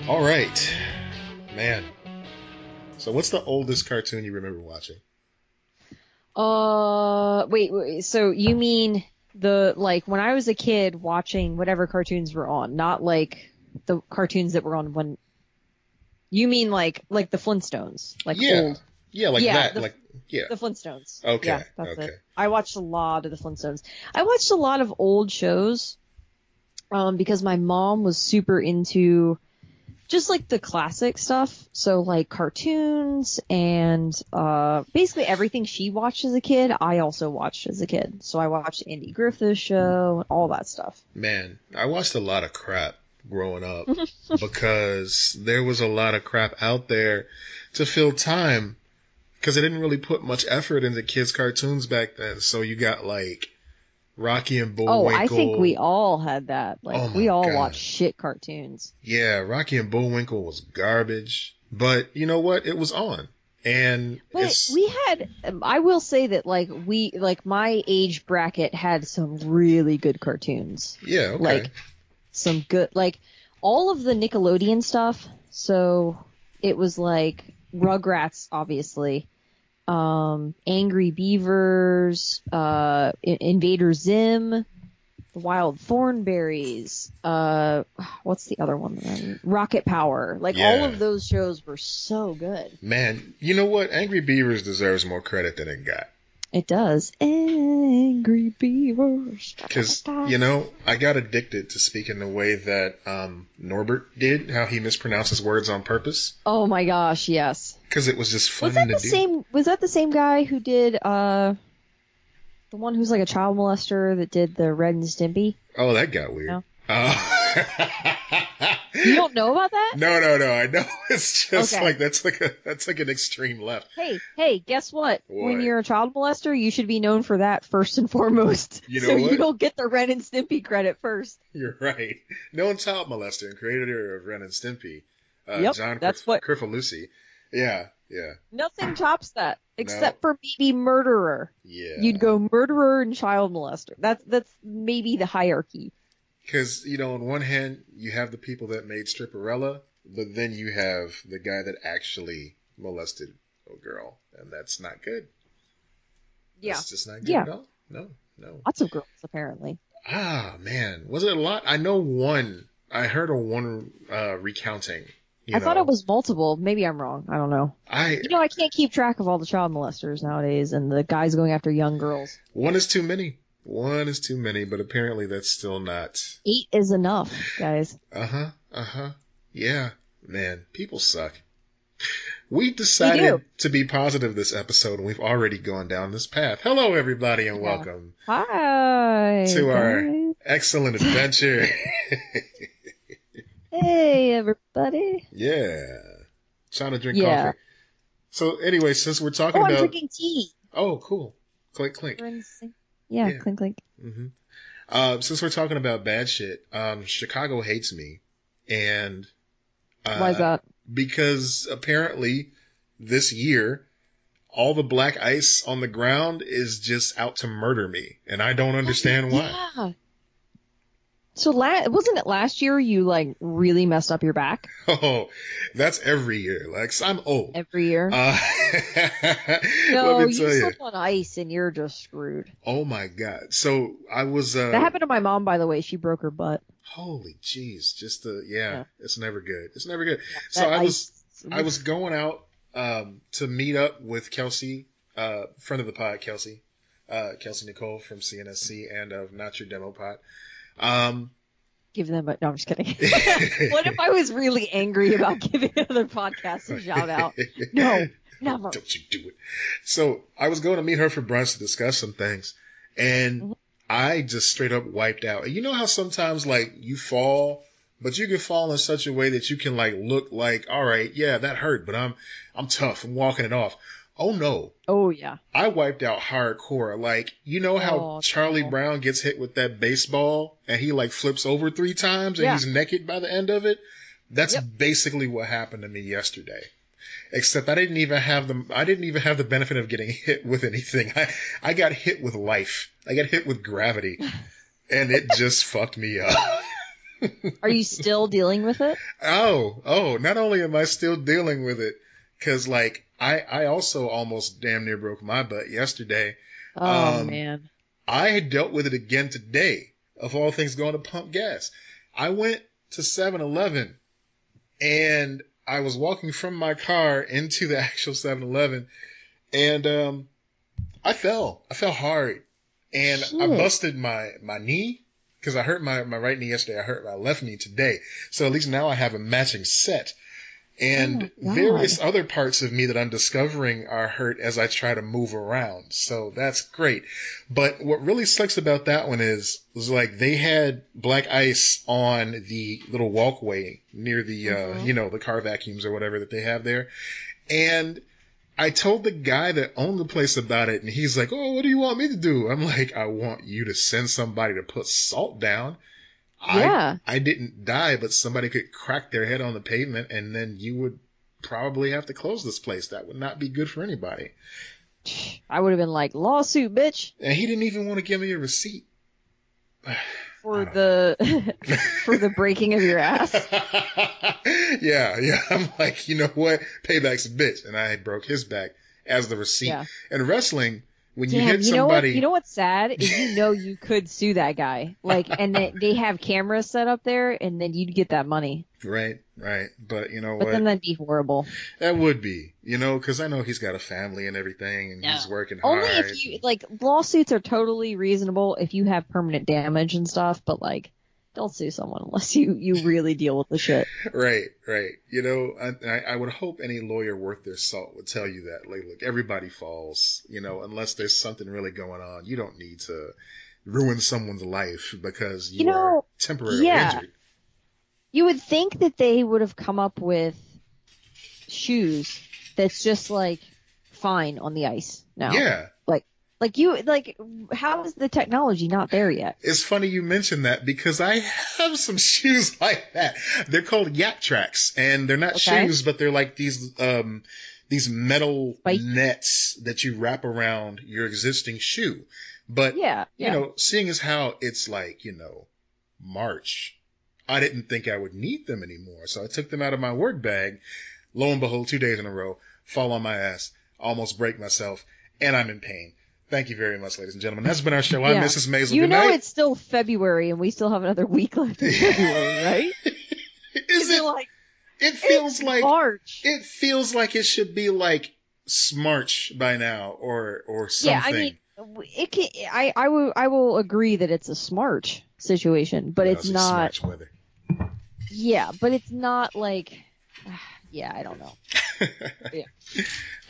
All right, man. So what's the oldest cartoon you remember watching? Wait. So you mean like when I was a kid watching whatever cartoons were on, not like the cartoons that were on when you mean like the Flintstones, like Yeah. old. Yeah, like Yeah, that. Like, yeah. the Flintstones. Okay. Yeah, that's Okay. it. I watched a lot of the Flintstones. I watched a lot of old shows, because my mom was super into just like the classic stuff. So like cartoons and basically everything she watched as a kid, I also watched as a kid. So I watched Andy Griffith's show and all that stuff. Man, I watched a lot of crap growing up because there was a lot of crap out there to fill time because they didn't really put much effort into kids' cartoons back then. So you got like Rocky and Oh, I think we Bullwinkle. all had that. Like Oh we my all God. watched shit cartoons. Yeah, Rocky and Bullwinkle was garbage. But you know what? It was on. And But it's, we had, I will say that like my age bracket had some really good cartoons. yeah, okay. Like some good, like all of the Nickelodeon stuff. So it was like Rugrats, obviously, Angry Beavers, Invader Zim, the Wild Thornberries, what's the other one? Rocket Power. Like all Yeah. of those shows were so good. Man, you know what? Angry Beavers deserves more credit than it got. It does. Angry Beavers. Because, you know, I got addicted to speaking the way that Norbert did, how he mispronounces words on purpose. Oh my gosh, yes. Because it was just fun Was that to the do. same? Was that the same guy who did the one who's like a child molester that did the Red and Stimpy? Oh, that got weird. No. Uh, You don't know about that? no. I know. It's just Okay. like that's like an extreme left. Hey, guess what? When What? you're a child molester, you should be known for that first and foremost. You know so what? you don't get the Ren and Stimpy credit first. You're right. Known child molester and creator of Ren and Stimpy, Yep, John that's what. Crifalusi. Yeah. Nothing tops that No. except for maybe murderer. Yeah. You'd go murderer and child molester. That's maybe the hierarchy. Because, you know, on one hand, you have the people that made Stripperella, but then you have the guy that actually molested a girl, and that's not good. Yeah, It's just not good Yeah. at all. No. lots of girls apparently. Ah, man. Was it a lot? I know one. I heard of one recounting. I thought it was multiple. Maybe I'm wrong. I don't know. I I can't keep track of all the child molesters nowadays and the guys going after young girls. One is too many. One is too many, but apparently that's still not. 8 is enough, guys. Yeah, man, people suck. We decided to be positive this episode, and we've already gone down this path. Hello, everybody, and Yeah. welcome Hi. to our guys. excellent adventure. Hey, everybody. Yeah. Trying to drink Yeah. coffee. So, anyway, since we're talking Oh, I'm about. drinking tea. Oh, cool. Clink, clink. Yeah, Yeah. clink, clink. Since we're talking about bad shit, Chicago hates me. And. Why is that? Because apparently this year, all the black ice on the ground is just out to murder me. And I don't understand why. Yeah. So wasn't it last year you like really messed up your back Oh, that's every year, Lex. I'm old. every year? No, No, let me you tell you. slip on ice and you're just screwed. Oh my God. So I was, That happened to my mom, by the way. She broke her butt. holy jeez. Just yeah, Yeah. it's never good. It's never good. So That I was going out, to meet up with Kelsey, friend of the pod, Kelsey Nicole from CNSC and of Not Your Demo Pod. Give them no, I'm just kidding. What if I was really angry about giving another podcast a shout out? No, never. Don't you do it. So I was going to meet her for brunch to discuss some things, and I just straight up wiped out. You know how sometimes like you fall, but you can fall in such a way that you can like look like, all right, yeah, that hurt, but I'm tough. I'm walking it off. Oh no. Oh yeah. I wiped out hardcore. Like, you know how Oh, Charlie no. Brown gets hit with that baseball and he like flips over 3 times and Yeah. he's naked by the end of it? That's Yep. basically what happened to me yesterday. Except I didn't even have the benefit of getting hit with anything. I got hit with life. I got hit with gravity. And it just fucked me up. Are you still dealing with it? Oh, not only am I still dealing with it, cause like, I also almost damn near broke my butt yesterday. Oh, man. I had dealt with it again today, of all things going to pump gas. I went to 7-Eleven and I was walking from my car into the actual 7-Eleven and, I fell hard and I Shit. busted my knee because I hurt my right knee yesterday. I hurt my left knee today. So at least now I have a matching set. And Oh, various other parts of me that I'm discovering are hurt as I try to move around. So that's great. But what really sucks about that one was like they had black ice on the little walkway near the, the car vacuums or whatever that they have there. And I told the guy that owned the place about it and he's like, oh, what do you want me to do? I'm like, I want you to send somebody to put salt down. Yeah. I didn't die, but somebody could crack their head on the pavement and then you would probably have to close this place. That would not be good for anybody. I would have been like, lawsuit, bitch. And he didn't even want to give me a receipt. For the breaking of your ass. Yeah. I'm like, you know what? Payback's a bitch. And I broke his back as the receipt. Yeah. And wrestling, when Damn, you hit somebody. You know what's sad is you could sue that guy. Like, and they have cameras set up there, and then you'd get that money. Right. But you know what? But then that'd be horrible. That would be, because I know he's got a family and everything, and he's working hard. Only if you, lawsuits are totally reasonable if you have permanent damage and stuff, but, don't sue someone unless you really deal with the shit. Right. I would hope any lawyer worth their salt would tell you that. Like, look, everybody falls, unless there's something really going on. You don't need to ruin someone's life because you are temporarily injured. You would think that they would have come up with shoes that's just, fine on the ice now. Yeah. How is the technology not there yet? It's funny you mention that because I have some shoes like that. They're called Yak Tracks, and they're not shoes, but they're like these metal nets that you wrap around your existing shoe. But, seeing as how it's March, I didn't think I would need them anymore. So I took them out of my work bag. Lo and behold, 2 days in a row, fall on my ass, almost break myself, and I'm in pain. Thank you very much, ladies and gentlemen. That's been our show. I'm Mrs. Maisel. You know it's still February, and we still have another week left in February, right? Is it? It feels like March. It feels like it should be like Smarch by now, or something. Yeah, I mean, it can. I will agree that it's a Smarch situation, but it's not. Smarch weather. Yeah, but it's not like. Yeah, I don't know. Yeah.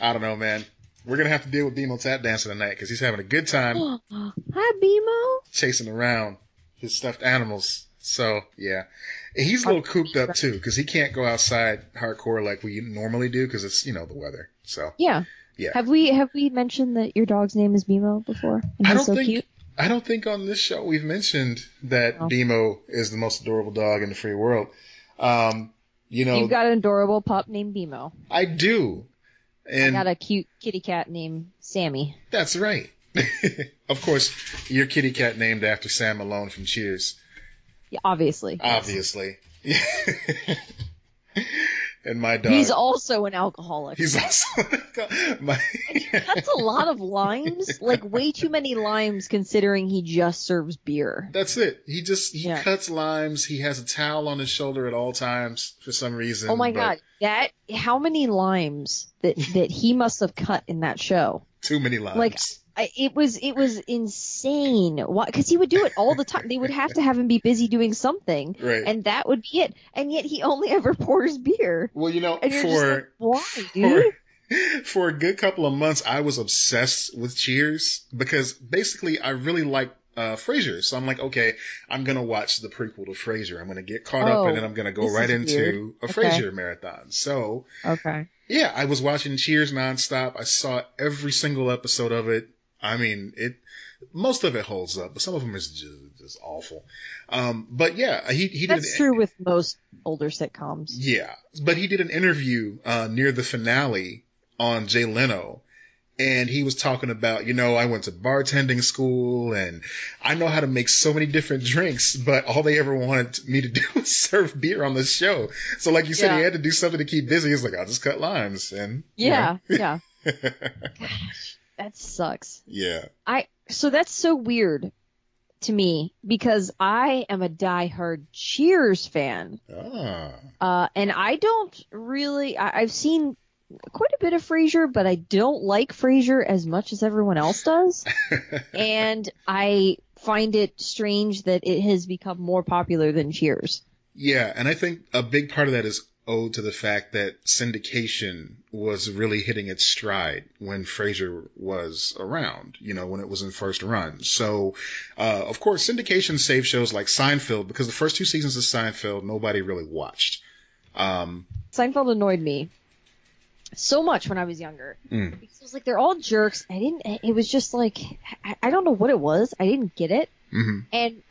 I don't know, man. We're going to have to deal with BMO tap dancing tonight because he's having a good time. Hi, BMO. Chasing around his stuffed animals. So, yeah. He's a little cooped up, too, because he can't go outside hardcore like we normally do because it's, the weather. So, yeah. Have we mentioned that your dog's name is BMO before? And he's so cute? I don't think on this show we've mentioned that BMO is the most adorable dog in the free world. You've got an adorable pup named BMO. I do. And I got a cute kitty cat named Sammy. That's right. Of course, your kitty cat named after Sam Malone from Cheers. Yeah, obviously. And my dog. He's also an alcoholic. He's also And he cuts a lot of limes, way too many limes considering he just serves beer. That's it. He cuts limes. He has a towel on his shoulder at all times for some reason. Oh my God. How many limes that he must have cut in that show? Too many limes. It was insane. Why? Because he would do it all the time. They would have to have him be busy doing something, right? And that would be it. And yet he only ever pours beer. Well, and you're just like, why, dude? For a good couple of months, I was obsessed with Cheers because basically I really like Frasier. So I'm like, okay, I'm gonna watch the prequel to Frasier. I'm gonna get caught up, and then I'm gonna go right into a Frasier marathon. So yeah, I was watching Cheers nonstop. I saw every single episode of it. I mean, most of it holds up, but some of them is just awful. But yeah, he did. That's true with most older sitcoms. Yeah, but he did an interview near the finale on Jay Leno, And he was talking about, I went to bartending school and I know how to make so many different drinks, but all they ever wanted me to do was serve beer on the show. So like you said, he had to do something to keep busy. He's like, I'll just cut limes. And yeah. Gosh, that sucks. Yeah. So that's so weird to me because I am a diehard Cheers fan. And I don't really, I've seen quite a bit of Frasier, but I don't like Frasier as much as everyone else does. And I find it strange that it has become more popular than Cheers. Yeah, and I think a big part of that is owed to the fact that syndication was really hitting its stride when Frasier was around, when it was in first run. So, of course, syndication saved shows like Seinfeld because the first 2 seasons of Seinfeld, nobody really watched. Seinfeld annoyed me so much when I was younger. Because it was like, they're all jerks. It was just like, I don't know what it was. I didn't get it. Mm-hmm. And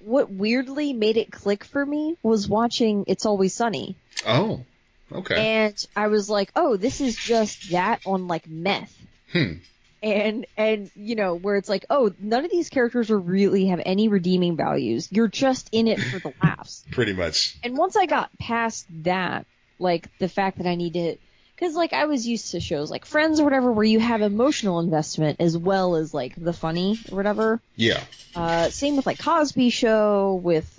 what weirdly made it click for me was watching It's Always Sunny. Oh, okay. And I was like, oh, this is just that on like meth. And where it's like, oh, none of these characters really have any redeeming values. You're just in it for the laughs. Pretty much. And once I got past that, like the fact that I need to, because like I was used to shows like Friends or whatever where you have emotional investment as well as like the funny or whatever. Yeah. Same with like Cosby Show, with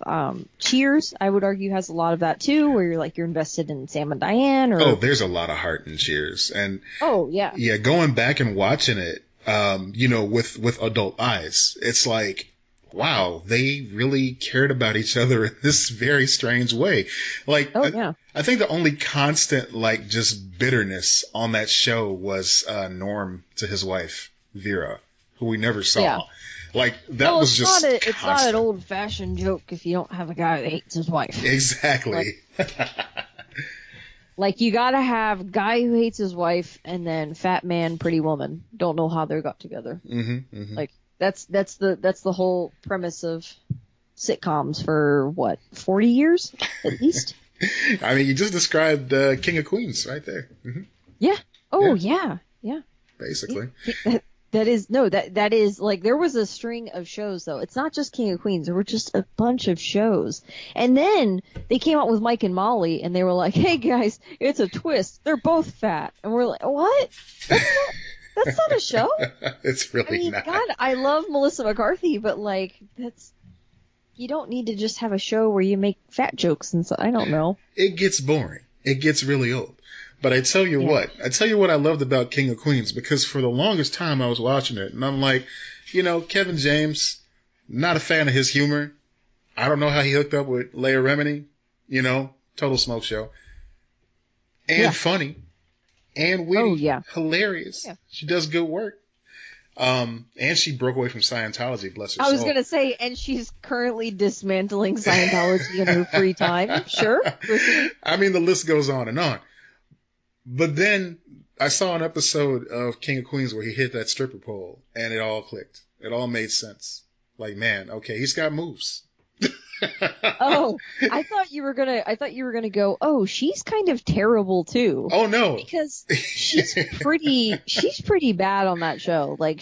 Cheers, I would argue has a lot of that too, where you're invested in Sam and Diane. Or there's a lot of heart in Cheers, and yeah, going back and watching it, with adult eyes, it's like, wow, they really cared about each other in this very strange way. Like, I think the only constant, like, just bitterness on that show was Norm to his wife, Vera, who we never saw. Yeah. Like, that was just constant. It's not an old-fashioned joke if you don't have a guy that hates his wife. Exactly. Like, you gotta have guy who hates his wife and then fat man, pretty woman. Don't know how they got together. Mm-hmm. Like, that's the whole premise of sitcoms for, 40 years at least? I mean, you just described King of Queens right there. Mm-hmm. Yeah. Oh, yeah. Basically. That is like, there was a string of shows though. It's not just King of Queens. There were just a bunch of shows. And then they came out with Mike and Molly and they were like, hey guys, it's a twist. They're both fat. And we're like, what? That's not a show. It's really not. God, I love Melissa McCarthy, but like, you don't need to just have a show where you make fat jokes and so I don't know. It gets boring. It gets really old. But I tell you what I loved about King of Queens, because for the longest time I was watching it and I'm like, Kevin James, not a fan of his humor. I don't know how he hooked up with Leia Remini, total smoke show. And funny. And witty. Hilarious. Yeah. She does good work. And she broke away from Scientology, bless her soul. I was going to say, and she's currently dismantling Scientology in her free time. Sure. I mean, the list goes on and on. But then I saw an episode of King of Queens where he hit that stripper pole and it all clicked. It all made sense. Like, man, okay, he's got moves. Oh, I thought you were gonna go, oh, she's kind of terrible too. Oh no. Because she's pretty bad on that show. Like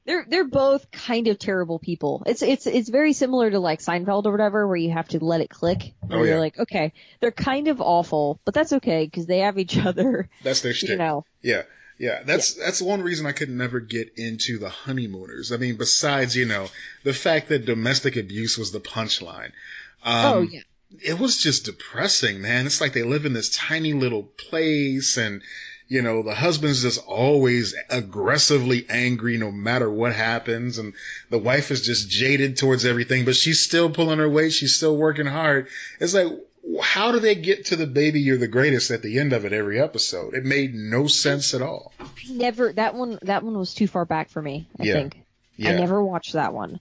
they're both kind of terrible people. It's very similar to like Seinfeld or whatever, where you have to let it click. You're like, okay, they're kind of awful, but that's okay because they have each other. That's their shtick. Yeah. That's one reason I could never get into the Honeymooners. I mean, besides, the fact that domestic abuse was the punchline. It was just depressing, man. It's like they live in this tiny little place and, the husband's just always aggressively angry no matter what happens. And the wife is just jaded towards everything, but she's still pulling her weight. She's still working hard. It's like, how do they get to the baby you're the greatest at the end of it every episode? It made no sense at all. That one was too far back for me, I think. Yeah. I never watched that one.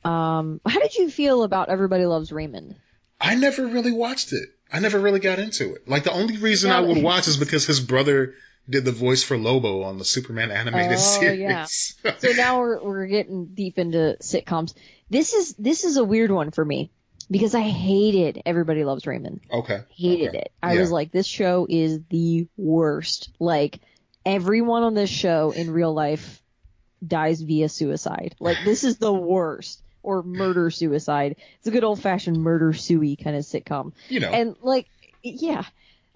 How did you feel about Everybody Loves Raymond? I never really watched it. I never really got into it. Like, the only reason I would watch is because his brother did the voice for Lobo on the Superman animated series. Yeah. So now we're getting deep into sitcoms. This is a weird one for me because I hated Everybody Loves Raymond. Okay. Hated it. I was like, this show is the worst. Like, everyone on this show in real life dies via suicide. Like, this is the worst. Or murder-suicide. It's a good old-fashioned murder-suey kind of sitcom. You know. And, like, yeah.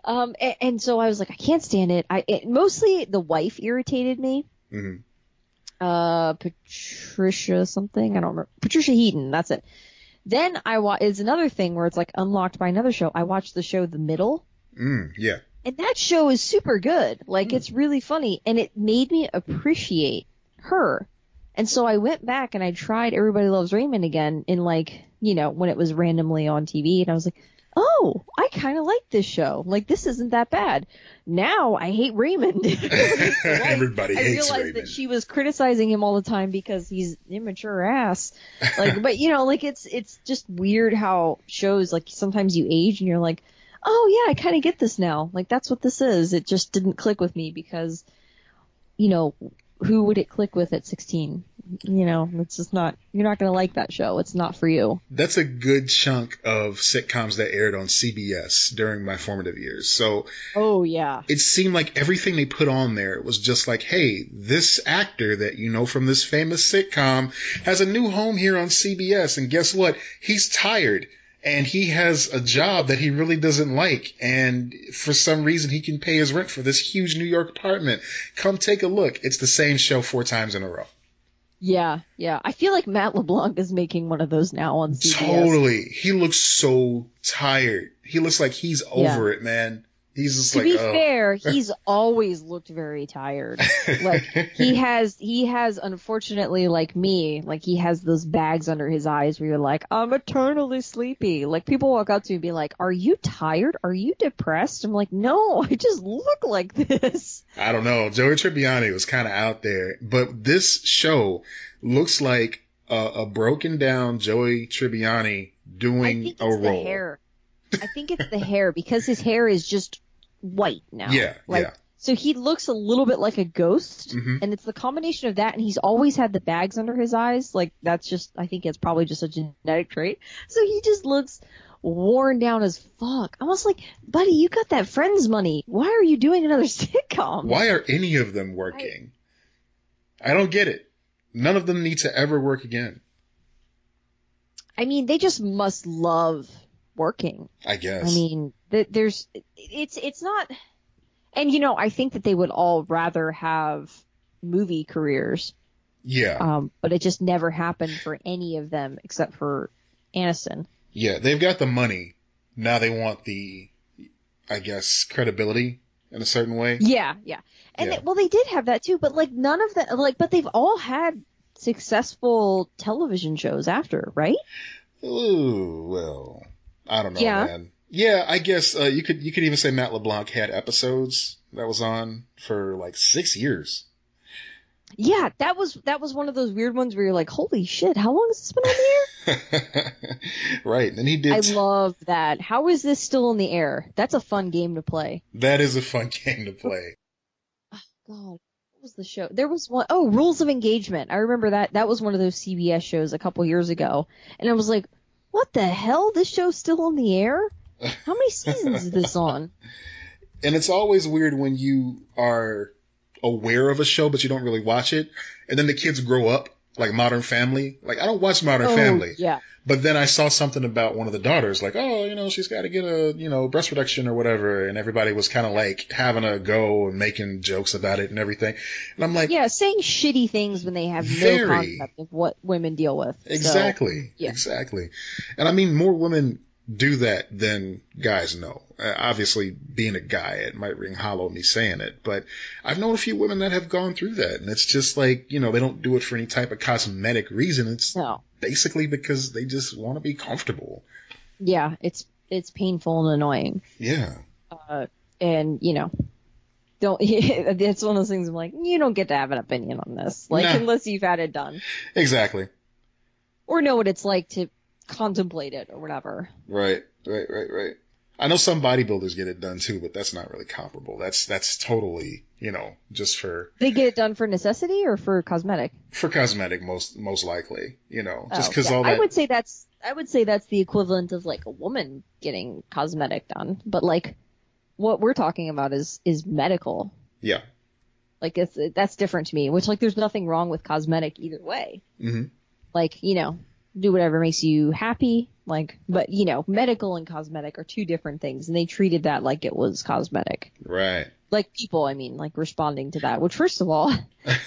And so I was like, I can't stand it. Mostly the wife irritated me. Mm-hmm. Patricia something. I don't remember. Patricia Heaton. That's it. Then it's another thing where it's like unlocked by another show. I watched the show The Middle. Yeah. And that show is super good. Like, it's really funny. And it made me appreciate her. And so I went back and I tried Everybody Loves Raymond again in, like, you know, when it was randomly on TV. And I was like, oh, I kind of like this show. Like, this isn't that bad. Now I hate Raymond. Everybody hates Raymond. I realized that she was criticizing him all the time because he's immature ass. Like, but, you know, like, it's just weird how shows, like, sometimes you age and you're like, oh, yeah, I kind of get this now. Like, that's what this is. It just didn't click with me because, you know, who would it click with at 16? You know, it's just not, you're not going to like that show. It's not for you. That's a good chunk of sitcoms that aired on CBS during my formative years. So, oh, yeah. It seemed like everything they put on there was just like, hey, this actor that you know from this famous sitcom has a new home here on CBS. And guess what? He's tired. And he has a job that he really doesn't like. And for some reason, he can pay his rent for this huge New York apartment. Come take a look. It's the same show 4 times in a row. Yeah, yeah. I feel like Matt LeBlanc is making one of those now on CBS. Totally. He looks so tired. He looks like he's over it, man. He's just to be fair, he's always looked very tired. Like, he has unfortunately, like me, like, he has those bags under his eyes where you're like, I'm eternally sleepy. Like, people walk up to me and be like, are you tired? Are you depressed? I'm like, no, I just look like this. I don't know. Joey Tribbiani was kind of out there, but this show looks like a broken down Joey Tribbiani doing a role. The hair. I think it's the hair because his hair is just white now. Yeah, like, yeah. So he looks a little bit like a ghost, and it's the combination of that, and he's always had the bags under his eyes. Like, that's just, I think it's probably just a genetic trait. So he just looks worn down as fuck. I was like, buddy, you got that Friends money. Why are you doing another sitcom? Why are any of them working? I don't get it. None of them need to ever work again. I mean, they just must love working. I guess. I mean, it's not, and you know, I think that they would all rather have movie careers. Yeah. But it just never happened for any of them except for Aniston. Yeah, they've got the money. Now they want the, I guess, credibility in a certain way. Yeah, yeah. And they did have that too, but like none of that, like, but they've all had successful television shows after, right? Ooh, well, I don't know, man. Yeah, I guess you could even say Matt LeBlanc had episodes that was on for like 6 years. Yeah, that was one of those weird ones where you're like, holy shit, how long has this been on the air? Right, and he did. I love that. How is this still in the air? That's a fun game to play. That is a fun game to play. Oh, God, what was the show? There was one, oh, Rules of Engagement. I remember that. That was one of those CBS shows a couple years ago, and I was like, what the hell? This show's still on the air? How many seasons is this on? And it's always weird when you are aware of a show, but you don't really watch it. And then the kids grow up, like Modern Family. Like, I don't watch Modern Family. Yeah. But then I saw something about one of the daughters, like, oh, you know, she's got to get a, you know, breast reduction or whatever. And everybody was kind of like having a go and making jokes about it and everything. And I'm like, yeah, saying shitty things when they have no concept of what women deal with. Exactly. So, yeah. Exactly. And I mean, more women do that than guys know. Obviously, being a guy, it might ring hollow me saying it, but I've known a few women that have gone through that, and it's just like, you know, they don't do it for any type of cosmetic reason. It's basically because they just want to be comfortable. Yeah, it's painful and annoying. Yeah. And, you know, it's one of those things I'm like, you don't get to have an opinion on this, like, unless you've had it done. Exactly. Or know what it's like to contemplate it or whatever. Right. I know some bodybuilders get it done too, but that's not really comparable. That's totally, you know, just for... They get it done for necessity or for cosmetic? For cosmetic, most likely, you know, just because all that... I would say that's the equivalent of like a woman getting cosmetic done, but like what we're talking about is medical. Yeah. Like that's different to me. Which like there's nothing wrong with cosmetic either way. Mm-hmm. Like do whatever makes you happy. Like, but medical and cosmetic are two different things, and they treated that like it was cosmetic. Right. Like people, I mean, like responding to that. Which first of all,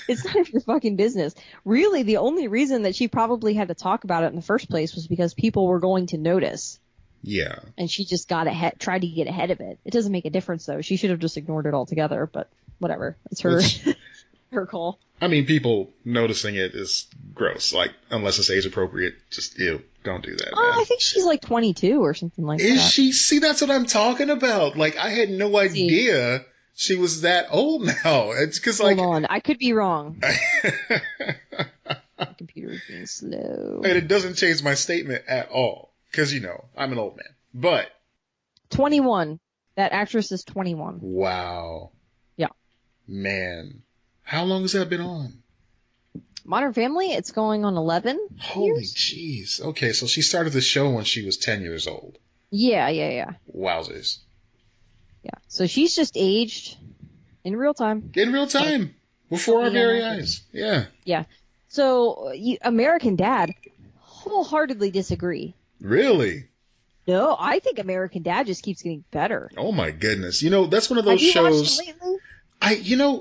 it's none of your fucking business. Really, the only reason that she probably had to talk about it in the first place was because people were going to notice. Yeah. And she just tried to get ahead of it. It doesn't make a difference though. She should have just ignored it altogether. But whatever, it's her her call. I mean, people noticing it is gross. Like, unless it's age appropriate, just ew, don't do that. Oh, I think she's like 22 or something like that. Is she? See, that's what I'm talking about. Like, I had no idea she was that old now. It's because like, hold on, I could be wrong. My computer is being slow. And it doesn't change my statement at all because I'm an old man. But 21. That actress is 21. Wow. Yeah. Man. How long has that been on? Modern Family, it's going on 11 Holy years. jeez. Okay, so she started the show when she was 10 years old. Yeah. Wowzers. Yeah. So she's just aged in real time. In real time. Before our very eyes. Yeah. Yeah. So American Dad, wholeheartedly disagree. Really? No, I think American Dad just keeps getting better. Oh my goodness. That's one of those Have you shows. watched it lately?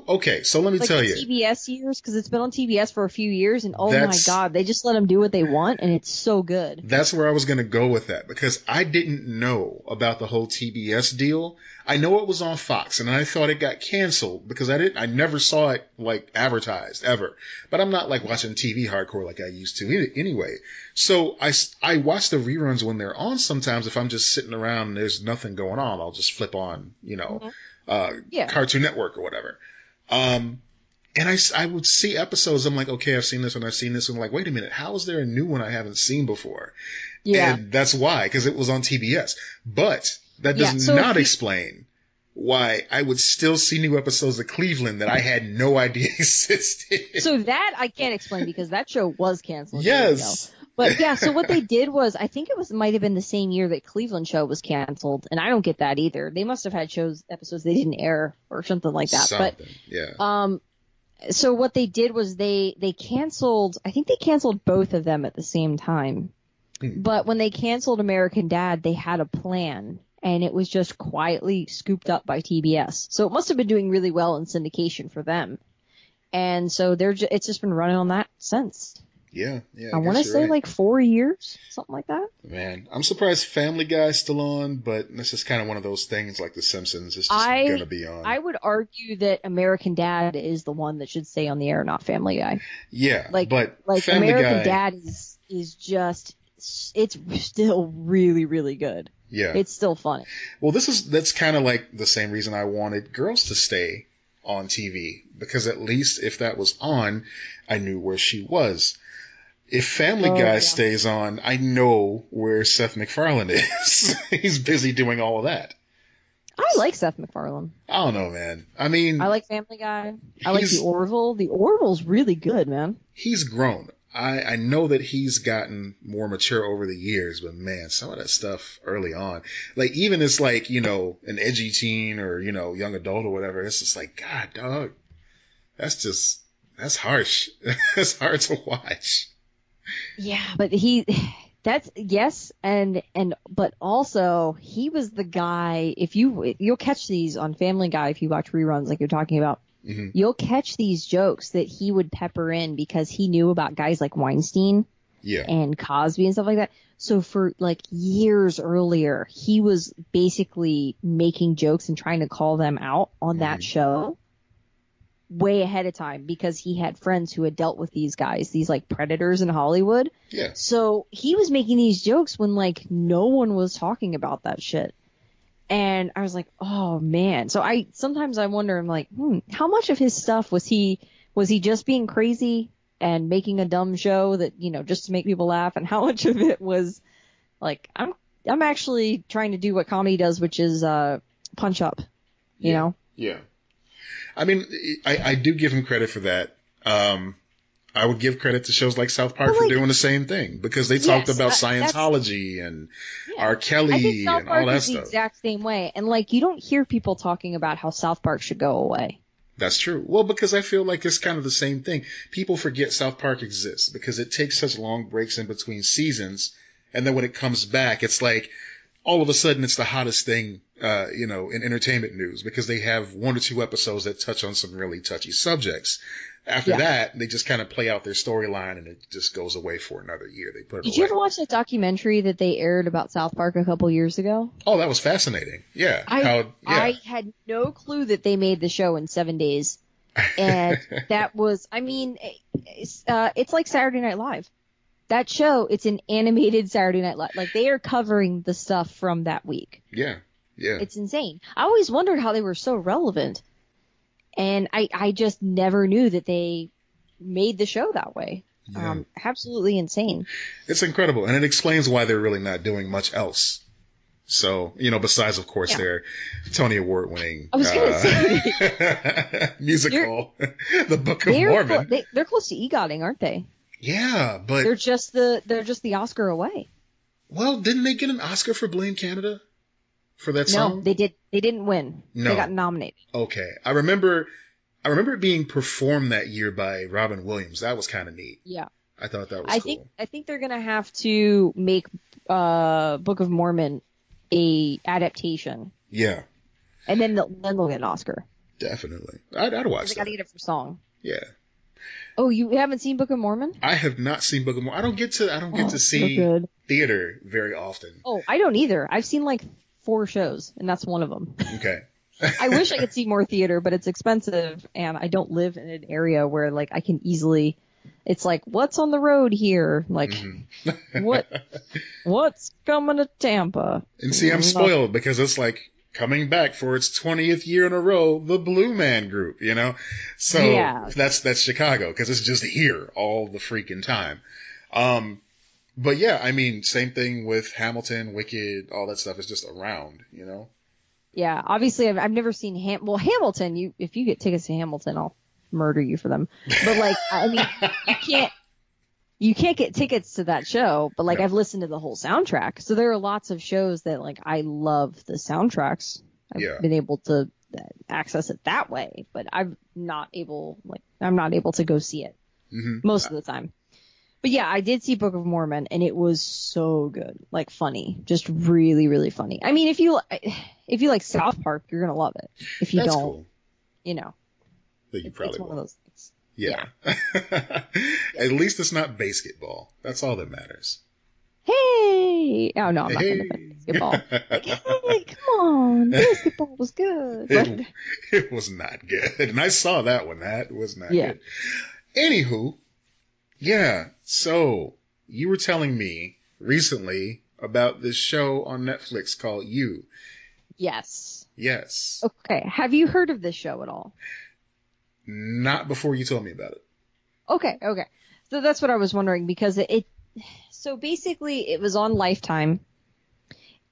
Okay, so let me tell you. TBS years, because it's been on TBS for a few years, and my God, they just let them do what they want, and it's so good. That's where I was going to go with that, because I didn't know about the whole TBS deal. I know it was on Fox, and I thought it got canceled, because I never saw it, like, advertised, ever. But I'm not, like, watching TV hardcore like I used to anyway. So I watch the reruns when they're on sometimes. If I'm just sitting around and there's nothing going on, I'll just flip on, Cartoon Network or whatever. And I would see episodes. I'm like, okay, I've seen this one. I've seen this one. I'm like, wait a minute. How is there a new one I haven't seen before? Yeah. And that's why, because it was on TBS. But that does not explain why I would still see new episodes of Cleveland that I had no idea existed. So that I can't explain because that show was canceled. Yes. But yeah, so what they did was, I think might have been the same year that Cleveland show was canceled, and I don't get that either. They must have had episodes they didn't air or something like that. So what they did was they canceled, I think they canceled both of them at the same time. But when they canceled American Dad, they had a plan, and it was just quietly scooped up by TBS. So it must have been doing really well in syndication for them. And so it's just been running on that since. Yeah. I want to say like 4 years, something like that. Man, I'm surprised Family Guy's still on, but this is kind of one of those things like The Simpsons. It's just going to be on. I would argue that American Dad is the one that should stay on the air, not Family Guy. Yeah, but Family American Guy, Dad is just, it's still really, really good. Yeah. It's still funny. Well, that's kind of like the same reason I wanted Girls to stay on TV, because at least if that was on, I knew where she was. If Family Guy stays on, I know where Seth MacFarlane is. He's busy doing all of that. I like Seth MacFarlane. I don't know, man. I mean, I like Family Guy. I like The Orville. The Orville's really good, man. He's grown. I know that he's gotten more mature over the years, but man, some of that stuff early on, like even it's like, an edgy teen or, young adult or whatever, it's just like, God, dog, that's harsh. That's hard to watch. Yeah, but but also he was the guy, you'll catch these on Family Guy if you watch reruns like you're talking about. Mm-hmm. You'll catch these jokes that he would pepper in because he knew about guys like Weinstein and Cosby and stuff like that. So for like years earlier, he was basically making jokes and trying to call them out on that show way ahead of time because he had friends who had dealt with these guys, these like predators in Hollywood. Yeah. So he was making these jokes when like no one was talking about that shit. And I was like, oh man. So sometimes I wonder, I'm like, how much of his stuff was he just being crazy and making a dumb show that, just to make people laugh? And how much of it was like, I'm actually trying to do what comedy does, which is, punch up, you know? Yeah. I mean, I do give him credit for that. I would give credit to shows like South Park for doing the same thing because they talked about Scientology and R. Kelly and all that stuff. The exact same way. And like, you don't hear people talking about how South Park should go away. That's true. Well, because I feel like it's kind of the same thing. People forget South Park exists because it takes such long breaks in between seasons. And then when it comes back, it's like all of a sudden it's the hottest thing, in entertainment news because they have 1 or 2 episodes that touch on some really touchy subjects. After that, they just kind of play out their storyline and it just goes away for another year. They put it Did away. you ever watch that documentary that they aired about South Park a couple years ago? Oh, that was fascinating. Yeah. I had no clue that they made the show in 7 days. And that was, it's like Saturday Night Live. That show, it's an animated Saturday Night Live. Like, they are covering the stuff from that week. Yeah. Yeah. It's insane. I always wondered how they were so relevant. And I just never knew that they made the show that way. Yeah. Absolutely insane. It's incredible. And it explains why they're really not doing much else. So, besides, of course, their Tony Award winning musical, The Book of Mormon. They're close to EGOTing, aren't they? Yeah, but they're just the Oscar away. Well, didn't they get an Oscar for Blame Canada for that song? No, they didn't win. No. They got nominated. Okay. I remember it being performed that year by Robin Williams. That was kind of neat. Yeah. I thought that was cool. I think they're going to have to make Book of Mormon a adaptation. Yeah. And then they'll get an Oscar. Definitely. I'd watch that. They got to get it for song. Yeah. Oh, you haven't seen Book of Mormon? I have not seen Book of Mormon. I don't get to see theater very often. Oh, I don't either. I've seen like 4 shows, and that's one of them. Okay. I wish I could see more theater, but it's expensive, and I don't live in an area where like I can easily. It's like, what's on the road here? Like, what's coming to Tampa? And see, I'm spoiled because it's like coming back for its 20th year in a row, the Blue Man Group, So that's Chicago because it's just here all the freaking time. But yeah, same thing with Hamilton, Wicked, all that stuff is just around, Yeah, obviously I've never seen Hamilton. If you get tickets to Hamilton, I'll murder you for them. But like, you can't get tickets to that show. But like, no. I've listened to the whole soundtrack, so there are lots of shows that like I love the soundtracks. I've been able to access it that way, but I'm not able to go see it most of the time. But yeah, I did see Book of Mormon, and it was so good, like funny, just really, really funny. If you like South Park, you're gonna love it. If you That's don't, cool. It's probably one of those things. Yeah. At least it's not basketball. That's all that matters. Hey! Oh no, I'm not gonna play basketball. Like, hey, come on, basketball was good. It was not good, and I saw that one. That was not good. Anywho. Yeah, so you were telling me recently about this show on Netflix called You. Yes. Yes. Okay, have you heard of this show at all? Not before you told me about it. Okay. So that's what I was wondering because so basically it was on Lifetime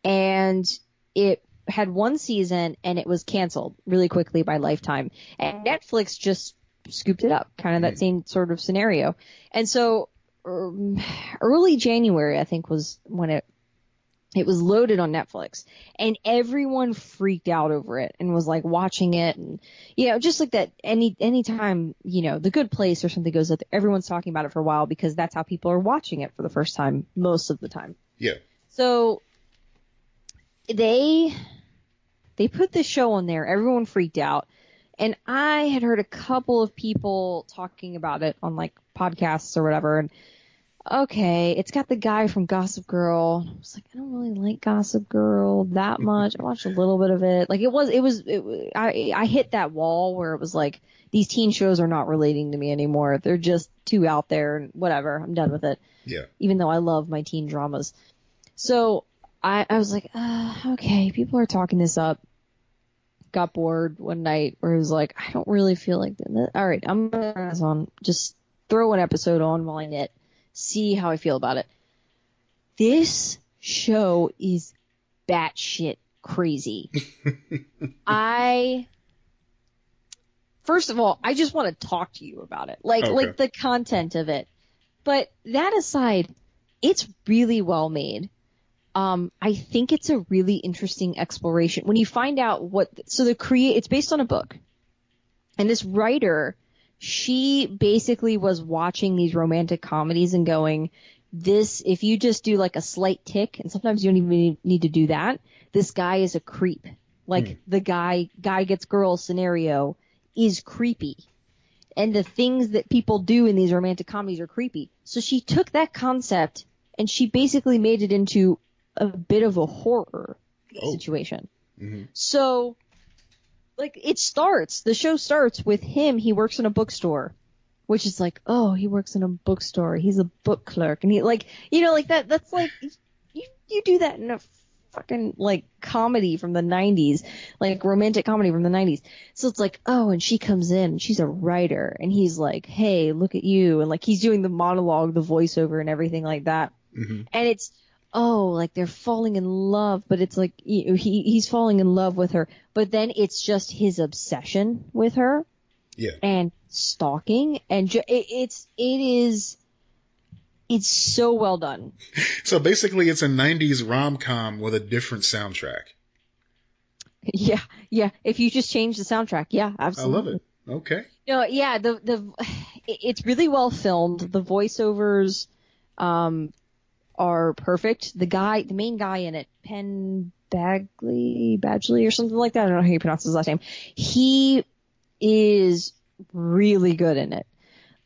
and it had 1 season and it was canceled really quickly by Lifetime. And Netflix just scooped it up, kind of that same sort of scenario. And so early January, I think, was when it was loaded on Netflix, and everyone freaked out over it and was like watching it, and just like that. Anytime The Good Place or something goes up, everyone's talking about it for a while because that's how people are watching it for the first time most of the time. Yeah. So they put this show on there. Everyone freaked out. And I had heard a couple of people talking about it on like podcasts or whatever. And okay, it's got the guy from Gossip Girl. And I was like, I don't really like Gossip Girl that much. I watched a little bit of it. Like I hit that wall where it was like, these teen shows are not relating to me anymore. They're just too out there and whatever. I'm done with it. Yeah. Even though I love my teen dramas. So I was like, okay, people are talking this up. Got bored one night where it was like, I don't really feel like that. All right, I'm gonna turn this on. Just throw an episode on while I knit. See how I feel about it. This show is batshit crazy. First of all, I just want to talk to you about it. Like the content of it. But that aside, it's really well made. I think it's a really interesting exploration when you find out it's based on a book, And this writer, she basically was watching these romantic comedies and going, this, if you just do like a slight tick, and sometimes you don't even need to do that, this guy is a creep. Like the guy gets girl scenario is creepy. And the things that people do in these romantic comedies are creepy. So she took that concept and she basically made it into a bit of a horror situation. Mm-hmm. So, like, the show starts with him, he works in a bookstore, which is like, oh, he works in a bookstore, he's a book clerk, and he, like, you know, like, that's like, you do that in a fucking, like, comedy from the 90s, like, romantic comedy from the 90s. So it's like, oh, and she comes in, she's a writer, and he's like, hey, look at you, and, like, he's doing the monologue, the voiceover, and everything like that. Mm-hmm. And it's, oh, like, they're falling in love, but it's like, he's falling in love with her, but then it's just his obsession with her. Yeah. And stalking, and it's so well done. So basically it's a 90s rom-com with a different soundtrack. Yeah. If you just change the soundtrack, yeah, absolutely. I love it. Okay. No, yeah, it's really well filmed. The voiceovers are perfect. The main guy in it, Penn Badgley or something like that. I don't know how you pronounce his last name. He is really good in it.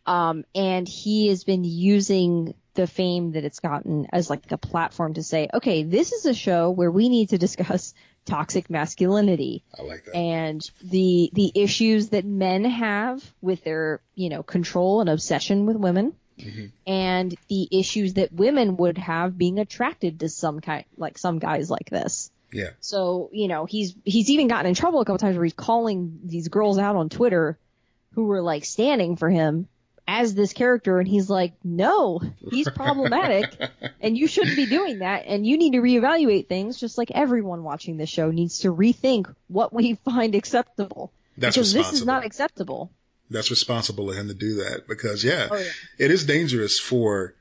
And he has been using the fame that it's gotten as like a platform to say, okay, this is a show where we need to discuss toxic masculinity. I like that. And the issues that men have with their, control and obsession with women. Mm-hmm. And the issues that women would have being attracted to some guys like this. Yeah. So, he's even gotten in trouble a couple times where he's calling these girls out on Twitter who were like standing for him as this character, and he's like, no, he's problematic and you shouldn't be doing that, and you need to reevaluate things, just like everyone watching this show needs to rethink what we find acceptable. Because this is not acceptable. That's responsible of him to do that, because it is dangerous for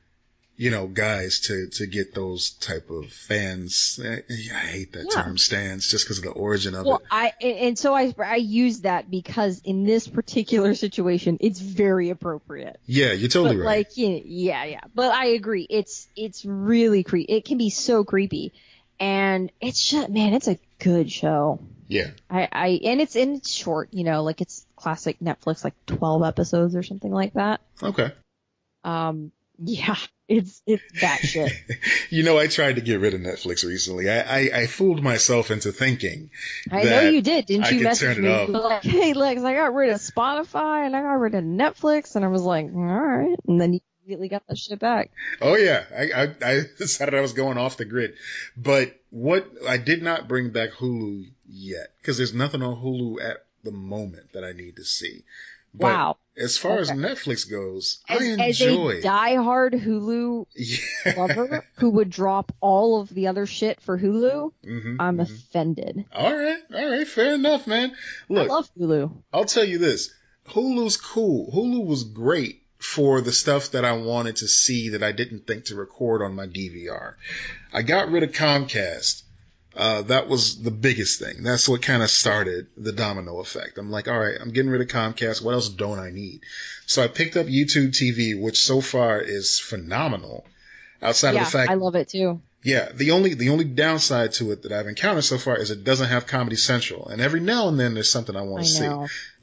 guys to get those type of fans. I hate that term, stans, just because of the origin of it. So I use that because in this particular situation, it's very appropriate. Yeah, you're totally right. Like, but I agree. It's really creepy. It can be so creepy, and it's just, man, it's a good show. Yeah. And it's short, like it's classic Netflix, like 12 episodes or something like that. Okay. Yeah, it's that shit. I tried to get rid of Netflix recently. I fooled myself into thinking I know you did. Didn't you message me? Like, hey, Lex, I got rid of Spotify and I got rid of Netflix, and I was like, all right. And then you immediately got that shit back. Oh yeah, I decided I was going off the grid. But what I did not bring back Hulu yet, because there's nothing on Hulu at the moment that I need to see. But wow. As far as Netflix goes, I enjoy. As a diehard Hulu lover who would drop all of the other shit for Hulu, I'm offended. All right, fair enough, man. Look, I love Hulu. I'll tell you this: Hulu's cool. Hulu was great for the stuff that I wanted to see that I didn't think to record on my DVR. I got rid of Comcast. That was the biggest thing. That's what kind of started the domino effect. I'm like, all right, I'm getting rid of Comcast. What else don't I need? So I picked up YouTube TV, which so far is phenomenal. Outside of the fact, I love it too. Yeah, the only downside to it that I've encountered so far is it doesn't have Comedy Central, and every now and then there's something I want to see,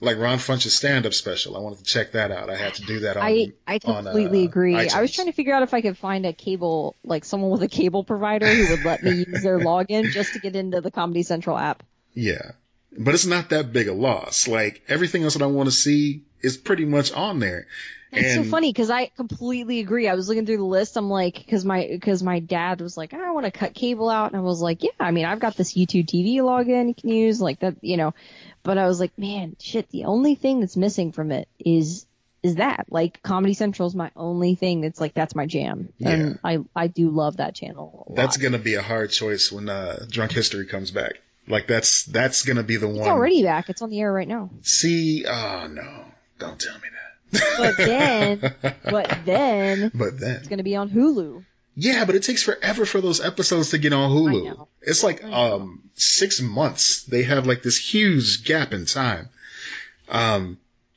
like Ron Funch's stand-up special. I wanted to check that out. I had to do that on. I completely agree. iTunes. I was trying to figure out if I could find a cable, like someone with a cable provider who would let me use their login just to get into the Comedy Central app. Yeah, but it's not that big a loss. Like everything else that I want to see is pretty much on there. It's so funny because I completely agree. I was looking through the list. I'm like, because my dad was like, I want to cut cable out, and I was like, yeah, I mean, I've got this YouTube TV login you can use, like that, But I was like, man, shit, the only thing that's missing from it is that, like, Comedy Central is my only thing that's like, that's my jam, and I do love that channel a lot. That's gonna be a hard choice when Drunk History comes back. Like that's gonna be the one. It's already back. It's on the air right now. See, oh no, don't tell me that. But then it's going to be on Hulu. Yeah, but it takes forever for those episodes to get on Hulu. I know. It's like 6 months. They have like this huge gap in time.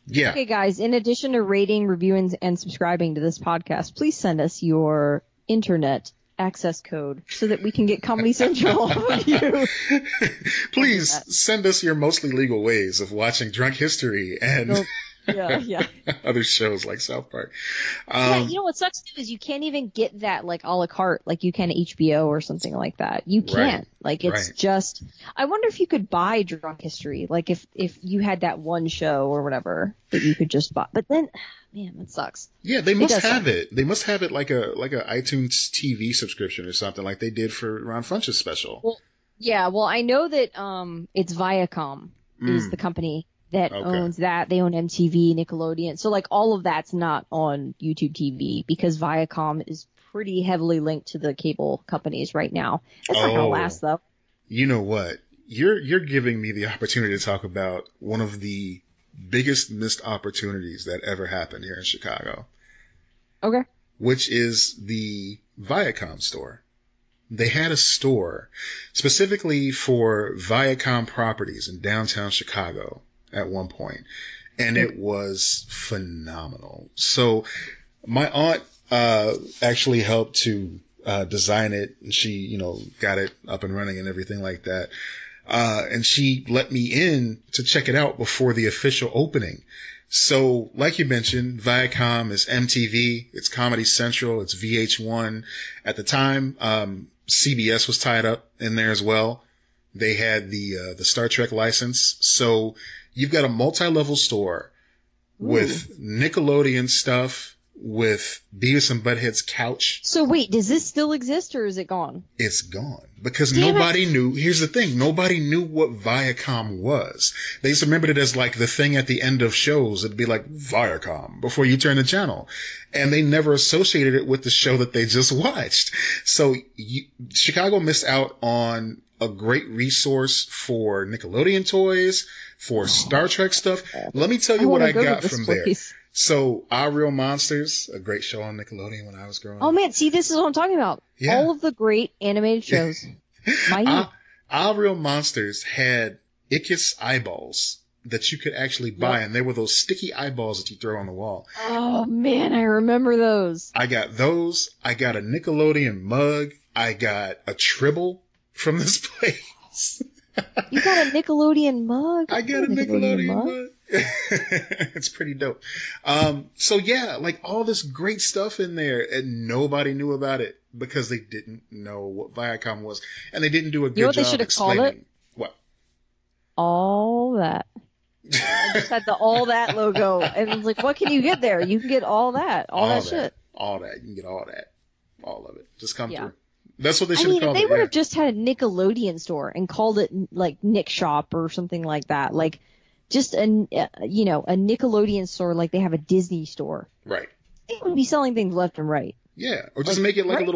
Yeah. Okay, guys, in addition to rating, reviewing, and subscribing to this podcast, please send us your internet access code so that we can get Comedy Central off of you. Please send us your mostly legal ways of watching Drunk History and yeah. other shows like South Park. Yeah, you know what sucks too is you can't even get that like a la carte like you can HBO or something like that. You can't. Like it's just. I wonder if you could buy Drunk History, like if you had that one show or whatever that you could just buy. But then, man, that sucks. Yeah, they must have it. They must have it like a iTunes TV subscription or something like they did for Ron Funch's special. Well, yeah. Well, I know that it's Viacom is the company that owns that. They own MTV, Nickelodeon. So like all of that's not on YouTube TV because Viacom is pretty heavily linked to the cable companies right now. It's not gonna last though. You know what? You're giving me the opportunity to talk about one of the biggest missed opportunities that ever happened here in Chicago. Okay. Which is the Viacom store. They had a store specifically for Viacom properties in downtown Chicago at one point, and it was phenomenal. So my aunt actually helped to design it, and she, got it up and running and everything like that. And she let me in to check it out before the official opening. So, like you mentioned, Viacom is MTV, it's Comedy Central, it's VH1. At the time, CBS was tied up in there as well. They had the Star Trek license. So you've got a multi-level store with Nickelodeon stuff, with Beavis and Butthead's couch. So wait, does this still exist or is it gone? It's gone because nobody knew. Here's the thing. Nobody knew what Viacom was. They just remembered it as like the thing at the end of shows. It'd be like Viacom before you turn the channel. And they never associated it with the show that they just watched. So Chicago missed out on a great resource for Nickelodeon toys, for Star Trek stuff. Let me tell you what I got from there. So, Our Real Monsters, a great show on Nickelodeon when I was growing up. Oh man, see, this is what I'm talking about. Yeah. All of the great animated shows. Our Real Monsters had Ickis eyeballs that you could actually buy, and they were those sticky eyeballs that you throw on the wall. Oh man, I remember those. I got those. I got a Nickelodeon mug. I got a Tribble from this place. You got a Nickelodeon mug? I got a Nickelodeon mug. It's pretty dope. So yeah, like all this great stuff in there, and nobody knew about it because they didn't know what Viacom was, and they didn't do a good job. They should have called it? What? All that. I just had the all that logo, and it's like, what can you get there? You can get all that, all that shit, all that. You can get all that, all of it. Just come through. That's what they should have called it. They would have just had a Nickelodeon store and called it like Nick Shop or something like that. Like just a Nickelodeon store like they have a Disney store. Right. They would be selling things left and right. Yeah, or just make it like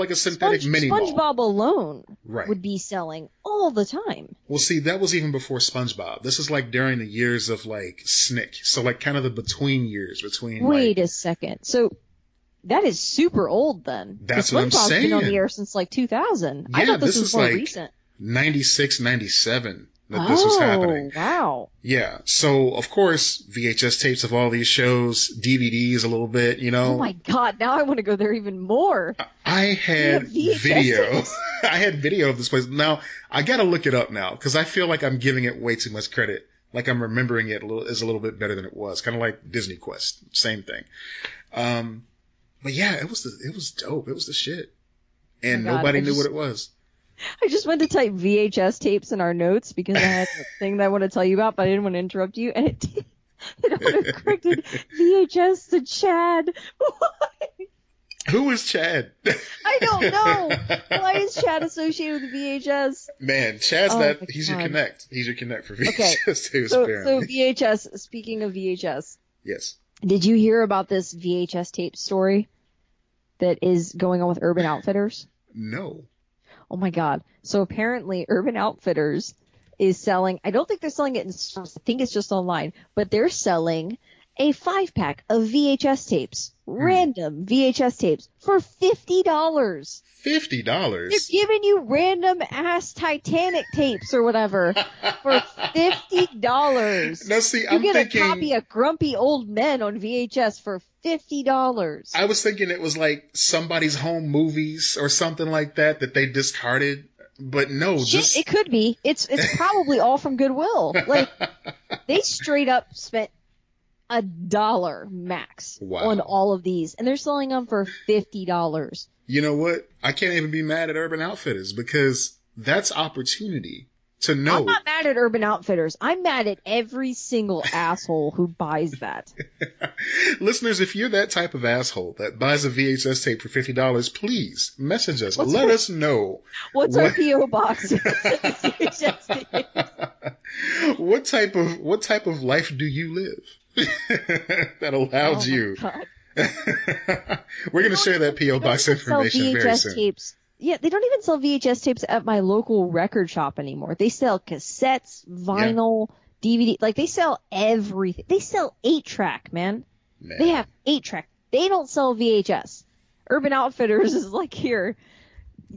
a synthetic mini mall. SpongeBob alone would be selling all the time. Well, see, that was even before SpongeBob. This is like during the years of like Snick. So like kind of the between years between. Wait a second. So that is super old then. That's what I'm saying. SpongeBob's been on the air since like 2000. Yeah, I thought this was more like recent. 96, 97 that this was happening. Wow. Yeah. So, of course, VHS tapes of all these shows, DVDs a little bit, Oh my God. Now I want to go there even more. I had video. I had video of this place. Now, I got to look it up now because I feel like I'm giving it way too much credit. Like I'm remembering it as a little bit better than it was. Kind of like Disney Quest. Same thing. But yeah, it was dope. It was the shit. And nobody knew what it was. I just went to type VHS tapes in our notes because I had a thing that I want to tell you about, but I didn't want to interrupt you. And it would have corrected VHS to Chad. Why? Who is Chad? I don't know. Why is Chad associated with VHS? Man, Chad's he's your connect. He's your connect for VHS too, so apparently. So VHS, speaking of VHS. Yes. Did you hear about this VHS tape story that is going on with Urban Outfitters? No. Oh my God. So apparently Urban Outfitters is selling, I don't think they're selling it in stores, I think it's just online, but they're selling a 5-pack of VHS tapes random VHS tapes for $50. $50. They're giving you random ass Titanic tapes or whatever for $50. Now, see, you get a copy of Grumpy Old Men on VHS for $50. I was thinking it was like somebody's home movies or something like that they discarded. But no, it could be. It's probably all from Goodwill. Like, they straight up spent $1 max on all of these, and they're selling them for $50. You know what? I can't even be mad at Urban Outfitters because that's opportunity to know. I'm not mad at Urban Outfitters. I'm mad at every single asshole who buys that. Listeners, if you're that type of asshole that buys a VHS tape for $50, please message us. Let us know. What's our P.O. box? VHS tapes? What type of life do you live that allowed you? God. We're going to share that P.O. box information very soon. Tapes. Yeah, they don't even sell VHS tapes at my local record shop anymore. They sell cassettes, vinyl, DVD. Like, they sell everything. They sell 8-track, man. They have 8-track. They don't sell VHS. Urban Outfitters is like, here,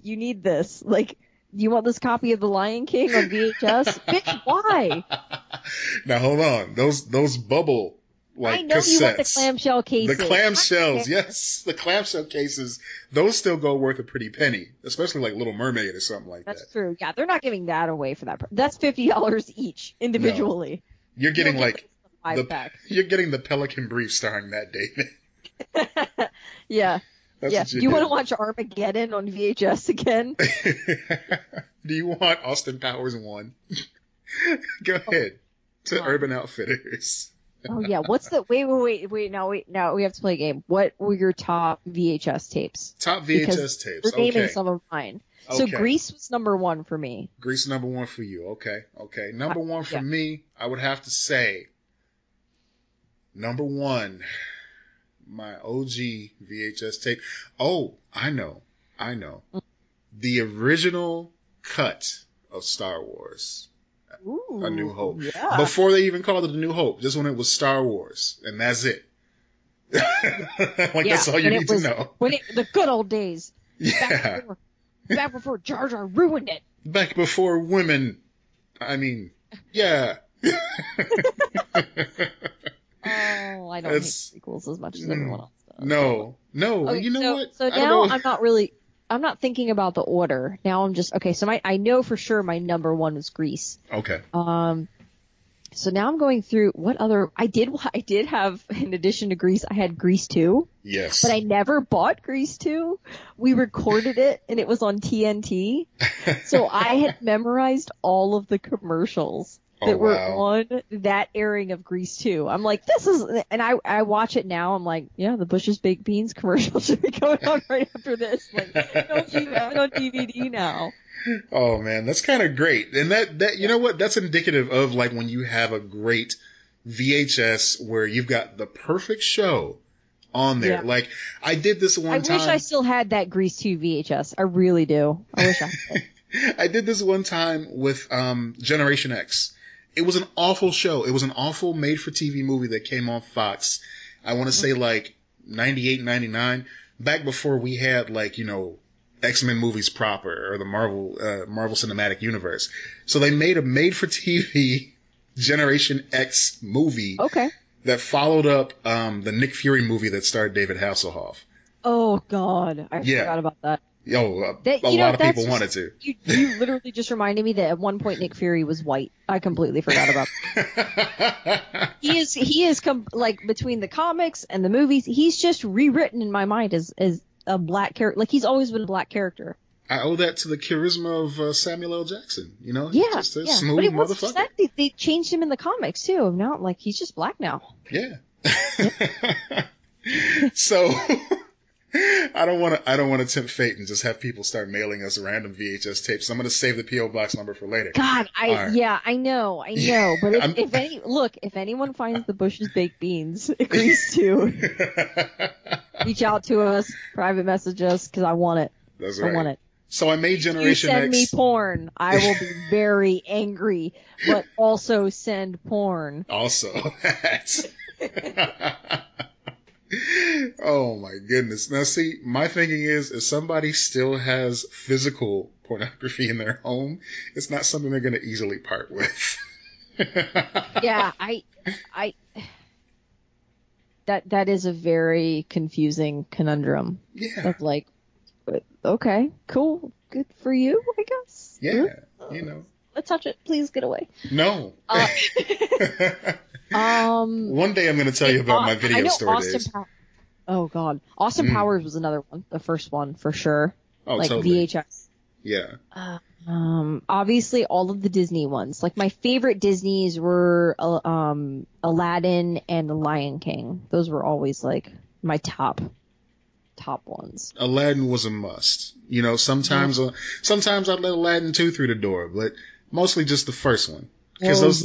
you need this. Like, you want this copy of The Lion King on VHS? Bitch, why? Now, hold on. Those bubble like I know cassettes. You want the clamshell cases. The clamshells, yes. The clamshell cases, those still go worth a pretty penny, especially like Little Mermaid or something like that. That's true. Yeah, they're not giving that away for that. That's $50 each individually. No. You're getting like you're getting the Pelican Brief starring Matt Damon. Yeah. That's Do you want to watch Armageddon on VHS again? Do you want Austin Powers 1? Go ahead to Urban Outfitters. Oh yeah, what's the wait, now we have to play a game. What were your top VHS tapes? Top VHS tapes. We're naming some of mine. So Okay. Grease was number 1 for me. Grease number 1 for you. Okay. Number 1 for me, I would have to say number 1, my OG VHS tape. Oh, I know. The original cut of Star Wars. Ooh, A New Hope. Yeah. Before they even called it A New Hope, just when it was Star Wars, and that's it. That's all you need to know. The good old days. Yeah. Back before Jar Jar ruined it. Back before women. I mean, yeah. Oh, I don't hate sequels as much as everyone else does. No. Okay, You know what? So now I'm not thinking about the order. Now I'm just, okay, so I know for sure my number 1 was Grease. Okay. So now I'm going through what other, I did have, in addition to Grease, I had Grease 2. Yes. But I never bought Grease 2. We recorded it and it was on TNT. So I had memorized all of the commercials that were on that airing of Grease 2. I'm like, this is, and I watch it now. I'm like, yeah, the Bush's Baked Beans commercial should be going on right after this. Like, don't you have it on DVD now? Oh man, that's kind of great. And that you know what? That's indicative of like when you have a great VHS where you've got the perfect show on there. Yeah. Like I did this one time. I wish I still had that Grease 2 VHS. I really do. I wish I had. I did this one time with Generation X. It was an awful show. It was an awful made-for-TV movie that came on Fox. I want to say like 98, 99, back before we had like, you know, X-Men movies proper or the Marvel Cinematic Universe. So they made a made-for-TV Generation X movie that followed up the Nick Fury movie that starred David Hasselhoff. Oh, God. I forgot about that. A lot of people wanted to. You literally just reminded me that at one point Nick Fury was white. I completely forgot about that. He is like between the comics and the movies, he's just rewritten in my mind as a black character. Like he's always been a black character. I owe that to the charisma of Samuel L. Jackson. You know, he's just a smooth motherfucker. That, they changed him in the comics too. Now, like he's just black now. Yeah. So. I don't want to tempt fate and just have people start mailing us random VHS tapes. So I'm going to save the P.O. box number for later. God, I know. But if anyone finds the Bush's Baked Beans, Grease 2, reach out to us, private message us, because I want it. That's right. I want it. So I made Generation X. If you send me porn, I will be very angry, but also send porn. Also, Oh my goodness. Now see, my thinking is if somebody still has physical pornography in their home, it's not something they're going to easily part with. Yeah, I that is a very confusing conundrum. Yeah. Of like, okay, cool, good for you, I guess. Yeah, you know. Let's touch it, please get away. No. One day I'm going to tell you about my video store days. Oh God, Austin Powers was another one, the first one for sure. Oh, like totally. VHS. Yeah. Obviously all of the Disney ones. Like my favorite Disneys were Aladdin and The Lion King. Those were always like my top ones. Aladdin was a must. You know, sometimes I'd let Aladdin 2 through the door, but mostly just the first one. Because those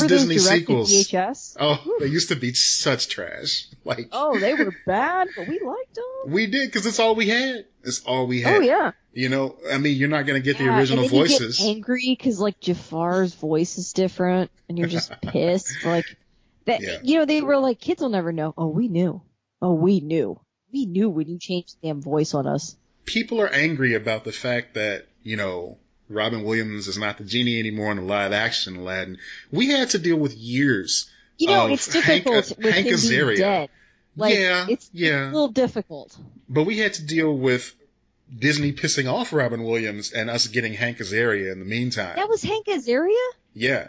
Disney sequels, VHS? Oh, they used to be such trash. Like, oh, they were bad, but we liked them. We did, because it's all we had. It's all we had. Oh yeah. You know, I mean, you're not going to get the original voices. You get angry because like Jafar's voice is different, and you're just pissed. Like that, you know, they were like, kids will never know. Oh, we knew. Oh, we knew. We knew when you changed the damn voice on us. People are angry about the fact that, you know, Robin Williams is not the genie anymore in the live action Aladdin. We had to deal with years. You know, it's difficult with him being dead. Like, it's a little difficult. But we had to deal with Disney pissing off Robin Williams and us getting Hank Azaria in the meantime. That was Hank Azaria? Yeah.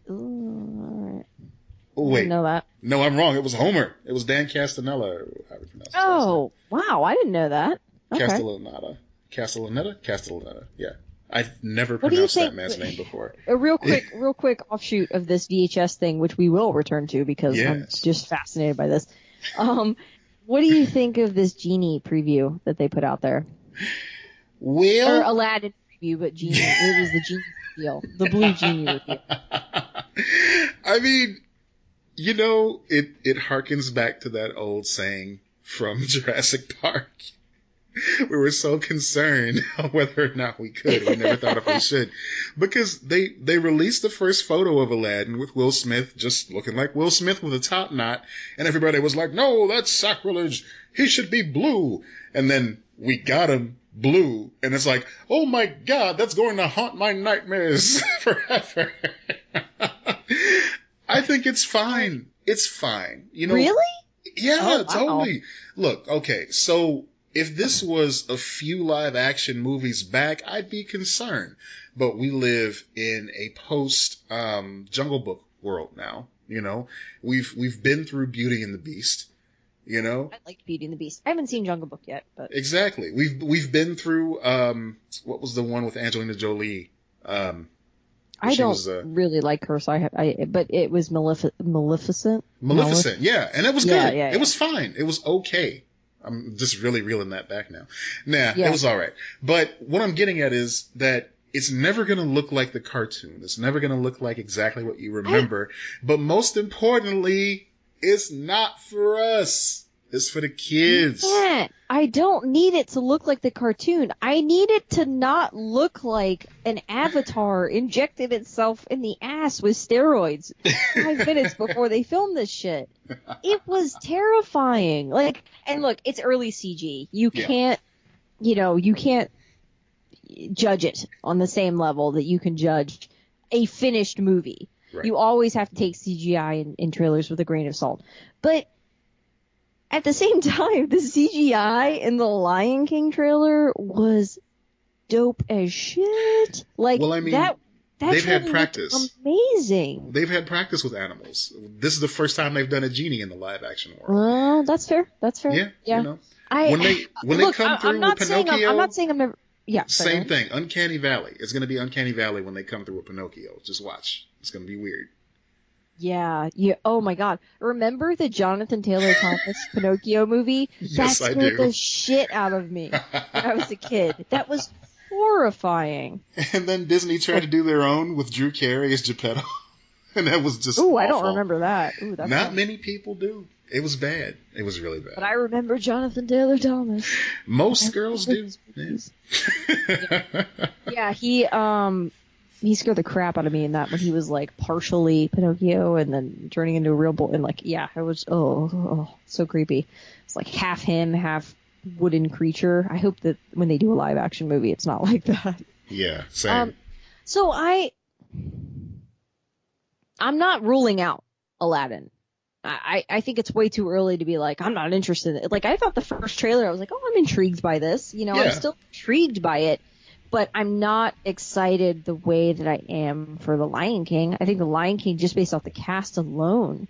Ooh, all right. Oh, wait. I didn't know that. No, I'm wrong. It was Homer. It was Dan Castellaneta. Oh, wow. I didn't know that. Okay. Castellaneta. Yeah. I've never pronounced that man's name before. A real quick offshoot of this VHS thing, which we will return to because I'm just fascinated by this. What do you think of this Genie preview that they put out there? Well, or Aladdin preview, but Genie. It was the Genie reveal, the blue Genie reveal. I mean, you know, it harkens back to that old saying from Jurassic Park. We were so concerned whether or not we could. We never thought if we should. Because they released the first photo of Aladdin with Will Smith just looking like Will Smith with a top knot. And everybody was like, no, that's sacrilege. He should be blue. And then we got him blue. And it's like, oh my God, that's going to haunt my nightmares forever. I think it's fine. It's fine. You know? Really? Yeah, totally. Look, okay, so if this was a few live action movies back, I'd be concerned. But we live in a post Jungle Book world now. You know, we've been through Beauty and the Beast. You know, I liked Beauty and the Beast. I haven't seen Jungle Book yet, but exactly. We've been through what was the one with Angelina Jolie? I don't really like her, so but it was Maleficent. Maleficent, yeah, and it was good. Yeah. It was fine. It was okay. I'm just really reeling that back now. It was all right. But what I'm getting at is that it's never going to look like the cartoon. It's never going to look like exactly what you remember. But most importantly, it's not for us. It's for the kids. I don't need it to look like the cartoon. I need it to not look like an avatar injected itself in the ass with steroids 5 minutes before they filmed this shit. It was terrifying. Like, and look, it's early CG. You can't judge it on the same level that you can judge a finished movie. Right. You always have to take CGI in trailers with a grain of salt. But at the same time, the CGI in the Lion King trailer was dope as shit. Like, well, I mean, they've had practice. Amazing. They've had practice with animals. This is the first time they've done a genie in the live action world. Well, that's fair. Yeah. You know, when they come through with Pinocchio, I'm not saying I'm never. Yeah. Same thing. Uncanny Valley. It's going to be Uncanny Valley when they come through with Pinocchio. Just watch. It's going to be weird. Yeah. Oh my God. Remember the Jonathan Taylor Thomas Pinocchio movie? Yes, that scared the shit out of me when I was a kid. That was horrifying. And then Disney tried to do their own with Drew Carey as Geppetto. And that was just awful. I don't remember that. Ooh, that's not many people do. It was bad. It was really bad. But I remember Jonathan Taylor Thomas. Most girls do. Yeah, he he scared the crap out of me in that when he was like partially Pinocchio and then turning into a real boy. And like, yeah, it was so creepy. It's like half him, half wooden creature. I hope that when they do a live action movie, it's not like that. Yeah, same. So I'm not ruling out Aladdin. I think it's way too early to be like, I'm not interested in it. Like, I thought the first trailer, I was like, oh, I'm intrigued by this. You know, Yeah. I'm still intrigued by it, but I'm not excited the way that I am for The Lion King. I think The Lion King, just based off the cast alone,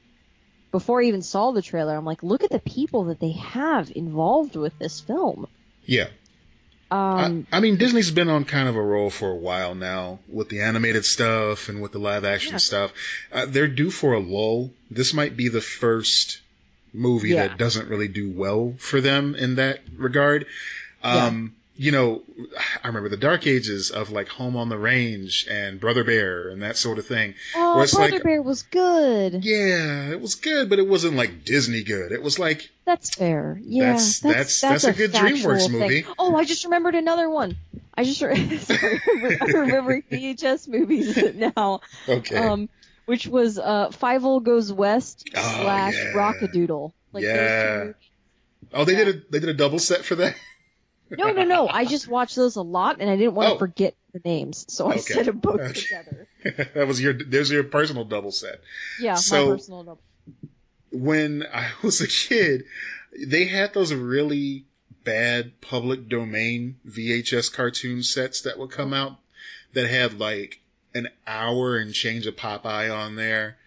before I even saw the trailer, I'm like, look at the people that they have involved with this film. Yeah. I mean, Disney's been on kind of a roll for a while now with the animated stuff and with the live action stuff. They're due for a lull. This might be the first movie that doesn't really do well for them in that regard. You know, I remember the dark ages of like Home on the Range and Brother Bear and that sort of thing. Oh, Brother Bear was good. Yeah, it was good, but it wasn't like Disney good. It was like... That's fair. Yeah, that's a good DreamWorks movie. Oh, I just remembered another one. I remember VHS movies now. Okay. Which was Fievel Goes West / Rockadoodle. Like those two. Oh, they did a double set for that? No. I just watched those a lot, and I didn't want to forget the names, so I set them both together. There's your personal double set. Yeah, my personal double. When I was a kid, they had those really bad public domain VHS cartoon sets that would come out that had like an hour and change of Popeye on there.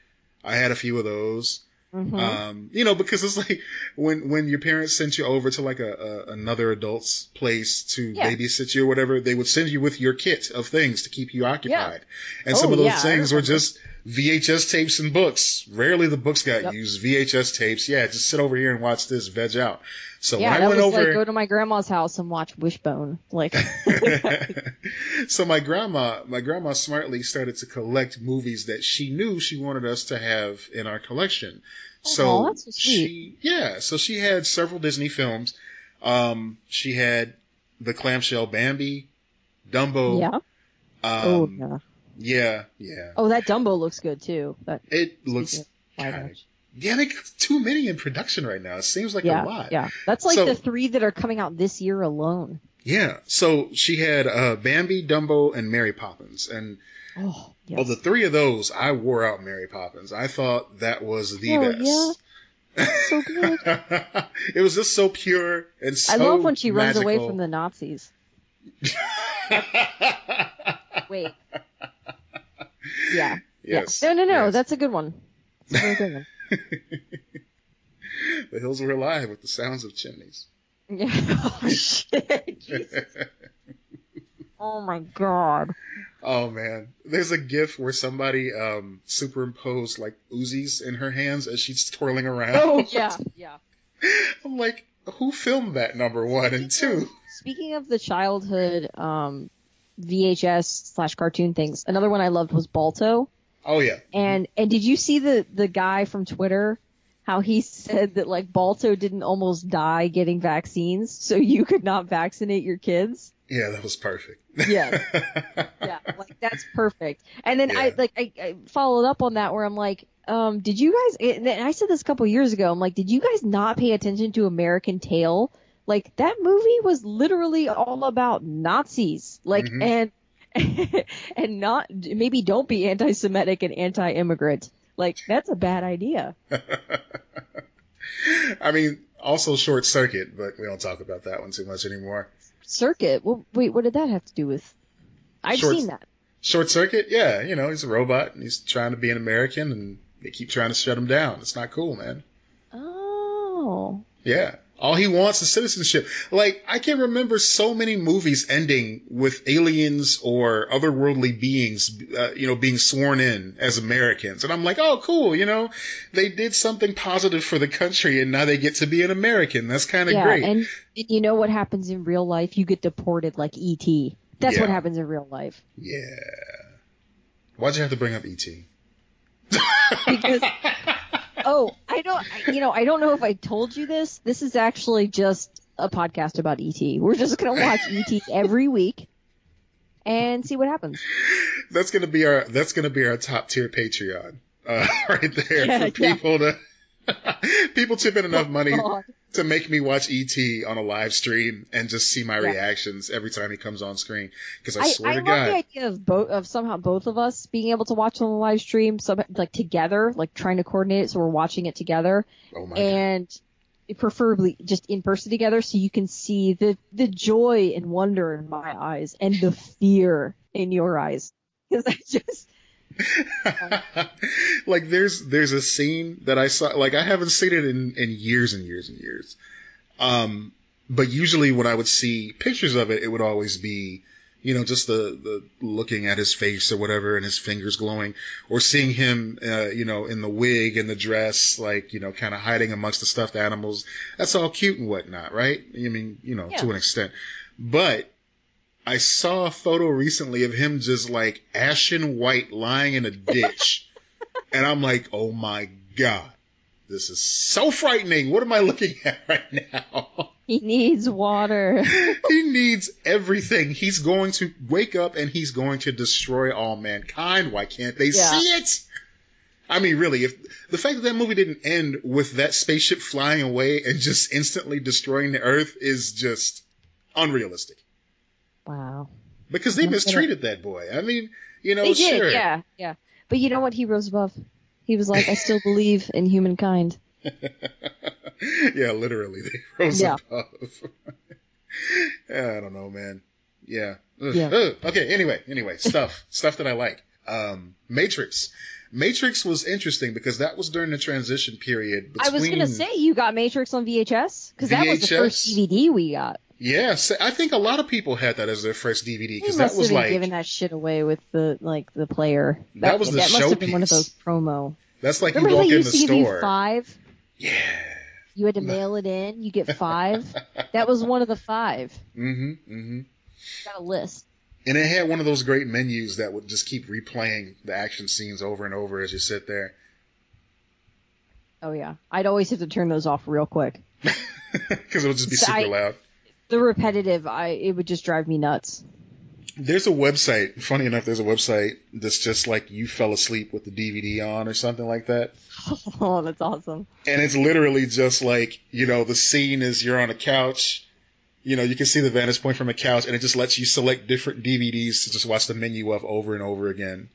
I had a few of those. Mm-hmm. You know, because it's like when your parents sent you over to like another adult's place to babysit you or whatever, they would send you with your kit of things to keep you occupied. Yeah. And some of those things were just VHS tapes and books. Rarely the books got used. VHS tapes. Yeah, just sit over here and watch this, veg out. So when I went over, like go to my grandma's house and watch Wishbone. Like, so my grandma smartly started to collect movies that she knew she wanted us to have in our collection. So that's so sweet. So she had several Disney films. She had the clamshell Bambi, Dumbo. Yeah. Yeah. Oh, that Dumbo looks good too. It looks kind of. Yeah, they got too many in production right now. It seems like a lot. Yeah, that's like the 3 that are coming out this year alone. Yeah, so she had Bambi, Dumbo, and Mary Poppins. And of the 3 of those, I wore out Mary Poppins. I thought that was the best. Yeah, so good. It was just so pure and so I love when she magical. runs away from the Nazis. Wait. Yeah. Yes. Yeah. No. Yes. That's a good one. It's a very good one. The hills were alive with the sounds of chimneys. Yeah. Oh, shit. Jesus. Oh, my God. Oh, man. There's a gif where somebody superimposed, like, Uzis in her hands as she's twirling around. Oh, yeah. I'm like, who filmed that, number 1? And 2? Speaking of the childhood VHS / cartoon things, another one I loved was Balto. Oh, yeah. And did you see the guy from Twitter, how he said that, like, Balto didn't almost die getting vaccines, so you could not vaccinate your kids? Yeah, that was perfect. Yeah. Yeah, like, that's perfect. And then I followed up on that where I'm like, did you guys, and I said this a couple years ago, I'm like, did you guys not pay attention to American Tail? Like, that movie was literally all about Nazis. Like, and not, maybe don't be anti-Semitic and anti-immigrant. Like, that's a bad idea. I mean, also Short Circuit, but we don't talk about that one too much anymore. Circuit? Well, wait, what did that have to do with? I've seen that. Short Circuit? Yeah, you know, he's a robot and he's trying to be an American and they keep trying to shut him down. It's not cool, man. Oh. Yeah. All he wants is citizenship. Like, I can remember so many movies ending with aliens or otherworldly beings, being sworn in as Americans. And I'm like, oh, cool, you know, they did something positive for the country and now they get to be an American. That's kind of great. And you know what happens in real life? You get deported like E.T. That's what happens in real life. Yeah. Why'd you have to bring up E.T.? Because... Oh, I don't know if I told you this. This is actually just a podcast about E.T. We're just going to watch E.T. every week. and see what happens. That's gonna be our top tier Patreon, right there Yeah, for people to people tip in enough money God. to make me watch ET on a live stream and just see my Yeah. reactions every time he comes on screen. Because I I swear to love God, the idea of somehow both of us being able to watch on the live stream, like together, like trying to coordinate it so we're watching it together, oh my and preferably just in person together, so you can see the joy and wonder in my eyes and the fear in your eyes. Because I just like there's a scene that I saw, like I haven't seen it in years and years and years. But usually when I would see pictures of it, it would always be, just the looking at his face or whatever and his fingers glowing, or seeing him, in the wig and the dress, like, kind of hiding amongst the stuffed animals. That's all cute and whatnot, right? I mean, to an extent. But I saw a photo recently of him just like ashen white lying in a ditch. And I'm like, oh my God, this is so frightening. What am I looking at right now? he needs water. He needs everything. He's going to wake up and he's going to destroy all mankind. Why can't they see it? I mean, really, if the fact that movie didn't end with that spaceship flying away and just instantly destroying the Earth is just unrealistic. Wow. Because they mistreated that boy. I mean, They did, sure. yeah. But you know what he rose above? He was like, I still believe in humankind. Yeah, literally, they rose above. Yeah, I don't know, man. Yeah. Ugh. Okay, anyway, stuff that I like. Matrix. Matrix was interesting because that was during the transition period between... I was going to say, you got Matrix on VHS? Because that was the first DVD we got. Yeah, I think a lot of people had that as their first DVD because that was must have like been giving that shit away with the player. That was the That showpiece. must have been one of those promo. That's like Remember you walk how you in the used to give store. you 5? Yeah. You had to mail it in. You get 5. That was one of the 5. Got a list. And it had one of those great menus that would just keep replaying the action scenes over and over as you sit there. Oh yeah, I'd always have to turn those off real quick. Because it would just be super loud. The repetitive, it would just drive me nuts. There's a website, funny enough, there's a website that's just like you fell asleep with the DVD on or something like that. Oh, that's awesome. And it's literally just like, the scene is you're on a couch, you can see the vantage point from a couch, and it just lets you select different DVDs to just watch the menu of over and over again.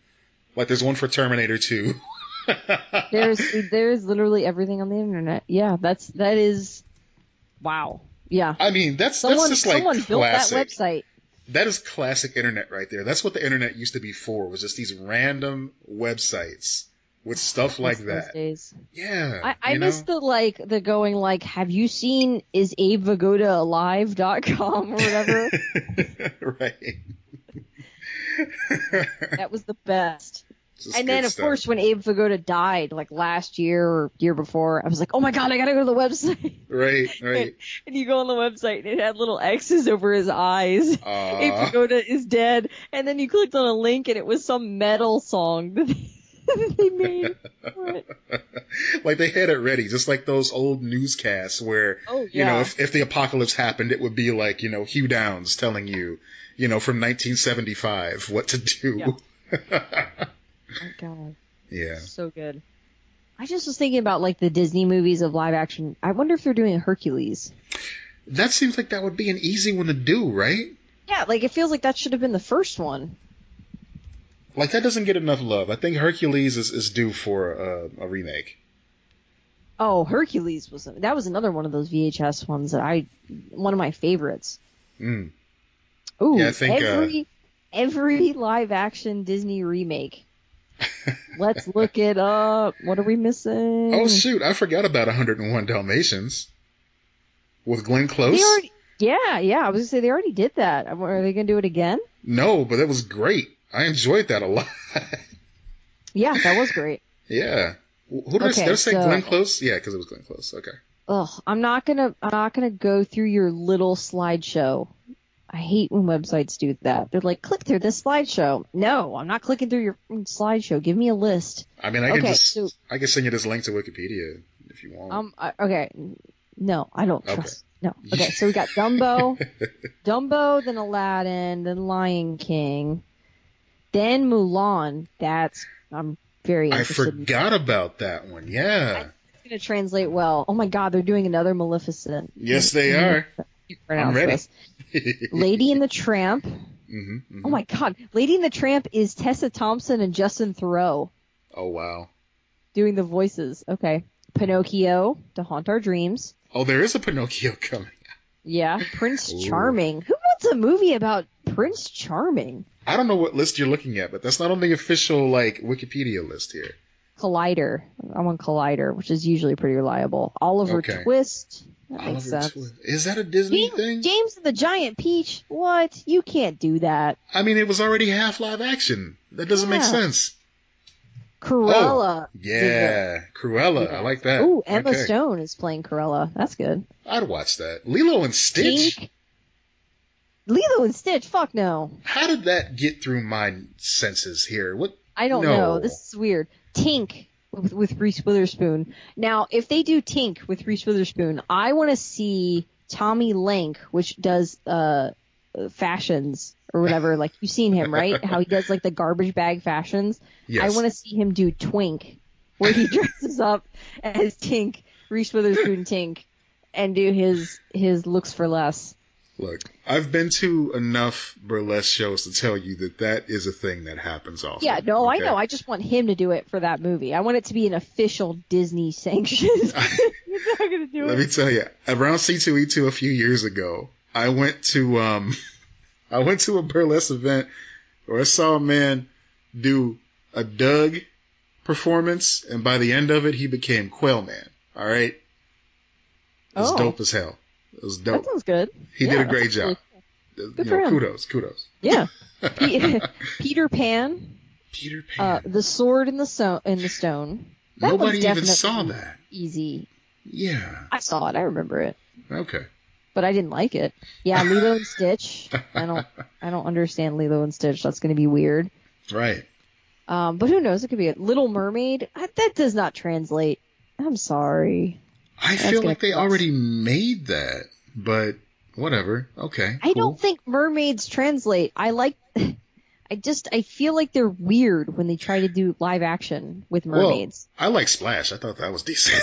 Like there's one for Terminator 2. There's literally everything on the internet. Yeah, that is, wow. Yeah. I mean, that's just like someone classic. Built that website. That is classic internet right there. That's what the internet used to be for, was just these random websites with stuff like that. Those days. Yeah. I miss the going like, have you seen is Abe Vigoda alive.com or whatever? Right. That was the best. And then, of stuff. course, when Abe Vigoda died, like last year or year before, I was like, oh my God, I gotta go to the website. Right. And you go on the website, and it had little X's over his eyes. Abe Vigoda is dead. And then you clicked on a link, and it was some metal song that they made. Like they had it ready, just like those old newscasts where, if the apocalypse happened, it would be like, Hugh Downs telling you, from 1975 what to do. Yeah. Oh my God. Yeah. So good. I just was thinking about like the Disney movies of live action. I wonder if they're doing a Hercules. That seems like that would be an easy one to do, right? Yeah, like it feels like that should have been the first one. Like that doesn't get enough love. I think Hercules is due for a remake. Oh, Hercules was another one of those VHS ones that one of my favorites. Mm. Ooh, yeah, I think every live action Disney remake. Let's look it up. What are we missing? Oh shoot, I forgot about 101 Dalmatians with Glenn Close. Yeah. I was gonna say they already did that. Are they gonna do it again? No, but that was great. I enjoyed that a lot. Yeah, that was great. Yeah. Who did I say? Glenn Close? Yeah, because it was Glenn Close. Okay. Ugh, I'm not gonna go through your little slideshow. I hate when websites do that. They're like, click through this slideshow. No, I'm not clicking through your slideshow. Give me a list. I mean, I can send you this link to Wikipedia if you want. Okay. No, I don't Okay. trust. No. Okay, so we got Dumbo, then Aladdin, then Lion King, then Mulan. I'm very I interested in. forgot about that one. Yeah. It's going to translate well. Oh my God, they're doing another Maleficent. Yes, they are. You I'm pronounce ready. this. Lady and the Tramp. Mm-hmm. Oh my God, Lady and the Tramp is Tessa Thompson and Justin Theroux Oh, wow. doing the voices. Okay. Pinocchio, To Haunt Our Dreams. Oh, there is a Pinocchio coming. Yeah. Prince Ooh. Charming. Who wants a movie about Prince Charming? I don't know what list you're looking at, but that's not on the official, Wikipedia list here. Collider. I'm on Collider, which is usually pretty reliable. Oliver Okay. Twist. That makes sense. Is that a Disney thing? James and the Giant Peach. What? You can't do that. I mean, it was already half live action. That doesn't make sense. Cruella. Oh, yeah. Cruella. Yeah. I like that. Ooh, Emma Okay. Stone is playing Cruella. That's good. I'd watch that. Lilo and Stitch? Tink. Lilo and Stitch? Fuck no. How did that get through my senses here? What? I don't No. know. This is weird. Tink with Reese Witherspoon. Now, if they do Tink with Reese Witherspoon, I want to see Tommy Lenk, which does fashions or whatever. Like, you've seen him, right? How he does, the garbage bag fashions. Yes. I want to see him do Twink, where he dresses up as Tink, Reese Witherspoon Tink, and do his looks for less. Look, I've been to enough burlesque shows to tell you that is a thing that happens often. Yeah, no, okay? I know. I just want him to do it for that movie. I want it to be an official Disney sanction. He's not going to do Let it. me tell you, around C2E2 a few years ago, I went to a burlesque event where I saw a man do a Doug performance, and by the end of it, he became Quail Man. All right, it was dope as hell. It was dope. That sounds good. He did a great job. Really Good for him. Kudos. Yeah. Peter Pan. Peter Pan. The Sword in the Stone. That Nobody one's even definitely saw that. Easy. Yeah. I saw it. I remember it. Okay. But I didn't like it. Yeah, Lilo and Stitch. I don't understand Lilo and Stitch. That's going to be weird. Right. But who knows? It could be a Little Mermaid. That does not translate. I'm sorry. I feel like they already made that, but whatever. Okay. I don't think mermaids translate. I feel like they're weird when they try to do live action with mermaids. Well, I like Splash. I thought that was decent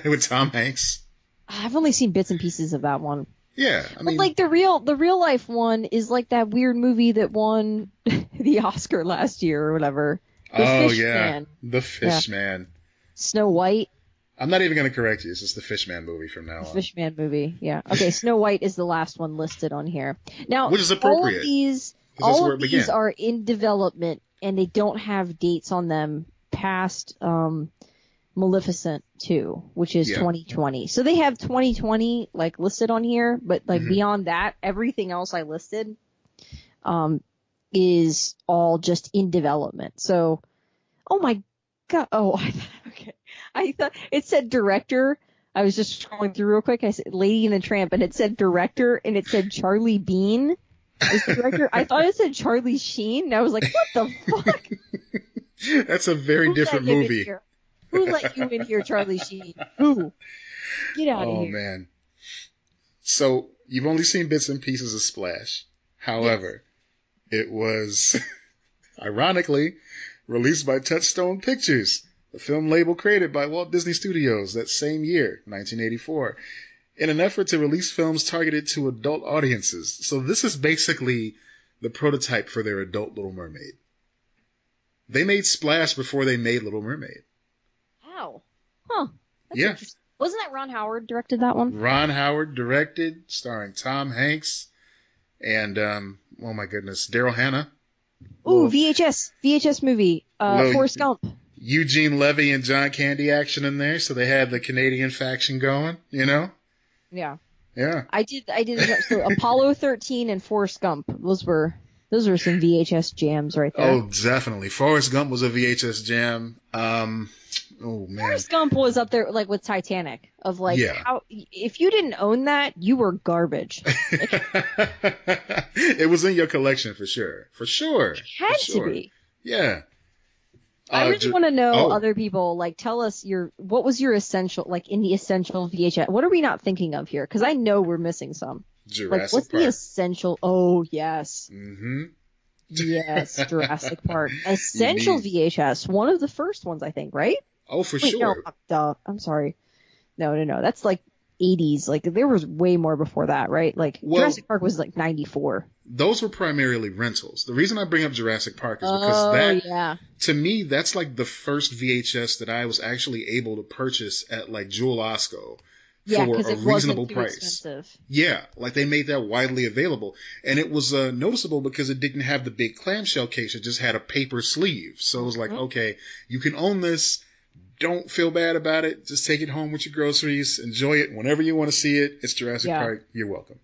with Tom Hanks. I've only seen bits and pieces of that one. Yeah, I mean, but the real life one is like that weird movie that won the Oscar last year or whatever. The Fish Man. Snow White. I'm not even going to correct you. It's just the Fishman movie from now on. Fishman movie, yeah. Okay, Snow White is the last one listed on here. Now, which is appropriate. All of these are in development, and they don't have dates on them past Maleficent 2, which is 2020. So they have 2020 listed on here, but beyond that, everything else I listed is all just in development. So, oh my God. Oh, okay. I thought it said director. I was just scrolling through real quick. I said Lady and the Tramp, and it said director, and it said Charlie Bean is the director. I thought it said Charlie Sheen, and I was like, what the fuck? That's a very different movie. Who let you in here, Charlie Sheen? Who? Get out of here. Oh, man. So, you've only seen bits and pieces of Splash. However, it was, ironically, released by Touchstone Pictures, the film label created by Walt Disney Studios that same year, 1984, in an effort to release films targeted to adult audiences. So this is basically the prototype for their adult Little Mermaid. They made Splash before they made Little Mermaid. Wow. Huh. That's Yeah. interesting. Wasn't that Ron Howard directed that one? Ron Howard directed, starring Tom Hanks and, oh my goodness, Daryl Hannah. Ooh, VHS movie. Forrest Gump. Eugene Levy and John Candy action in there, so they had the Canadian faction going, you know? Yeah. Yeah. I did. So Apollo 13 and Forrest Gump. Those were some VHS jams right there. Oh, definitely. Forrest Gump was a VHS jam. Oh man. Forrest Gump was up there with Titanic. How if you didn't own that, you were garbage. It was in your collection for sure. For sure. It had to be. Yeah. I really want to know oh, other people, like, tell us what was your essential, like, in the essential VHS? What are we not thinking of here? Because I know we're missing some. Like, what's Jurassic the Park. essential? Oh, yes. Mm-hmm. Yes, Jurassic Park. You Essential need. VHS. One of the first ones, I think, right? Oh, for Wait, no, sure. duh. I'm sorry. No. That's like 80s. Like, there was way more before that, right? Like, Well, Jurassic Park was like 94. those were primarily rentals. The reason I bring up Jurassic Park is because Oh, that, yeah. to me, that's like the first VHS that I was actually able to purchase at like Jewel Osco Yeah, for because a it reasonable wasn't too price. expensive. Yeah, like they made that widely available. And it was noticeable because it didn't have the big clamshell case. It just had a paper sleeve. So it was like, okay, you can own this. Don't feel bad about it. Just take it home with your groceries. Enjoy it whenever you want to see it. It's Jurassic Park. You're welcome.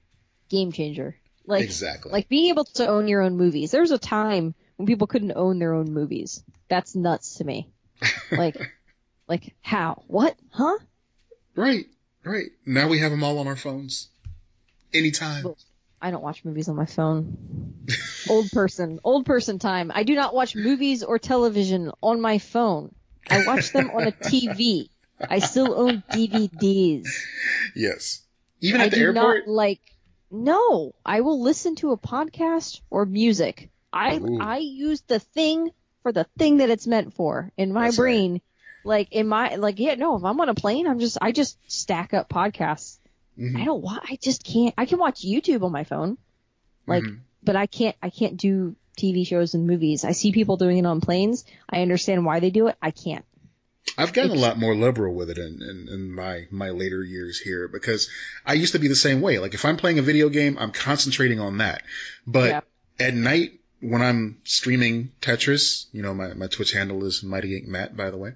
Game changer. Like, exactly. Like being able to own your own movies. There was a time when people couldn't own their own movies. That's nuts to me. Like how? What? Huh? Right. Now we have them all on our phones. Anytime. Well, I don't watch movies on my phone. Old person time. I do not watch movies or television on my phone. I watch them on a TV. I still own DVDs. Yes. Even at the I do airport? not no, I will listen to a podcast or music. I use the thing for the thing that it's meant for in my brain. Right. Like if I'm on a plane, I just stack up podcasts. Mm-hmm. I just can't. I can watch YouTube on my phone. But I can't do TV shows and movies. I see people doing it on planes. I understand why they do it. I can't. I've gotten a lot more liberal with it in my later years here because I used to be the same way. Like if I'm playing a video game, I'm concentrating on that. But at night when I'm streaming Tetris, my Twitch handle is Mighty Ink Matt, by the way.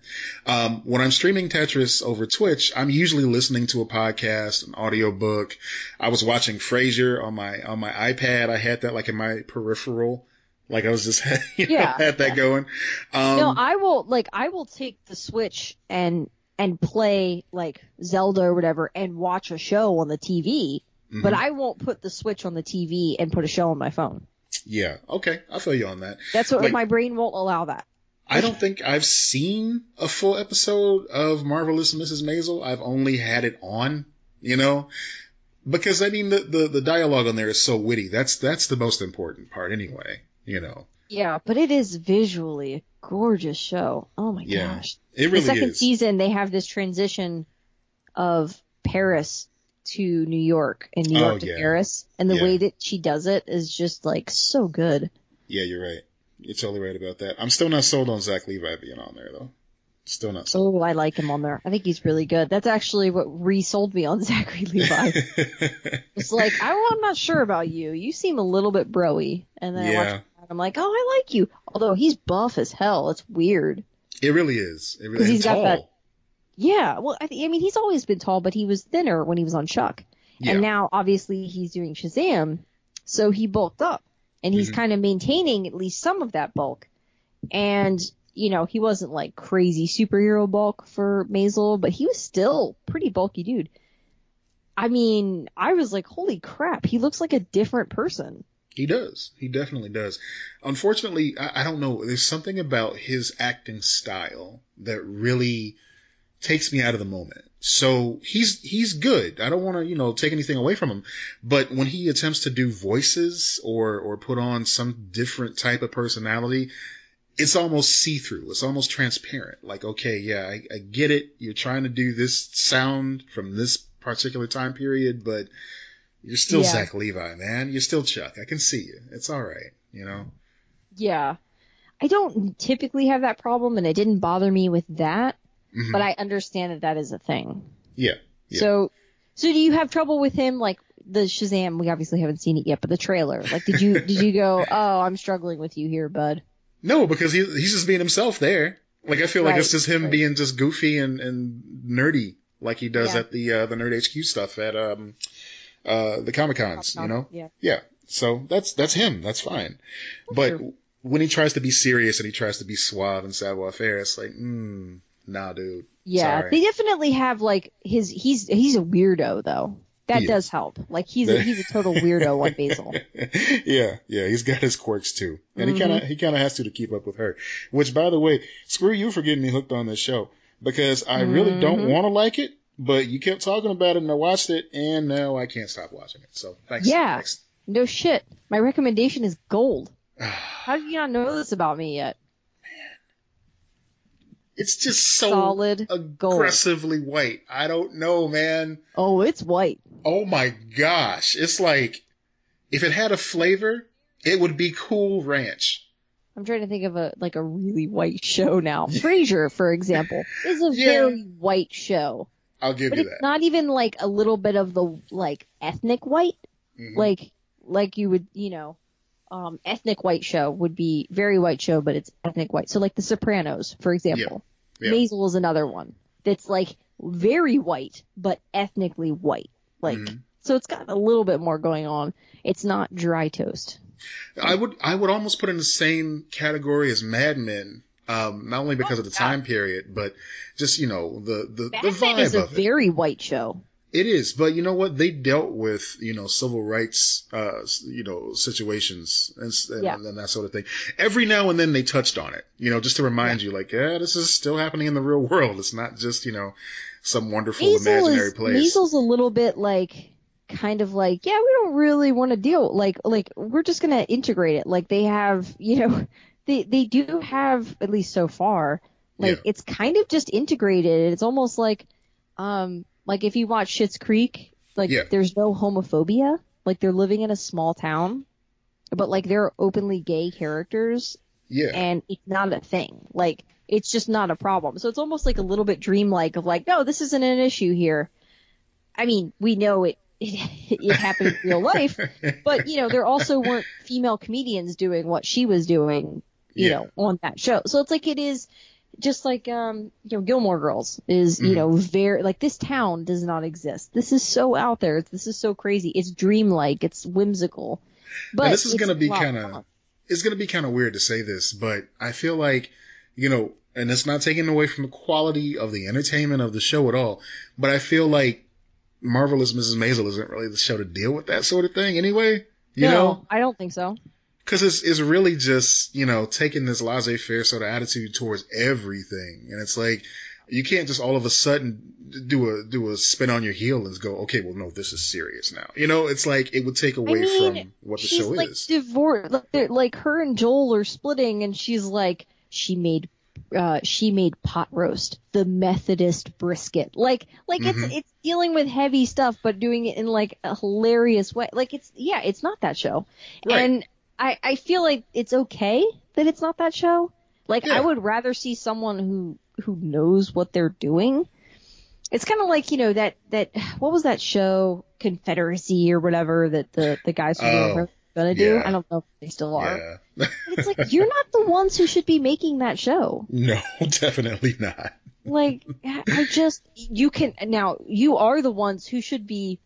When I'm streaming Tetris over Twitch, I'm usually listening to a podcast, an audiobook. I was watching Frasier on my iPad. I had that like in my peripheral. Like I was just had that going. No, I will take the Switch and play like Zelda or whatever and watch a show on the TV, but I won't put the Switch on the TV and put a show on my phone. Yeah. Okay. I feel you on that. That's what my brain won't allow that. I don't think I've seen a full episode of Marvelous Mrs. Maisel. I've only had it on, because I mean the dialogue on there is so witty. That's the most important part anyway. Yeah, but it is visually a gorgeous show. Oh my gosh. It really is. The second season, they have this transition of Paris to New York and New York to Paris. And the way that she does it is just like so good. Yeah, you're right. You're totally right about that. I'm still not sold on Zach Levi being on there though. Still not sold. Oh, I like him on there. I think he's really good. That's actually what re-sold me on Zachary Levi. It's like, I'm not sure about you. You seem a little bit bro-y. And then I watch him and I'm like, oh, I like you. Although he's buff as hell. It's weird. It really is. It really is. Because he's got that. Yeah. Well, I mean, he's always been tall, but he was thinner when he was on Chuck. Yeah. And now, obviously, he's doing Shazam. So he bulked up. And he's kind of maintaining at least some of that bulk. And he wasn't like crazy superhero bulk for Maisel, but he was still pretty bulky dude. I mean, I was like, holy crap, he looks like a different person. He does. He definitely does. Unfortunately, I don't know. There's something about his acting style that really takes me out of the moment. So he's good. I don't want to, take anything away from him. But when he attempts to do voices or put on some different type of personality, it's almost see-through. It's almost transparent. Like, okay, yeah, I get it. You're trying to do this sound from this particular time period, but you're still Zach Levi, man. You're still Chuck. I can see you. It's all right, Yeah. I don't typically have that problem, and it didn't bother me with that, but I understand that is a thing. Yeah. So do you have trouble with him, like the Shazam? We obviously haven't seen it yet, but the trailer. Like, did you go, oh, I'm struggling with you here, bud? No, because he's just being himself there. Like, I feel like it's just him being just goofy and nerdy, like he does at the Nerd HQ stuff at the Comic-Cons, Yeah. So that's him. That's fine. But when he tries to be serious and he tries to be suave and savoir-faire, it's like, nah, dude. Yeah, sorry. They definitely have like he's a weirdo though. That does help. Like he's a total weirdo on Basil. Yeah, he's got his quirks too, and Mm-hmm. he kind of has to keep up with her. Which, by the way, screw you for getting me hooked on this show because I really don't Mm-hmm. want to like it, but you kept talking about it and I watched it, and now I can't stop watching it. So thanks. Yeah. Thanks. No shit. My recommendation is gold. How did you not know this about me yet? It's just so Solid aggressively white. I don't know, man. Oh, it's white. Oh my gosh. It's like, if it had a flavor, it would be Cool Ranch. I'm trying to think of a really white show now. Frasier, for example, is a Yeah. very white show. I'll give But you it's that. not even like a little bit of the like ethnic white. Mhm. Like you would, ethnic white show would be very white show, but it's ethnic white. So like The Sopranos, for example. Yeah. Maisel is another one that's like very white, but ethnically white. Like, so it's got a little bit more going on. It's not dry toast. I would almost put in the same category as Mad Men, not only because of the time period, but just, the Mad Men vibe is a of it. very white show. It is, but you know what? They dealt with, civil rights, situations and that sort of thing. Every now and then they touched on it, just to remind you, like, yeah, this is still happening in the real world. It's not just, some wonderful imaginary place. Maisel's a little bit like, kind of like, yeah, we don't really want to deal, like, we're just going to integrate it. Like they have, they do have, at least so far, like, it's kind of just integrated. It's almost like if you watch Schitt's Creek, like, there's no homophobia. Like, they're living in a small town, but, like, they're openly gay characters. Yeah. And it's not a thing. Like, it's just not a problem. So it's almost like a little bit dreamlike of, like, no, this isn't an issue here. I mean, we know it happened in real life, but, there also weren't female comedians doing what she was doing, you know, on that show. So it's like it is... Just like, Gilmore Girls is, very, like, this town does not exist. This is so out there. This is so crazy. It's dreamlike. It's whimsical. But and this is going to be it's going to be kind of weird to say this, but I feel like, and it's not taking away from the quality of the entertainment of the show at all, but I feel like Marvelous Mrs. Maisel isn't really the show to deal with that sort of thing anyway. You know? I don't think so. Because it's really just, taking this laissez-faire sort of attitude towards everything. And it's like, you can't just all of a sudden do a spin on your heel and go, okay, well, no, this is serious now. It's like it would take away from what the show is. She's like divorced. Like her and Joel are splitting, and she's like, she made pot roast, the Methodist brisket. Like it's dealing with heavy stuff, but doing it in like a hilarious way. Like it's not that show. Right. And I feel like it's okay that it's not that show. Like, I would rather see someone who knows what they're doing. It's kind of like, that what was that show, Confederacy or whatever, that the guys were gonna do? I don't know if they still are. Yeah. But it's like, you're not the ones who should be making that show. No, definitely not. Like, you are the ones who should be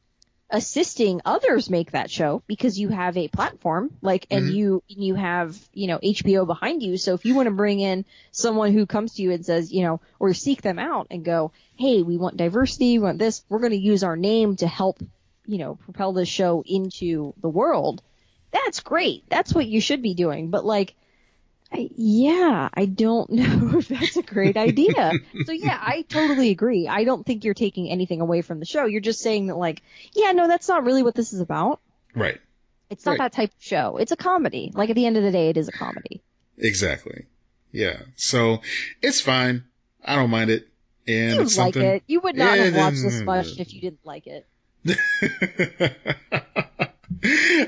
assisting others make that show because you have a platform, like, and you have, HBO behind you. So if you want to bring in someone who comes to you and says, or seek them out and go, hey, we want diversity, we want this, we're going to use our name to help, propel this show into the world. That's great. That's what you should be doing. But like, I don't know if that's a great idea. So yeah, I totally agree. I don't think you're taking anything away from the show. You're just saying that, like, yeah, no, that's not really what this is about. Right. It's not that type of show. It's a comedy. Like, at the end of the day, it is a comedy. Exactly. Yeah. So it's fine. I don't mind it. And You'd like it. You would not have watched this much if you didn't like it.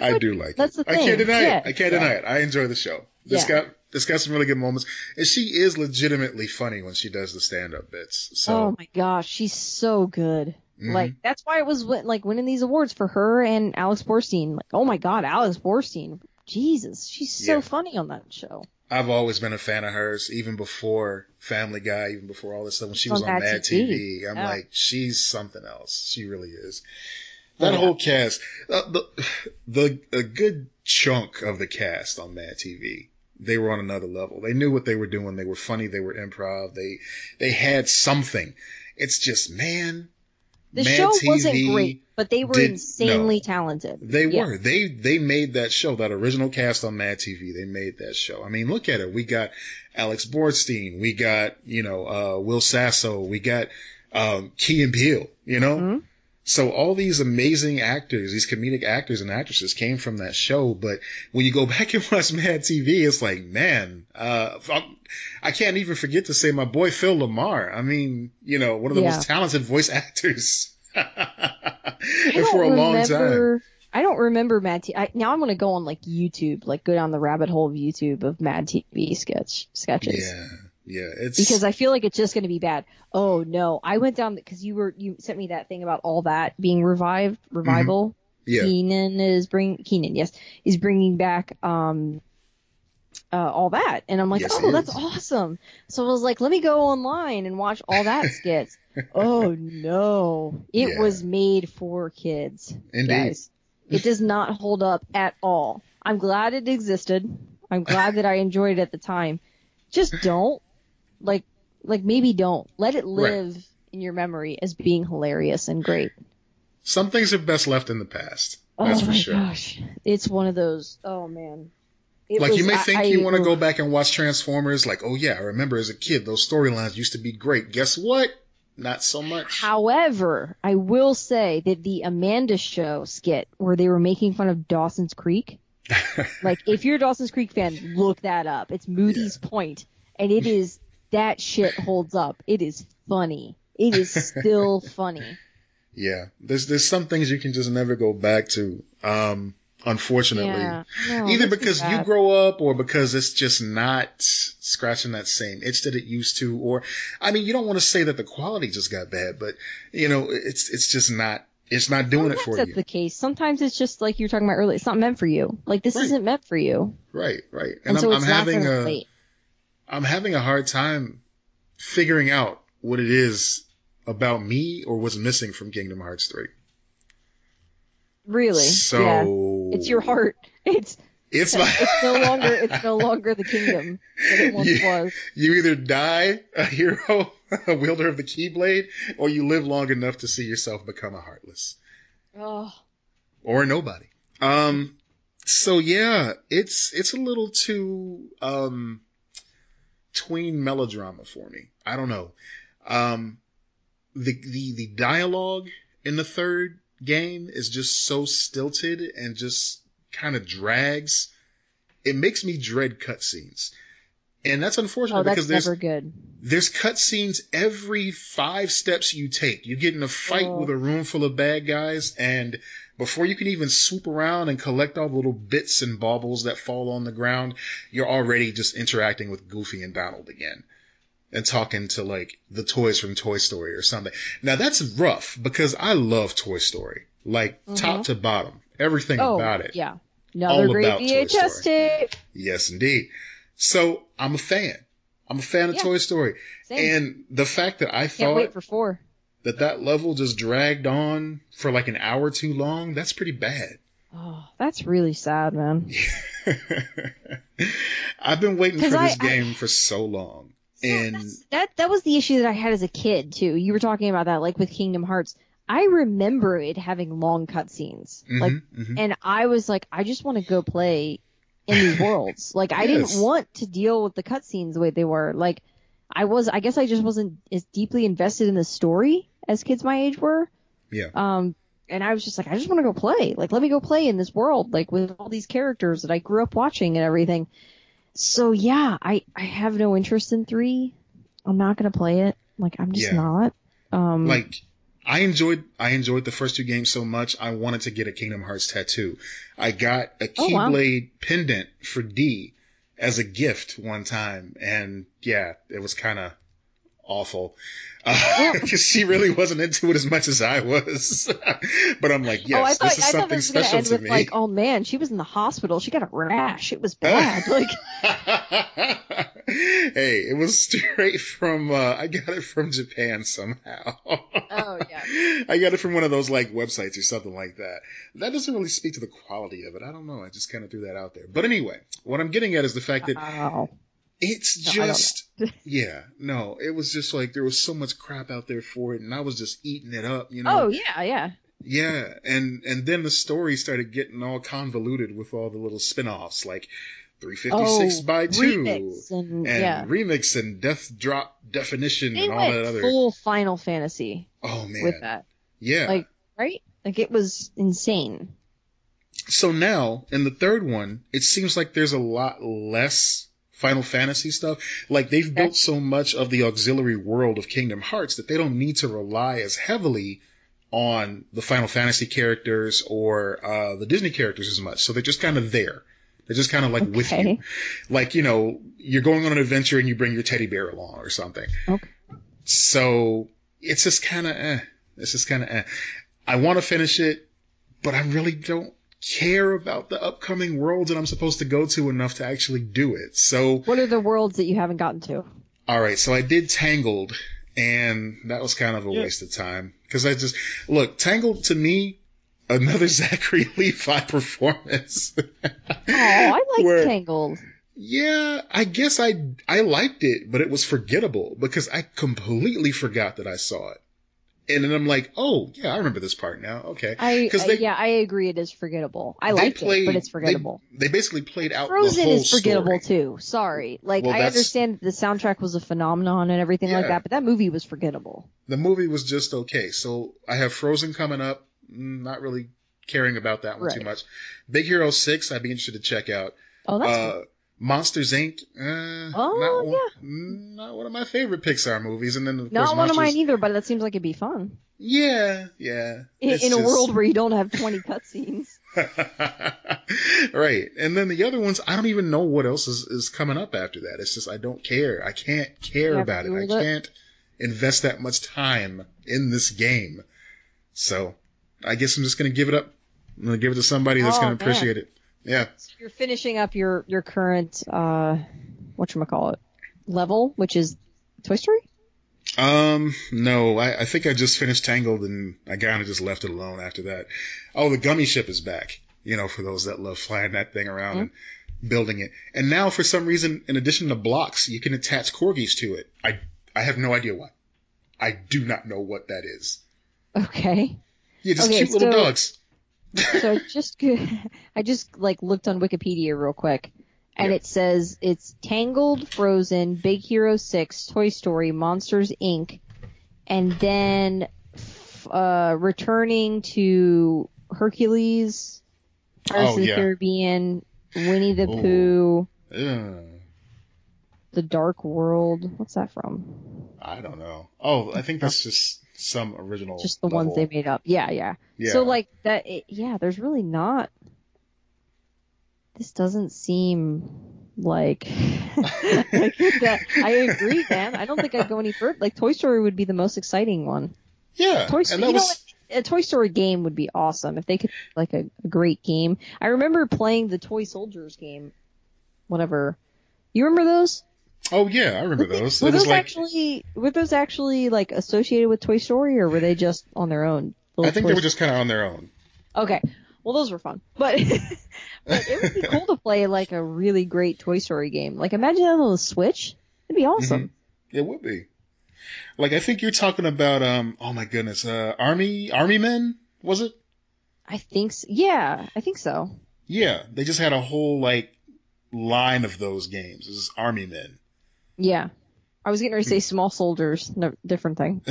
I do like That's it. the thing. I can't deny Yeah. it. I can't deny it. I enjoy the show. It's got some really good moments, and she is legitimately funny when she does the stand-up bits. So. Oh my gosh, she's so good. Like, that's why it was winning these awards for her and Alex Borstein. Like, oh my god, Alex Borstein. Jesus, she's so funny on that show. I've always been a fan of hers, even before Family Guy, even before all this stuff. When she was on Mad TV, I'm like, she's something else. She really is. That whole cast, a good chunk of the cast on Mad TV, they were on another level. They knew what they were doing. They were funny. They were improv. They had something. It's just, man, The Mad show wasn't TV great, but they were insanely talented. They were. They made that show, that original cast on Mad TV. They made that show. I mean, look at it. We got Alex Borstein. We got, Will Sasso. We got Key and Peele, Mm-hmm. So all these amazing actors, these comedic actors and actresses came from that show. But when you go back and watch Mad TV, it's like, man, I can't even forget to say my boy Phil Lamar. I mean, one of the most talented voice actors and for a long time. I don't remember Mad TV. Now I'm going to go on like YouTube, like go down the rabbit hole of YouTube of Mad TV sketches. Yeah, because I feel like it's just going to be bad. Oh no, I went down because you sent me that thing about All That being revival. Mm-hmm. Yeah. Keenan, yes, is bringing back All That, and I'm like, yes, oh, that's awesome. So I was like, let me go online and watch All That skits. Oh no, it was made for kids. Indeed. Guys. It does not hold up at all. I'm glad it existed. I'm glad that I enjoyed it at the time. Just don't. Like maybe don't. Let it live in your memory as being hilarious and great. Some things are best left in the past. That's for sure. Oh my gosh. It's one of those, oh man. You may think you want to go back and watch Transformers, like, oh yeah, I remember as a kid, those storylines used to be great. Guess what? Not so much. However, I will say that the Amanda Show skit where they were making fun of Dawson's Creek, like if you're a Dawson's Creek fan, look that up. It's Moody's Point, and it is, that shit holds up. It is funny. It is still funny. Yeah, there's some things you can just never go back to. Unfortunately, either because you grow up or because it's just not scratching that same itch that it used to, or, I mean, you don't want to say that the quality just got bad, but it's just not, it's not doing it for you. Sometimes that's the case. Sometimes it's just like you were talking about earlier. It's not meant for you. Like this isn't meant for you. Right. And so I'm having a hard time figuring out what it is about me or what's missing from Kingdom Hearts 3. Really? So it's your heart. It's no longer the kingdom that it once was. You either die a hero, a wielder of the Keyblade, or you live long enough to see yourself become a Heartless. Oh. Or a nobody. So yeah, it's a little too tween melodrama for me. I don't know. The dialogue in the third game is just so stilted and just kind of drags. It makes me dread cutscenes. And that's unfortunate because there's cutscenes every 5 steps you take. You get in a fight with a room full of bad guys, and before you can even swoop around and collect all the little bits and baubles that fall on the ground, you're already just interacting with Goofy and Donald again. And talking to like the toys from Toy Story or something. Now that's rough because I love Toy Story, like top to bottom, everything about it. Yeah, another great VHS tape. Yes, indeed. So I'm a fan. I'm a fan of Toy Story, and the fact that I can't wait for 4. that level just dragged on for like an hour too long, that's pretty bad. Oh, that's really sad, man. I've been waiting for this game for so long. And that was the issue that I had as a kid too. You were talking about that, like with Kingdom Hearts. I remember it having long cutscenes, and I was like, I just want to go play in these worlds. Like, I didn't want to deal with the cutscenes the way they were. Like, I guess I just wasn't as deeply invested in the story as kids my age were. Yeah. And I was just like, I just want to go play. Like, let me go play in this world, like with all these characters that I grew up watching and everything. So yeah, I have no interest in 3. I'm not gonna play it. Like, I'm just not. Like, I enjoyed the first 2 games so much. I wanted to get a Kingdom Hearts tattoo. I got a Keyblade pendant for D as a gift one time, and yeah, it was kind of awful because she really wasn't into it as much as I was. But I'm like, yes, this is something special to me. Like, oh man, she was in the hospital. She got a rash. It was bad. Like, hey, it was straight from. I got it from Japan somehow. Oh yeah. I got it from one of those like websites or something like that. That doesn't really speak to the quality of it. I don't know. I just kind of threw that out there. But anyway, what I'm getting at is the fact that It's No, I don't just, yeah, no, it was just like there was so much crap out there for it, and I was just eating it up, you know. Oh yeah, yeah. Yeah, and then the story started getting all convoluted with all the little spin-offs, like 356 by 2 remix and and remix and death drop definition they and all went that other. full Final Fantasy Oh man, with that. yeah. Like, right? Like it was insane. So now in the third one, it seems like there's a lot less Final Fantasy stuff. Like they've built so much of the auxiliary world of Kingdom Hearts that they don't need to rely as heavily on the Final Fantasy characters or the Disney characters as much. So they're just kind of there. They're just kind of like with you. Like, you know, you're going on an adventure and you bring your teddy bear along or something. Okay. So it's just kind of It's just kind of I want to finish it, but I really don't care about the upcoming worlds that I'm supposed to go to enough to actually do it. So what are the worlds that you haven't gotten to? All right, so I did Tangled, and that was kind of a waste of time. Because look, Tangled to me, another Zachary Levi performance. Oh, I like Tangled. Yeah, I guess I liked it, but it was forgettable because I completely forgot that I saw it. And then I'm like, oh, yeah, I remember this part now. Okay. I agree it is forgettable. I liked it, but it's forgettable. They basically played out Frozen the whole is forgettable story. too. Sorry. Like, Well, I understand that the soundtrack was a phenomenon and everything like that, but that movie was forgettable. The movie was just okay. So I have Frozen coming up. Not really caring about that one too much. Big Hero 6, I'd be interested to check out. Oh, that's cool. Monsters Inc. Not one of my favorite Pixar movies, and then of course, one of mine either. But that seems like it'd be fun. Yeah. In a world where you don't have 20 cutscenes. Right, and then the other ones, I don't even know what else is coming up after that. It's just I don't care. I can't care about it. I can't invest that much time in this game. So I guess I'm just gonna give it up. I'm gonna give it to somebody that's gonna appreciate it. Yeah. So you're finishing up your current whatchamacallit level, which is Toy Story? No, I think I just finished Tangled and I kind of just left it alone after that. Oh, the gummy ship is back. You know, for those that love flying that thing around and building it. And now for some reason, in addition to blocks, you can attach corgis to it. I have no idea why. I do not know what that is. Okay. Yeah, just cute little dogs. So I just like looked on Wikipedia real quick, and it says it's Tangled, Frozen, Big Hero 6, Toy Story, Monsters Inc., and then returning to Hercules, Pirates of the Caribbean, Winnie the Pooh, The Dark World. What's that from? I don't know. Oh, I think that's just some original. Just the ones they made up. Yeah. So like that. There's really not. This doesn't seem like. I agree, man. I don't think I'd go any further. Like Toy Story would be the most exciting one. Yeah. Toy Story. A Toy Story game would be awesome if they could like a great game. I remember playing the Toy Soldiers game. Whatever. You remember those? Oh yeah, I remember those. Were those actually like associated with Toy Story, or were they just on their own? I think they were just kind of on their own. Okay, well those were fun, but it would be cool to play like a really great Toy Story game. Like imagine that on the Switch, it'd be awesome. Mm-hmm. It would be. Like I think you're talking about oh my goodness, Army Men, was it? I think so. Yeah, I think so. Yeah, they just had a whole like line of those games. It was Army Men. Yeah. I was getting ready to say Small Soldiers. No, different thing.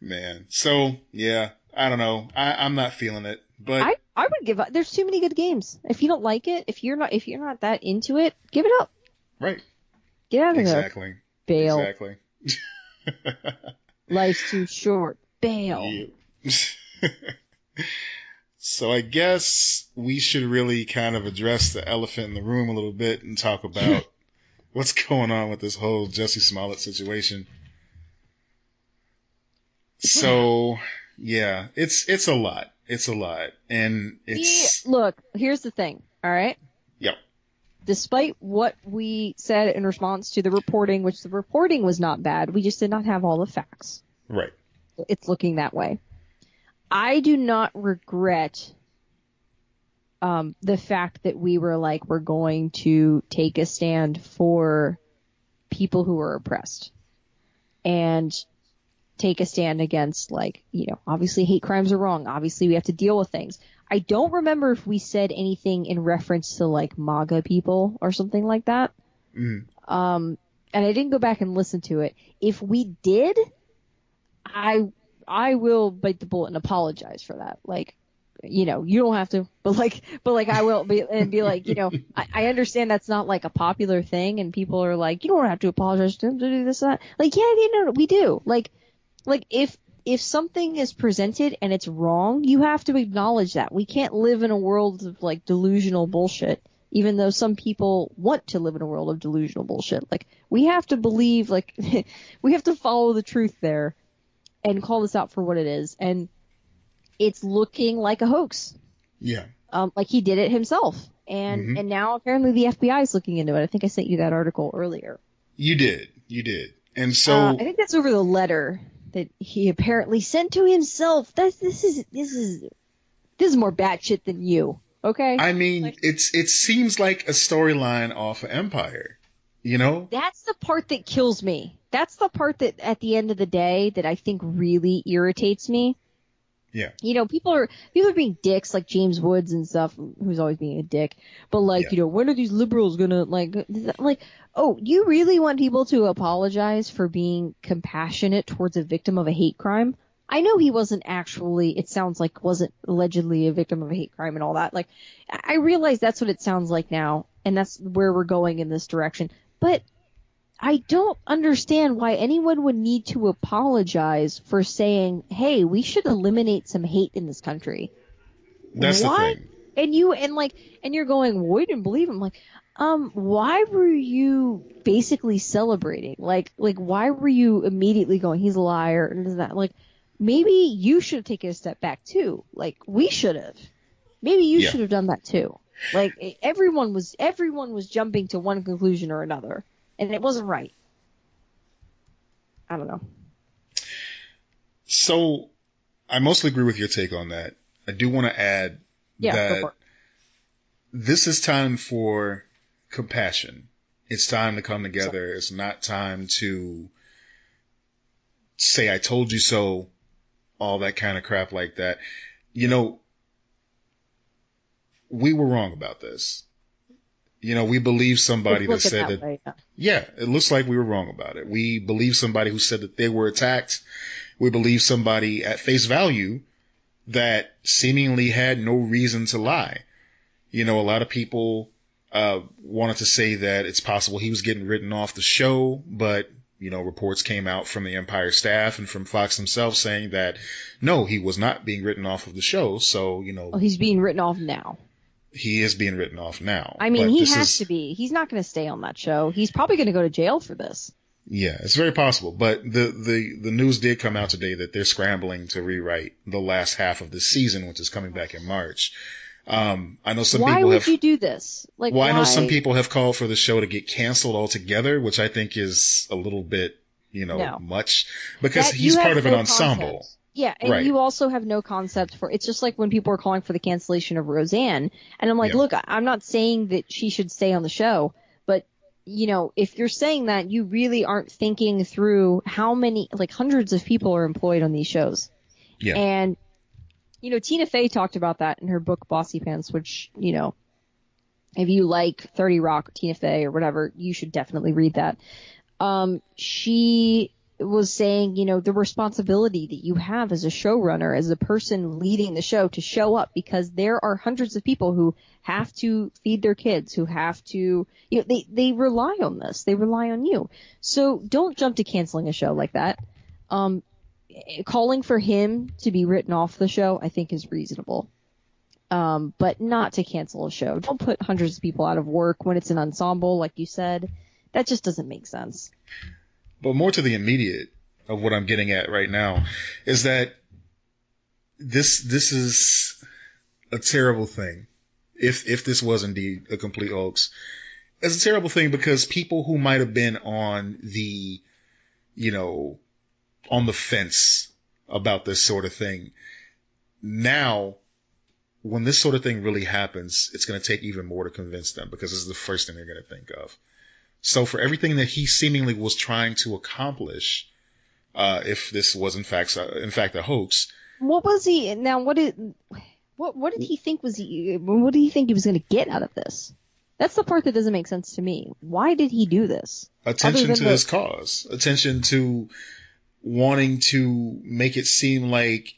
Man. So, yeah. I don't know. I'm not feeling it. But I would give up. There's too many good games. If you don't like it, if you're not that into it, give it up. Right. Get out of there. Exactly. Bail. Exactly. Life's too short. Bail. Yeah. So I guess we should really kind of address the elephant in the room a little bit and talk about what's going on with this whole Jussie Smollett situation. So, yeah, it's a lot. It's a lot. And it's... Look, here's the thing, all right? Yep. Despite what we said in response to the reporting, which the reporting was not bad, we just did not have all the facts. Right. It's looking that way. I do not regret the fact that we were like, we're going to take a stand for people who are oppressed and take a stand against, like, you know, obviously hate crimes are wrong. Obviously we have to deal with things. I don't remember if we said anything in reference to like MAGA people or something like that. Mm. And I didn't go back and listen to it. If we did, I will bite the bullet and apologize for that. Like, you know, you don't have to, but like I will be like, you know, I understand that's not like a popular thing, and people are like, you don't have to apologize to them to do this and that. Like, yeah, no, we do. Like if something is presented and it's wrong, you have to acknowledge that. We can't live in a world of like delusional bullshit, even though some people want to live in a world of delusional bullshit. Like, we have to believe, like, we have to follow the truth there and call this out for what it is. And it's looking like a hoax. Yeah. Like he did it himself. And now apparently the FBI is looking into it. I think I sent you that article earlier. You did. And so I think that's over the letter that he apparently sent to himself. This is more batshit than you. Okay? I mean, like, it seems like a storyline off of Empire, you know? That's the part that kills me. That's the part that at the end of the day that I think really irritates me. Yeah. You know, people are being dicks, like James Woods and stuff, who's always being a dick. But like, you know, when are these liberals gonna like, oh, you really want people to apologize for being compassionate towards a victim of a hate crime? I know he wasn't actually, it sounds like wasn't allegedly a victim of a hate crime and all that. Like, I realize that's what it sounds like now, and that's where we're going in this direction. But I don't understand why anyone would need to apologize for saying, hey, we should eliminate some hate in this country. That's why? The thing. And you're going, well, we didn't believe him. Like, why were you basically celebrating? Like, why were you immediately going, he's a liar and that? Like, maybe you should have taken a step back too. Like, we should have. Maybe you should have done that too. Like, everyone was jumping to one conclusion or another. And it wasn't right. I don't know. So, I mostly agree with your take on that. I do want to add that this is time for compassion. It's time to come together. It's not time to say, I told you so, all that kind of crap like that. You know, we were wrong about this. You know, we believe somebody that said that. Yeah, it looks like we were wrong about it. We believe somebody who said that they were attacked. We believe somebody at face value that seemingly had no reason to lie. You know, a lot of people wanted to say that it's possible he was getting written off the show, but, you know, reports came out from the Empire staff and from Fox himself saying that, no, he was not being written off of the show. So, you know. Well, he's being written off now. He is being written off now. I mean, he has to be. He's not going to stay on that show. He's probably going to go to jail for this. Yeah, it's very possible. But the news did come out today that they're scrambling to rewrite the last half of the season, which is coming back in March. I know some people have. Why would you do this? Like, well, I know some people have called for the show to get canceled altogether, which I think is a little bit, you know, much, because he's part of an ensemble. Concept. Yeah, and you also have no concept for, it's just like when people are calling for the cancellation of Roseanne, and I'm like, look, I'm not saying that she should stay on the show, but, you know, if you're saying that, you really aren't thinking through how many, like, hundreds of people are employed on these shows. Yeah. And, you know, Tina Fey talked about that in her book Bossy Pants, which, you know, if you like 30 Rock or Tina Fey or whatever, you should definitely read that. She was saying, you know, the responsibility that you have as a showrunner, as a person leading the show, to show up, because there are hundreds of people who have to feed their kids, who have to, you know, they rely on this. They rely on you. So don't jump to canceling a show like that. Calling for him to be written off the show, I think, is reasonable. But not to cancel a show. Don't put hundreds of people out of work when it's an ensemble, like you said. That just doesn't make sense. But more to the immediate of what I'm getting at right now is that this is a terrible thing. If this was indeed a complete hoax, it's a terrible thing, because people who might have been on the, you know, on the fence about this sort of thing now when this sort of thing really happens, it's going to take even more to convince them because this is the first thing they're going to think of. So for everything that he seemingly was trying to accomplish, if this was in fact a hoax. What was he now? What did he think what did he think he was going to get out of this? That's the part that doesn't make sense to me. Why did he do this? Attention to his cause. Attention to wanting to make it seem like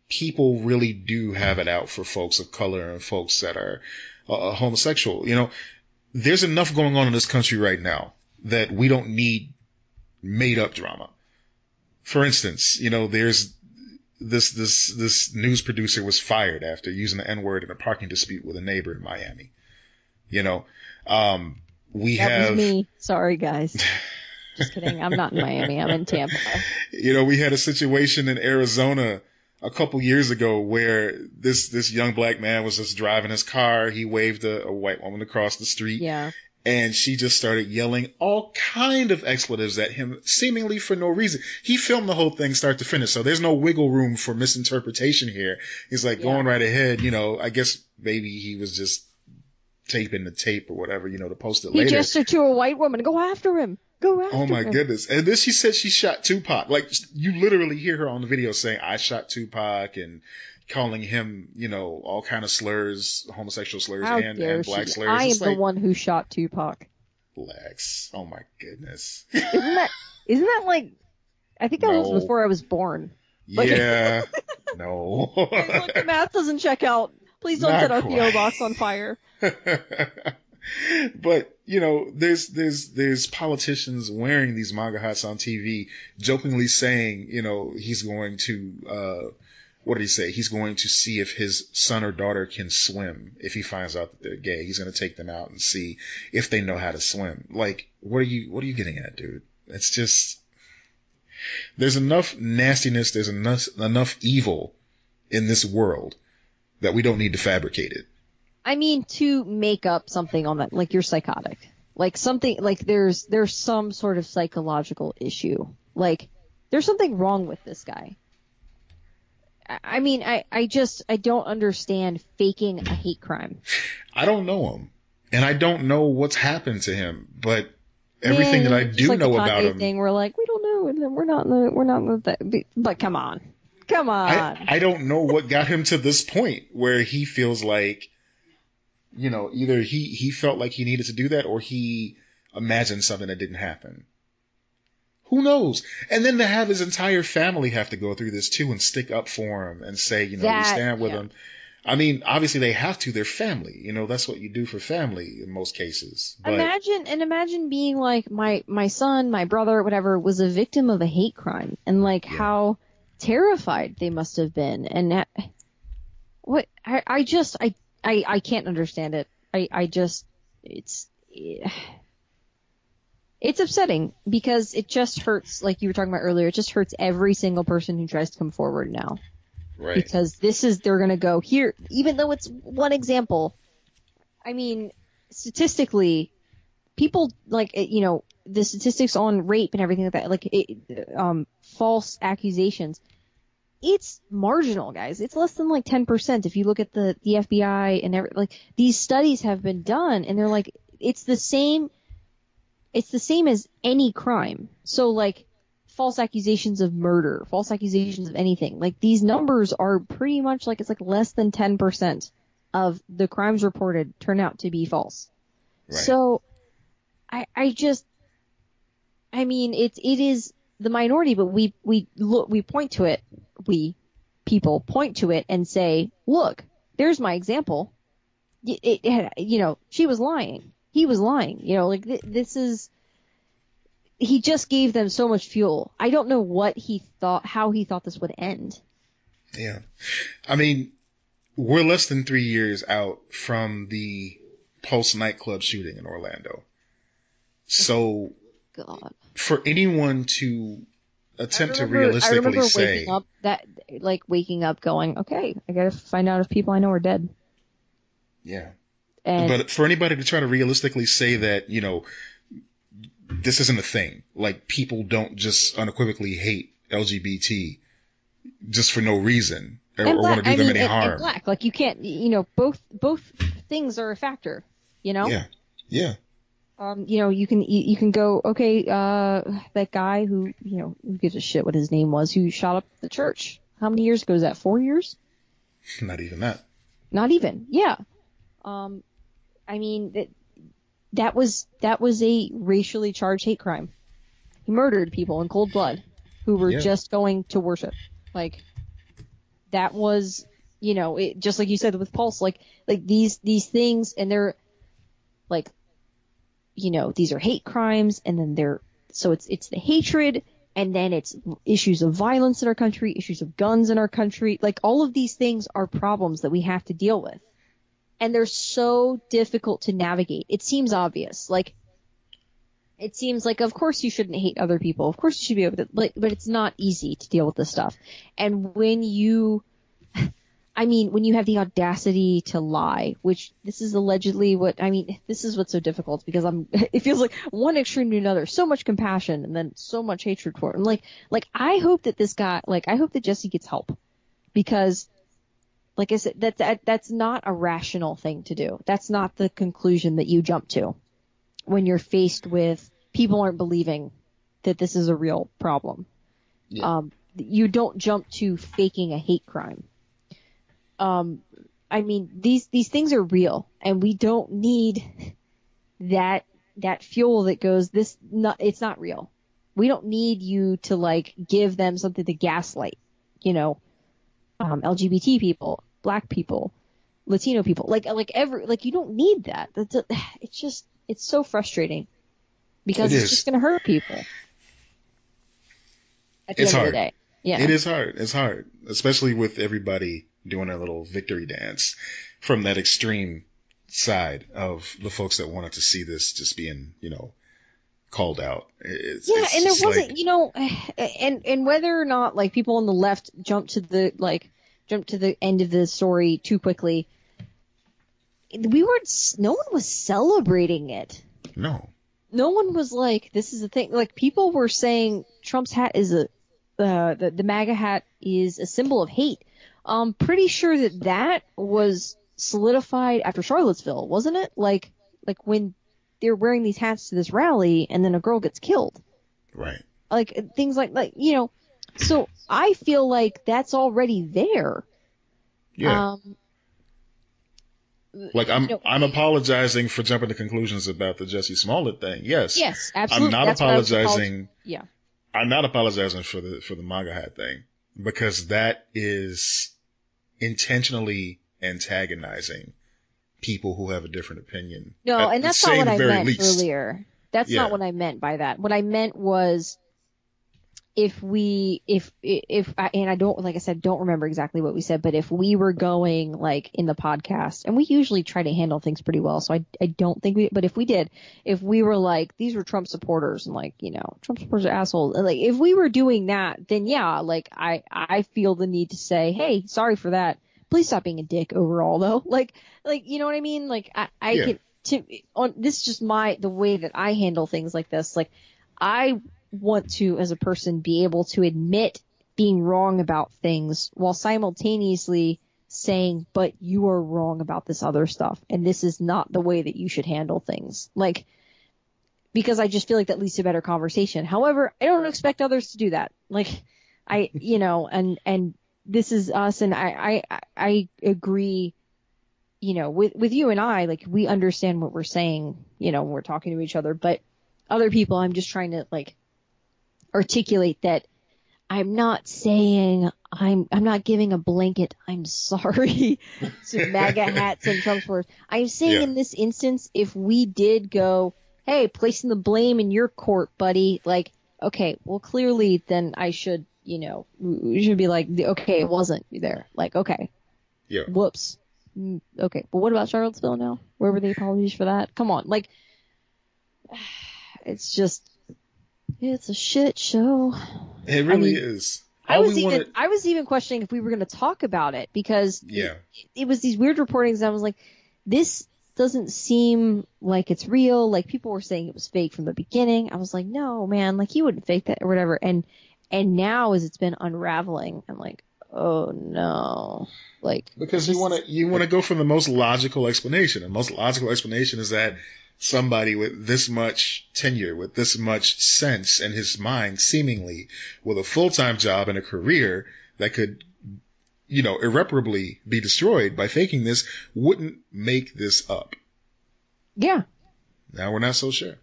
people really do have it out for folks of color and folks that are homosexual. You know, there's enough going on in this country right now that we don't need made up drama. For instance, you know, there's this news producer was fired after using the N-word in a parking dispute with a neighbor in Miami. You know, that was me. Sorry, guys. Just kidding. I'm not in Miami. I'm in Tampa. You know, we had a situation in Arizona a couple years ago where this young black man was just driving his car. He waved a white woman across the street. Yeah. And she just started yelling all kind of expletives at him, seemingly for no reason. He filmed the whole thing start to finish, so there's no wiggle room for misinterpretation here. He's like, going right ahead. You know, I guess maybe he was just taping the tape or whatever, you know, to post it later. He gestured to a white woman. Go after him. Go after him. Oh my goodness. And then she said she shot Tupac. Like, you literally hear her on the video saying, I shot Tupac, and calling him, you know, all kind of slurs, homosexual slurs and black slurs. I am the one who shot Tupac. Lex. Oh my goodness. Isn't that like, I think that was before I was born. Like, yeah. No. Look, the math doesn't check out. Please don't set our P.O. box on fire. But, you know, there's politicians wearing these MAGA hats on TV, jokingly saying, you know, he's going to, what did he say? He's going to see if his son or daughter can swim. If he finds out that they're gay, he's going to take them out and see if they know how to swim. Like, what are you getting at, dude? It's just, there's enough nastiness, there's enough evil in this world that we don't need to fabricate it. I mean, to make up something on that, like, you're psychotic. Like, something, like, there's some sort of psychological issue. Like, there's something wrong with this guy. I mean, I don't understand faking a hate crime. I don't know him, and I don't know what's happened to him, but everything that I do know about him. Thing, we're like, we don't know, and we're not in the, but come on. I don't know what got him to this point where he feels like, you know, either he felt like he needed to do that or he imagined something that didn't happen. Who knows? And then to have his entire family have to go through this too and stick up for him and say, you know, we stand with him. I mean, obviously they have to. They're family. You know, that's what you do for family in most cases. But imagine being like my son, my brother, whatever, was a victim of a hate crime, and like how terrified they must have been. And I can't understand it. It's upsetting because it just hurts, like you were talking about earlier, it just hurts every single person who tries to come forward now. Right. Because they're going to go here, even though it's one example. I mean, statistically, people, like, you know, the statistics on rape and everything like that, like, false accusations, it's marginal, guys. It's less than like 10%. If you look at the FBI and like, these studies have been done, and they're like, it's the same as any crime. So, like, false accusations of murder, false accusations of anything. Like, these numbers are pretty much like, it's like less than 10% of the crimes reported turn out to be false. Right. So, I mean, it is the minority, but we point to it, people point to it and say, look, there's my example. You know, she was lying. He was lying. You know, like, this is, he just gave them so much fuel. I don't know how he thought this would end. Yeah. I mean, we're less than 3 years out from the Pulse nightclub shooting in Orlando. So, God, for anyone to attempt to realistically say, waking up going, okay, I gotta find out if people I know are dead. Yeah. But for anybody to try to realistically say that, you know, this isn't a thing, like, people don't just unequivocally hate LGBT just for no reason. And want black, to do I them mean, any and harm. black. Like, you can't, both things are a factor, you know? Yeah. Yeah. You can go, okay, that guy who gives a shit what his name was, who shot up the church. How many years ago was that? 4 years? Not even that. Not even. Yeah. I mean, that was a racially charged hate crime. He murdered people in cold blood who were just going to worship. Like, that was, just like you said with Pulse, like these things, and they're like, these are hate crimes, and then it's the hatred, and then it's issues of violence in our country, issues of guns in our country. Like, all of these things are problems that we have to deal with. And they're so difficult to navigate. It seems obvious. Like, it seems like, of course you shouldn't hate other people. Of course you should be able to, but it's not easy to deal with this stuff. And when you have the audacity to lie, which this is allegedly this is what's so difficult, because it feels like one extreme to another, so much compassion and then so much hatred for him. Like I hope that I hope that Jesse gets help, because, like I said, that's not a rational thing to do. That's not the conclusion that you jump to when you're faced with people aren't believing that this is a real problem. Yeah. You don't jump to faking a hate crime. These things are real, and we don't need that fuel that goes, it's not real. We don't need you to, like, give them something to gaslight, LGBT people, black people, Latino people, you don't need that. It's so frustrating, because it's just going to hurt people at the end of the day. Yeah. It is hard. It's hard, especially with everybody doing a little victory dance from that extreme side of the folks that wanted to see this just being, called out. And there wasn't, and whether or not, like, people on the left jumped to the end of the story too quickly, no one was celebrating it. No one was like, this is the thing. Like, people were saying Trump's hat is the MAGA hat is a symbol of hate. I'm pretty sure that was solidified after Charlottesville, wasn't it? Like when they're wearing these hats to this rally, and then a girl gets killed. Right. Like, things like, so I feel like that's already there. Yeah. I'm apologizing for jumping to conclusions about the Jussie Smollett thing. Yes. Yes, absolutely. I'm not apologizing. Yeah. I'm not apologizing for the MAGA hat thing, because that is intentionally antagonizing people who have a different opinion. No, and that's not what I meant earlier. That's not what I meant by that. What I meant was, if I don't, like I said, don't remember exactly what we said, but if we were going, like, in the podcast, and we usually try to handle things pretty well, so I don't think but if we were like, these were Trump supporters, and, like, Trump supporters are assholes, and, like, if we were doing that, then yeah, like, I feel the need to say, hey, sorry for that. Please stop being a dick overall, though. Like, you know what I mean? Like, this is just the way that I handle things like this. Like, I want to, as a person, be able to admit being wrong about things while simultaneously saying, but you are wrong about this other stuff, and this is not the way that you should handle things. Like, because I just feel like that leads to a better conversation. However, I don't expect others to do that. Like, and this is us, and I agree, with you and I, like, we understand what we're saying, when we're talking to each other, but other people, I'm just trying to, like, articulate that I'm not saying, I'm not giving a blanket I'm sorry to MAGA hats and Trump supporters. I'm saying in this instance, if we did go, hey, placing the blame in your court, buddy, like, okay, well, clearly then I should, we should be like, okay, it wasn't there. Like, okay. Yeah. Whoops. Okay. But what about Charlottesville now? Where were the apologies for that? Come on. Like, it's just, it's a shit show. It really is. I was even questioning if we were going to talk about it, because it was these weird reportings, and I was like, this doesn't seem like it's real. Like, people were saying it was fake from the beginning. I was like, no, man, like, he wouldn't fake that or whatever. And now, as it's been unraveling, I'm like, oh no, like Because this is you want to go for the most logical explanation. The most logical explanation is that somebody with this much tenure, with this much sense in his mind, seemingly with a full-time job and a career that could, irreparably be destroyed by faking this, wouldn't make this up. yeah, Now we're not so sure.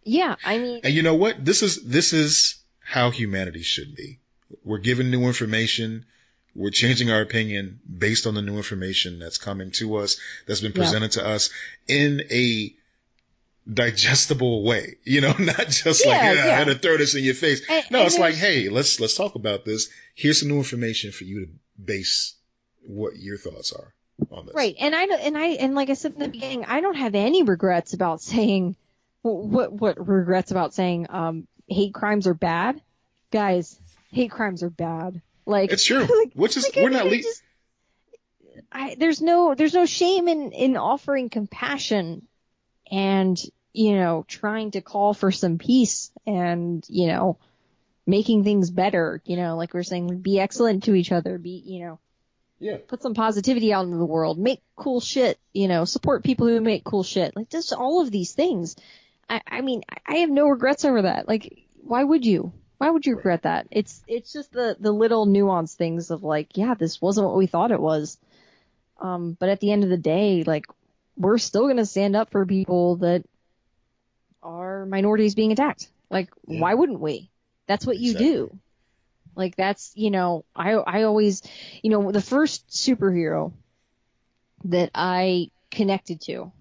yeah. I mean, And you know what? This is how humanity should be. We're given new information. We're changing our opinion based on the new information that's coming to us, that's been presented to us in a digestible way, not just and to throw this in your face. It's like, hey, let's talk about this. Here's some new information for you to base what your thoughts are on this. Right. And like I said in the beginning, I don't have any regrets about saying what regrets about saying hate crimes are bad. Guys, hate crimes are bad. Like, it's true. Which is, we're not there's no shame in offering compassion and, trying to call for some peace and, making things better, like we're saying, be excellent to each other, put some positivity out into the world, make cool shit, support people who make cool shit. Like, just all of these things. I mean, I have no regrets over that. Like, why would you? Why would you regret that? It's just the little nuanced things of like, yeah, this wasn't what we thought it was. But at the end of the day, like, we're still going to stand up for people that are minorities being attacked. Like, why wouldn't we? That's what you do. Like, that's, I always, the first superhero that I connected to,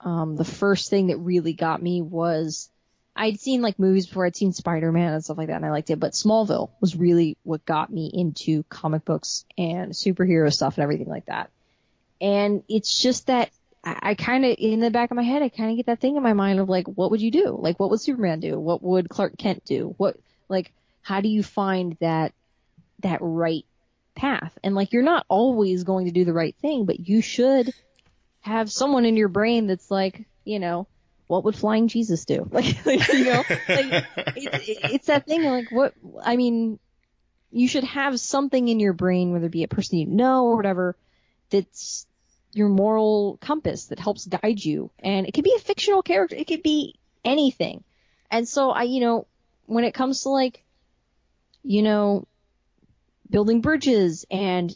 the first thing that really got me was, I'd seen like movies before, I'd seen Spider-Man and stuff like that, and I liked it, but Smallville was really what got me into comic books and superhero stuff and everything like that. And it's just that I kind of, in the back of my head, I kind of get that thing in my mind of like, what would you do? Like, what would Superman do? What would Clark Kent do? How do you find that right path? And like, you're not always going to do the right thing, but you should have someone in your brain that's like, what would flying Jesus do? It's that thing like, you should have something in your brain, whether it be a person you know or whatever, that's your moral compass that helps guide you. And it could be a fictional character. It could be anything. And so when it comes to like, building bridges and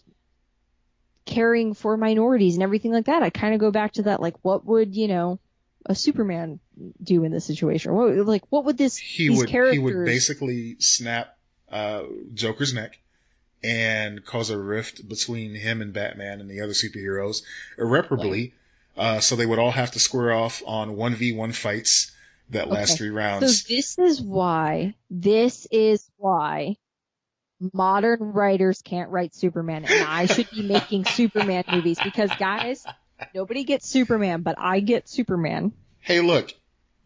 caring for minorities and everything like that, I kind of go back to that, like, what would, a Superman do in this situation? What would these characters... He would basically snap Joker's neck and cause a rift between him and Batman and the other superheroes irreparably. So they would all have to square off on 1v1 fights that last 3 rounds. So this is why modern writers can't write Superman, and I should be making Superman movies, because guys, nobody gets Superman, but I get Superman. Hey, look,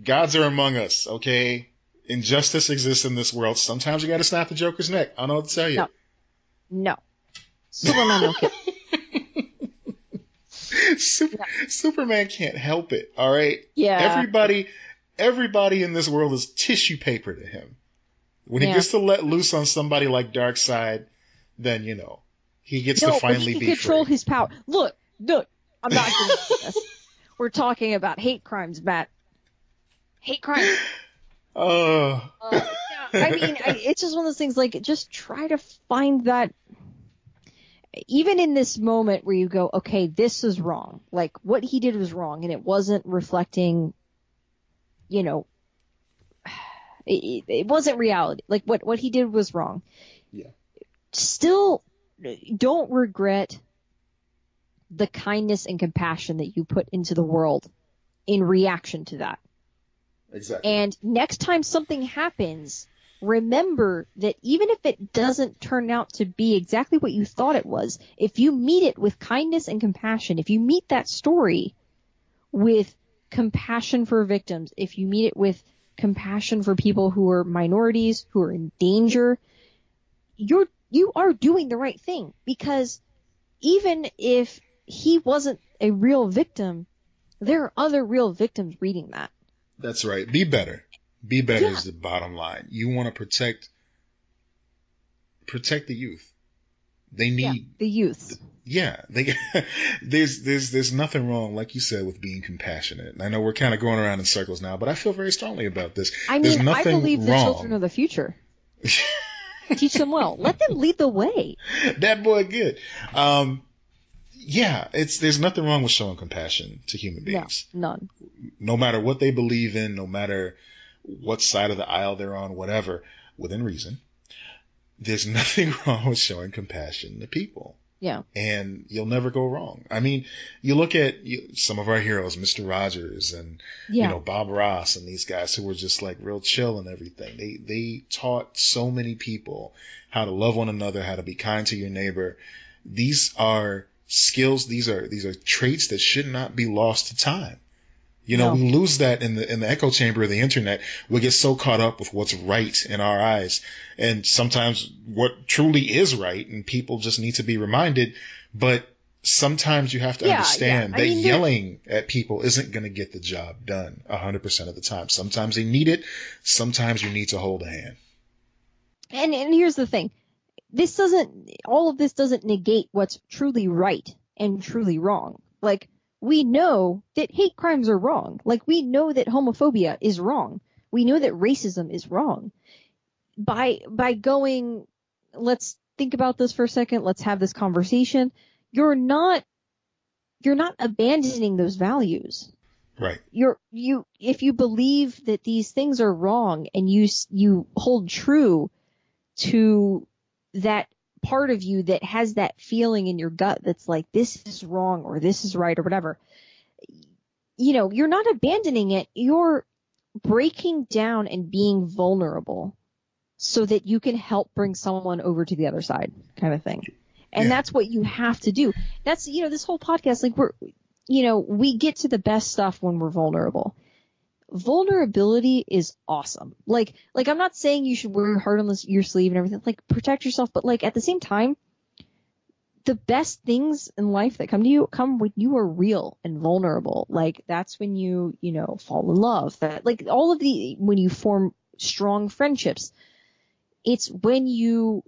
gods are among us, okay? Injustice exists in this world. Sometimes you gotta snap the Joker's neck. I don't know what to tell you. No. Superman don't kill. Superman can't help it, all right? Yeah. Everybody in this world is tissue paper to him. When he gets to let loose on somebody like Darkseid, then, he gets to finally be free. He can control his power. Look, I'm not going to do this. We're talking about hate crimes, Matt. Hate crimes. It's just one of those things, like, just try to find that, even in this moment where you go, okay, this is wrong. Like, what he did was wrong, and it wasn't reflecting, it wasn't reality. Like, what he did was wrong. Yeah. Still, don't regret the kindness and compassion that you put into the world in reaction to that. Exactly. And next time something happens, remember that even if it doesn't turn out to be exactly what you thought it was, if you meet it with kindness and compassion, if you meet that story with compassion for victims, if you meet it with compassion for people who are minorities, who are in danger, you are doing the right thing. Because even if he wasn't a real victim, there are other real victims reading that. That's right. Be better. Be better is the bottom line. You want to protect the youth. They need the youth. Yeah, there's nothing wrong, like you said, with being compassionate. And I know we're kind of going around in circles now, but I feel very strongly about this. I There's mean, I nothing believe the wrong. children are the future. Teach them well. Let them lead the way. That boy good. Yeah, there's nothing wrong with showing compassion to human beings. No, none. No matter what they believe in, no matter what side of the aisle they're on, whatever, within reason. There's nothing wrong with showing compassion to people. Yeah. And you'll never go wrong. I mean, you look at some of our heroes, Mr. Rogers and, Bob Ross and these guys who were just like real chill and everything. They taught so many people how to love one another, how to be kind to your neighbor. These are skills. These are traits that should not be lost to time. We lose that in the echo chamber of the internet. We get so caught up with what's right in our eyes. And sometimes what truly is right, and people just need to be reminded. But sometimes you have to understand that yelling at people isn't going to get the job done 100% of the time. Sometimes they need it. Sometimes you need to hold a hand. And here's the thing. All of this doesn't negate what's truly right and truly wrong. Like, we know that hate crimes are wrong. Like, we know that homophobia is wrong. We know that racism is wrong. By going, let's think about this for a second. Let's have this conversation. You're not abandoning those values. Right. If you believe that these things are wrong and you hold true to that part of you that has that feeling in your gut that's like, this is wrong or this is right or whatever, you're not abandoning it. You're breaking down and being vulnerable so that you can help bring someone over to the other side, kind of thing. And that's what you have to do. That's, this whole podcast, like, we get to the best stuff when we're vulnerable. Vulnerability is awesome. Like I'm not saying you should wear your heart on your sleeve and everything. Like, protect yourself, but like at the same time, the best things in life that come to you come when you are real and vulnerable. Like, that's when you fall in love. That, like, when you form strong friendships, it's when you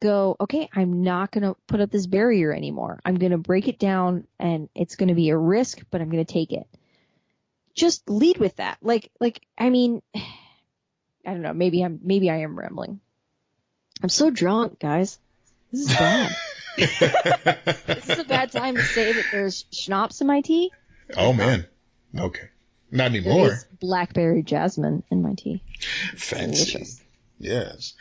go, okay, I'm not going to put up this barrier anymore. I'm going to break it down, and it's going to be a risk, but I'm going to take it. Just lead with that. I mean, I don't know. Maybe I am rambling. I'm so drunk, guys. This is bad. This is a bad time to say that there's schnapps in my tea. Oh, man. Okay. Not anymore. There is blackberry jasmine in my tea. Fancy. Delicious. Yes.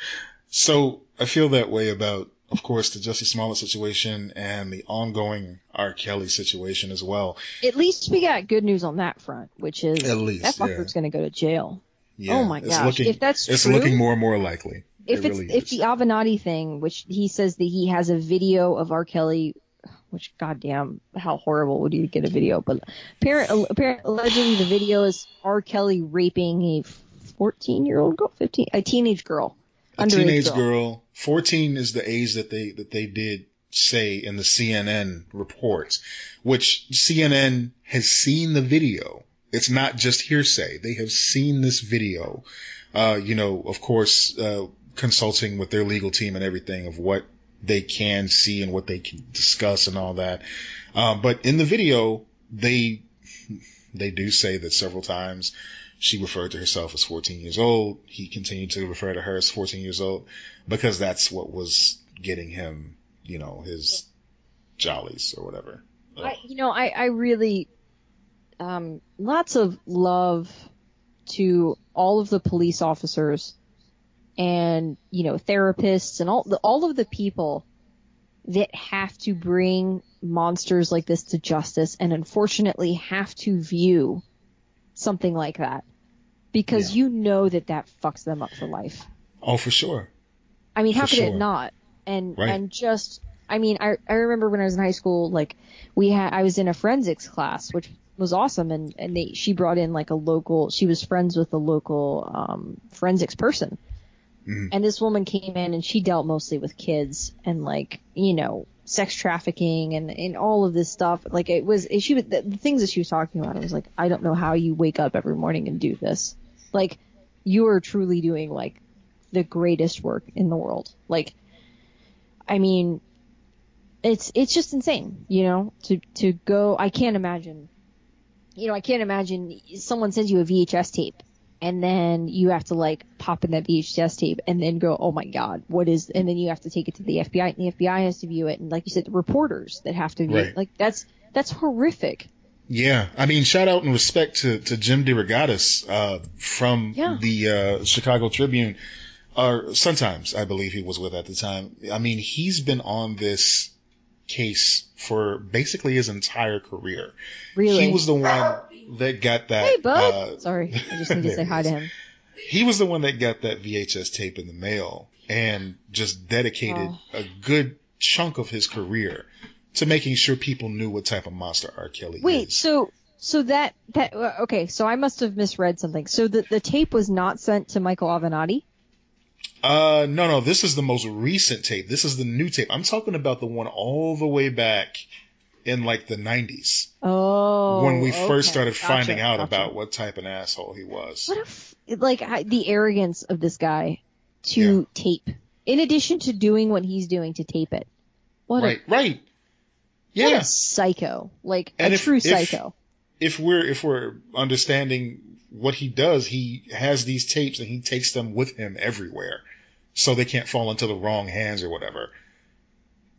So I feel that way about, of course, the Jussie Smollett situation and the ongoing R. Kelly situation as well. At least we got good news on that front, which is at least, that fucker's going to go to jail. Yeah, oh my gosh! If that's true, it's looking more and more likely. If the Avenatti thing, which he says that he has a video of R. Kelly, which goddamn, how horrible would you get a video? But apparently, allegedly, the video is R. Kelly raping a 14-year-old girl, a teenage girl. A teenage girl. 14 is the age that they did say in the CNN report, which CNN has seen the video. It's not just hearsay. They have seen this video, of course, consulting with their legal team and everything of what they can see and what they can discuss and all that. But in the video, they do say that several times she referred to herself as 14 years old. He continued to refer to her as 14 years old because that's what was getting him, his jollies or whatever. I really, lots of love to all of the police officers and, therapists and all of the people that have to bring monsters like this to justice and unfortunately have to view something like that. Because that fucks them up for life. Oh, for sure. I mean, how could it not? And I remember when I was in high school, like I was in a forensics class, which was awesome, and she brought in like she was friends with a local forensics person, and this woman came in and she dealt mostly with kids and sex trafficking and all of this stuff. Like the things that she was talking about, I was like, I don't know how you wake up every morning and do this. Like, you are truly doing like the greatest work in the world. Like, I mean, it's just insane, you know, to go. I can't imagine. You know, I can't imagine someone sends you a VHS tape and then you have to like pop in that VHS tape and then go, oh my God, what is, and then you have to take it to the FBI and the FBI has to view it. And like you said, the reporters that have to view it, like that's horrific. Yeah. I mean, shout out and respect to Jim DeRogatis, from the, Chicago Tribune, or Sun-Times, I believe he was with at the time. I mean, he's been on this case for basically his entire career. Really? He was the one that got that. Hey, bud. Sorry, I just need to say hi to him. He was the one that got that VHS tape in the mail and just dedicated a good chunk of his career to making sure people knew what type of monster R. Kelly is. Wait, so that okay, so I must have misread something. So the tape was not sent to Michael Avenatti? No, this is the most recent tape. This is the new tape. I'm talking about the one all the way back in like the 90s. Oh. When we first started finding out about what type of asshole he was. What if, the arrogance of this guy to tape, in addition to doing what he's doing to tape it. Right. Yeah. What a psycho. Like, and a true psycho. If we're understanding what he does, he has these tapes and he takes them with him everywhere so they can't fall into the wrong hands or whatever.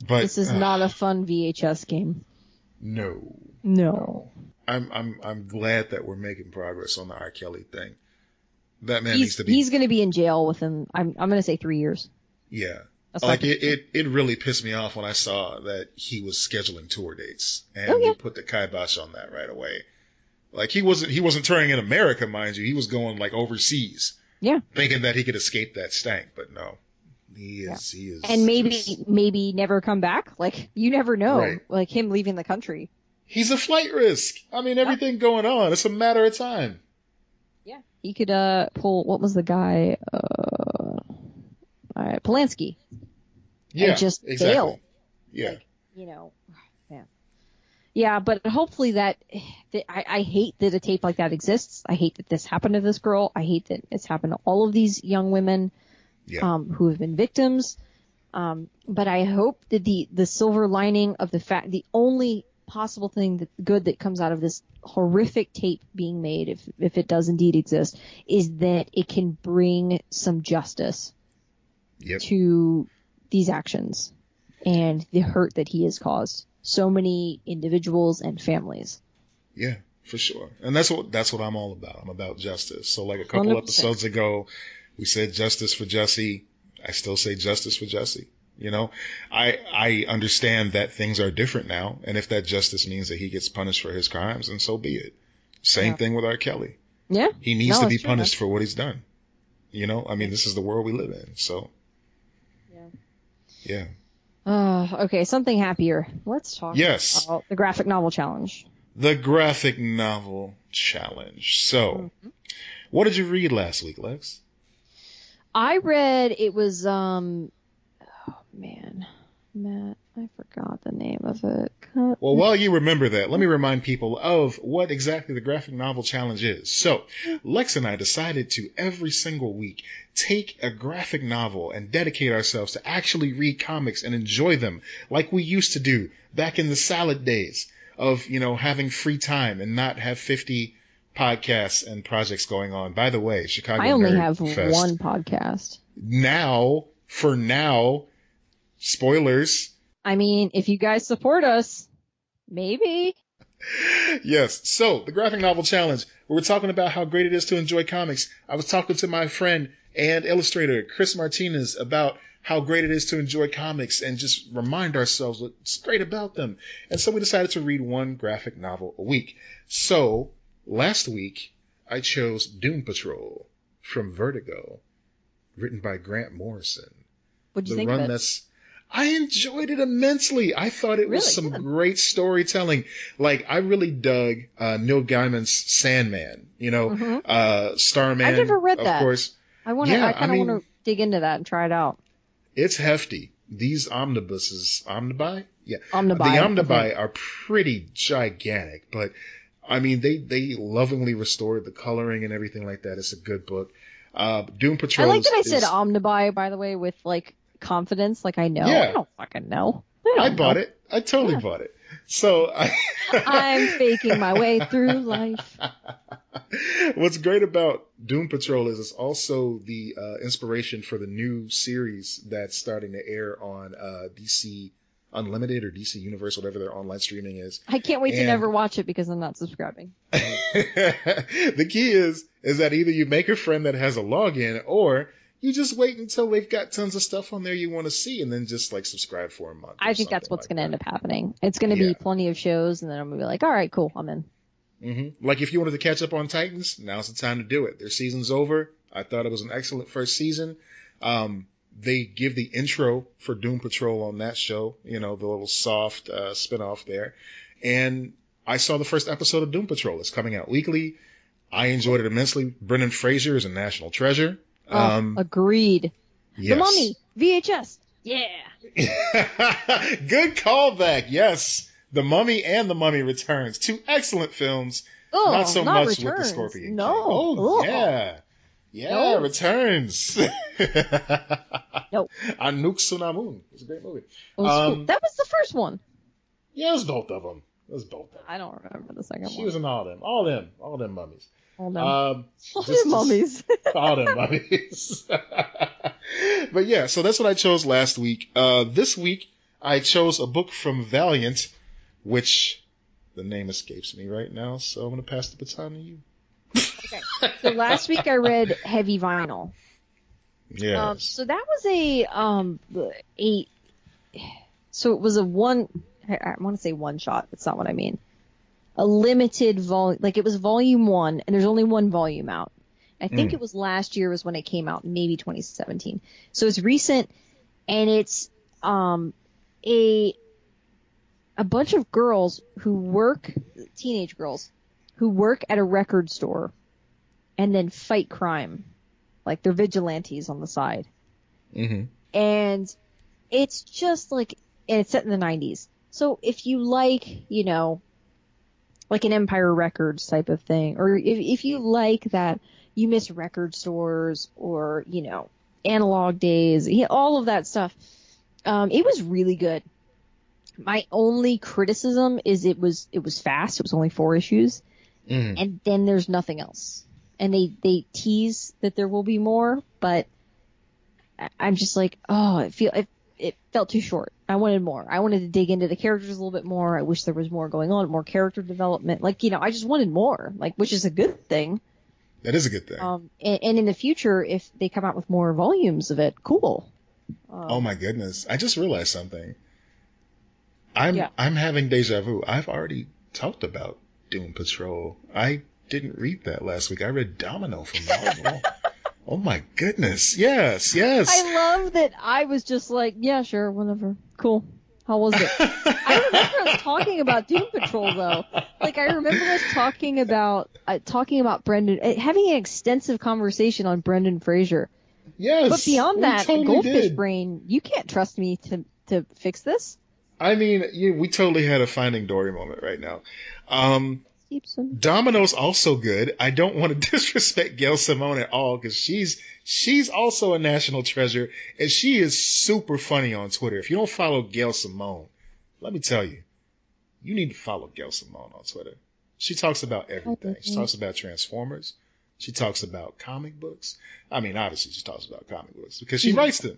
But this is not a fun VHS game. No. I'm glad that we're making progress on the R. Kelly thing. That man needs to be. He's going to be in jail within, I'm going to say 3 years. Yeah. Like it really pissed me off when I saw that he was scheduling tour dates and we put the kibosh on that right away. Like he wasn't touring in America, mind you. He was going like overseas. Yeah. Thinking that he could escape that stank, but no. He is. And maybe never come back. Like, you never know. Right. Like him leaving the country. He's a flight risk. I mean, everything going on. It's a matter of time. Yeah. He could pull, what was the guy? Polanski. Yeah. And just bail. Yeah. Like, you know, man. Yeah, but hopefully that I hate that a tape like that exists. I hate that this happened to this girl. I hate that it's happened to all of these young women who have been victims. But I hope that the silver lining of the only possible thing good that comes out of this horrific tape being made, if it does indeed exist, is that it can bring some justice to these actions and the hurt that he has caused so many individuals and families. Yeah, for sure. And that's what I'm all about. I'm about justice. So like a couple 100%. Episodes ago, we said justice for Jesse. I still say justice for Jesse. You know, I understand that things are different now. And if that justice means that he gets punished for his crimes, then so be it. Same thing with R. Kelly. Yeah. He needs to be punished for what he's done. You know, I mean, this is the world we live in. So. Yeah. Okay, something happier. Let's talk about the graphic novel challenge. The graphic novel challenge. So, what did you read last week, Lex? I read, it was, oh man, Matt, I forgot the name of it. Well, while you remember that, let me remind people of what exactly the graphic novel challenge is. So, Lex and I decided to, every single week, take a graphic novel and dedicate ourselves to actually read comics and enjoy them like we used to do back in the salad days of, you know, having free time and not have 50 podcasts and projects going on. By the way, Chicago I only Nerd have Fest. One podcast. For now, spoilers. I mean, if you guys support us, maybe. Yes. So, the graphic novel challenge, where we're talking about how great it is to enjoy comics. I was talking to my friend and illustrator, Chris Martinez, about how great it is to enjoy comics and just remind ourselves what's great about them. And so we decided to read one graphic novel a week. So, last week, I chose Doom Patrol from Vertigo, written by Grant Morrison. What'd you think of it? I enjoyed it immensely. I thought it was some great storytelling. Like, I really dug Neil Gaiman's Sandman, you know, Starman. I've never read that. Of course. I kind of want to dig into that and try it out. It's hefty. These omnibi? Yeah. Omnibi. The omnibi are pretty gigantic, but I mean, they lovingly restored the coloring and everything like that. It's a good book. Doom Patrol. I like that I said omnibi, by the way, with like confidence, like I know. Yeah. I don't fucking know. I don't bought know. it. I totally bought it. So I'm faking my way through life. What's great about Doom Patrol is it's also the inspiration for the new series that's starting to air on DC Unlimited or DC Universe, whatever their online streaming is. I can't wait to never watch it because I'm not subscribing. The key is that either you make a friend that has a login, or you just wait until they've got tons of stuff on there you want to see, and then just like subscribe for a month. I think that's what's going to end up happening. It's going to be plenty of shows, and then I'm going to be like, all right, cool, I'm in. Mm-hmm. Like if you wanted to catch up on Titans, now's the time to do it. Their season's over. I thought it was an excellent first season. They give the intro for Doom Patrol on that show, the little soft spinoff there. And I saw the first episode of Doom Patrol. It's coming out weekly. I enjoyed it immensely. Brendan Fraser is a national treasure. Agreed. Yes. The Mummy, VHS. Yeah. Good callback. Yes. The Mummy and The Mummy Returns. Two excellent films. Oh, not so much Returns. with the Scorpion No. King. Oh, yeah. Yeah, No. Returns. Nope. Anouk Sunamun. It was a great movie. Cool. That was the first one. Yeah, it was both of them. I don't remember the second one. She was in all them mummies. All them mummies. All them mummies. But yeah, so that's what I chose last week. This week, I chose a book from Valiant, which the name escapes me right now, so I'm going to pass the baton to you. Okay. So last week I read Heavy Vinyl. Yeah. So that was so it was I want to say one shot. That's not what I mean. A limited volume, like it was volume 1, and there's only one volume out. I think it was last year was when it came out, maybe 2017. So it's recent, and it's a bunch of girls who work, teenage girls, who work at a record store and then fight crime. Like they're vigilantes on the side. Mm-hmm. And it's just like, and it's set in the 90s. So if you like, like an Empire Records type of thing, or if you like that, you miss record stores or, analog days, all of that stuff. It was really good. My only criticism is it was fast. It was only 4 issues. Mm-hmm. And then there's nothing else. And they tease that there will be more, but I'm just like, it felt too short. I wanted more. I wanted to dig into the characters a little bit more. I wish there was more going on, more character development. Like, I just wanted more, which is a good thing. That is a good thing. And in the future, if they come out with more volumes of it, cool. Oh my goodness. I just realized something. I'm having deja vu. I've already talked about Doom Patrol. I didn't read that last week. I read Domino from Marvel. Oh my goodness. Yes. I love that I was just like, yeah, sure, whatever. Cool. How was it? I remember us talking about Doom Patrol though. Like I remember us talking about Brendan, having an extensive conversation on Brendan Fraser. Yes. But beyond that, totally Goldfish did. Brain, you can't trust me to fix this. I mean, we totally had a Finding Dory moment right now. Domino's also good. I don't want to disrespect Gail Simone at all because she's also a national treasure, and she is super funny on Twitter. If you don't follow Gail Simone, let me tell you, you need to follow Gail Simone on Twitter. She talks about everything. She talks about Transformers. She talks about comic books. I mean, obviously she talks about comic books because she writes them.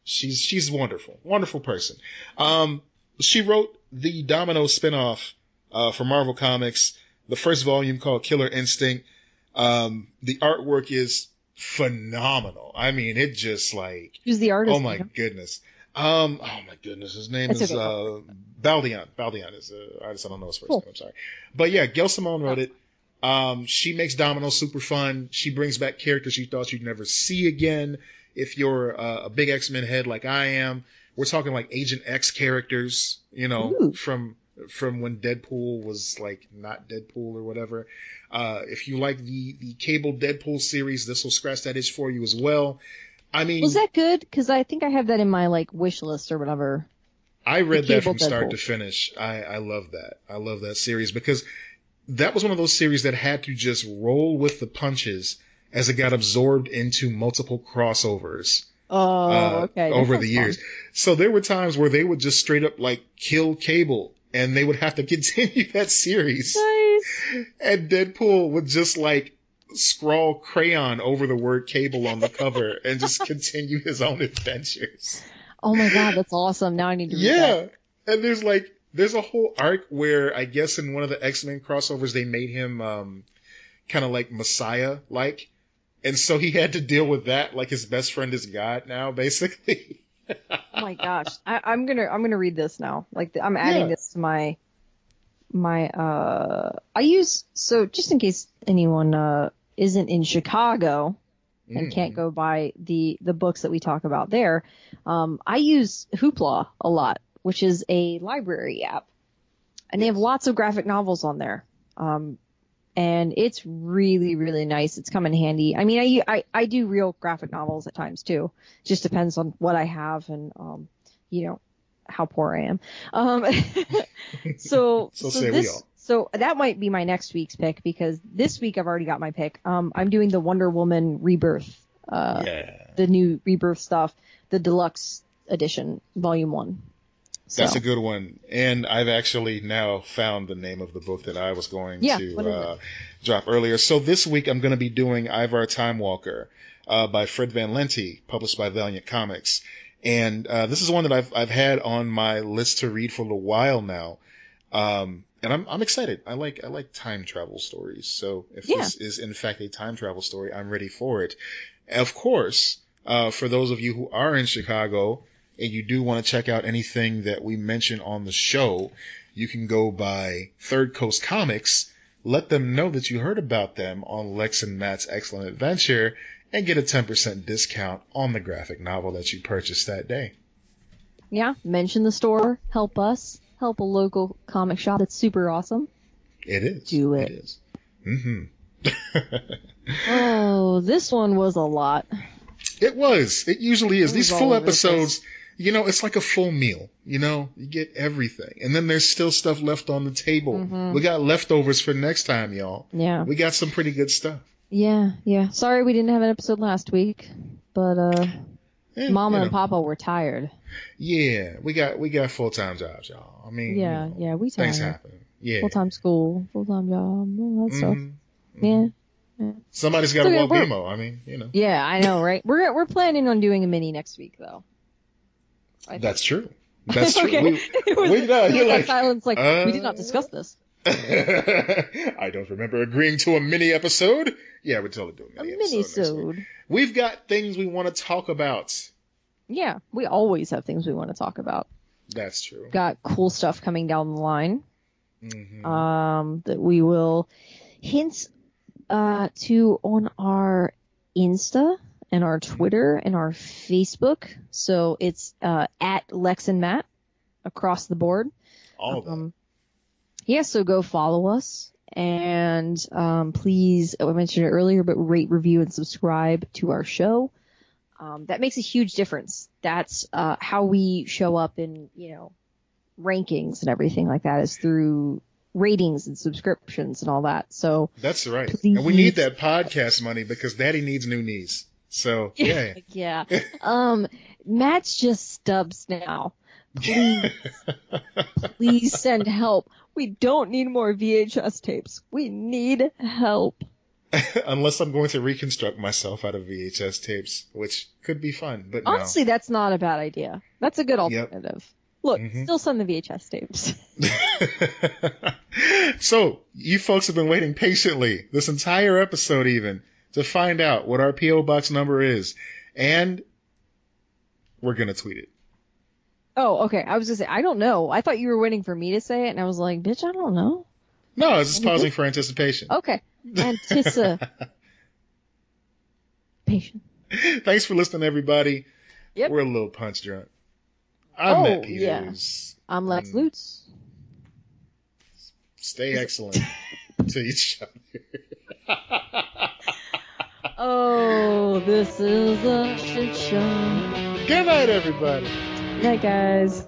She's wonderful, wonderful person. She wrote the Domino spinoff for Marvel Comics, the first volume called Killer Instinct. The artwork is phenomenal. I mean, it just like, who's the artist? Oh my goodness. His name is Baldion. Baldion is the artist. I don't know his first name. I'm sorry. But yeah, Gail Simone wrote it. She makes Domino super fun. She brings back characters you thought you'd never see again. If you're a big X-Men head like I am, we're talking like Agent X characters, from when Deadpool was like not Deadpool or whatever. If you like the cable Deadpool series, this will scratch that itch for you as well. I mean, was that good? Because I think I have that in my wish list or whatever. I read that from start to finish. I love that. I love that series because that was one of those series that had to just roll with the punches as it got absorbed into multiple crossovers. Oh, okay. That over the sounds years. fun. So there were times where they would just straight up like kill Cable and they would have to continue that series. Nice. And Deadpool would just like scrawl crayon over the word Cable on the cover and just continue his own adventures. Oh my God, that's awesome. Now I need to read Yeah. that. And there's a whole arc where I guess in one of the X-Men crossovers they made him kind of like Messiah-like. And so he had to deal with that, like his best friend is God now, basically. Oh my gosh, I'm gonna read this now. Like I'm adding this to my I use, so just in case anyone isn't in Chicago and can't go buy the books that we talk about there, I use Hoopla a lot, which is a library app, and they have lots of graphic novels on there. And it's really, really nice. It's come in handy. I mean, I do real graphic novels at times too. Just depends on what I have and, you know, how poor I am. So that might be my next week's pick, because this week I've already got my pick. I'm doing the Wonder Woman Rebirth, the new Rebirth stuff, the deluxe edition, volume 1. So. That's a good one. And I've actually now found the name of the book that I was going to drop earlier. So this week I'm going to be doing Ivar Time Walker by Fred Van Lente, published by Valiant Comics. And this is one that I've had on my list to read for a little while now. And I'm excited. I like time travel stories. So if this is in fact a time travel story, I'm ready for it. Of course, for those of you who are in Chicago, and you do want to check out anything that we mention on the show, you can go by Third Coast Comics, let them know that you heard about them on Lex and Matt's Excellent Adventure, and get a 10% discount on the graphic novel that you purchased that day. Yeah, mention the store, help us, help a local comic shop. It's super awesome. It is. Do it. It is. Mm-hmm. Oh, this one was a lot. It was. It usually is. These full episodes... You know, it's like a full meal. You know, you get everything. And then there's still stuff left on the table. Mm-hmm. We got leftovers for next time, y'all. Yeah. We got some pretty good stuff. Yeah. Sorry we didn't have an episode last week, but Mama and Papa were tired. Yeah, we got full-time jobs, y'all. I mean, we tired. Things happen. Yeah. Full-time school, full-time job, all that stuff. Yeah. Somebody's got to walk BMO. I mean, you know. Yeah, I know, right? We're planning on doing a mini next week, though. That's true. That's true. Okay. You're like silence, like we did not discuss this. I don't remember agreeing to a mini episode. Yeah, we're totally doing a mini episode. We've got things we want to talk about. Yeah, we always have things we want to talk about. That's true. Got cool stuff coming down the line. Mm-hmm. That we will hint to on our Insta and our Twitter and our Facebook. So it's at Lex and Matt across the board. All of them. Yeah, so go follow us. And please, I mentioned it earlier, but rate, review, and subscribe to our show. That makes a huge difference. That's how we show up in, rankings and everything like that, is through ratings and subscriptions and all that. So that's right. Please. And we need that podcast money because Daddy needs new knees. So yeah. Yeah. Matt's just stubs now. Please send help. We don't need more VHS tapes. We need help. Unless I'm going to reconstruct myself out of VHS tapes, which could be fun. But honestly, that's not a bad idea. That's a good alternative. Yep. Look, still send the VHS tapes. So, you folks have been waiting patiently, this entire episode even, to find out what our P.O. Box number is. And we're going to tweet it. Oh, okay. I was going to say, I don't know. I thought you were waiting for me to say it, and I was like, bitch, I don't know. No, I was just pausing for anticipation. Okay. Anticipation. Thanks for listening, everybody. Yep. We're a little punch drunk. I'm Matt Peters. Yeah. I'm Lex Lutz. Stay excellent to each other. Oh, this is a shit show. Good night, everybody. Night, guys.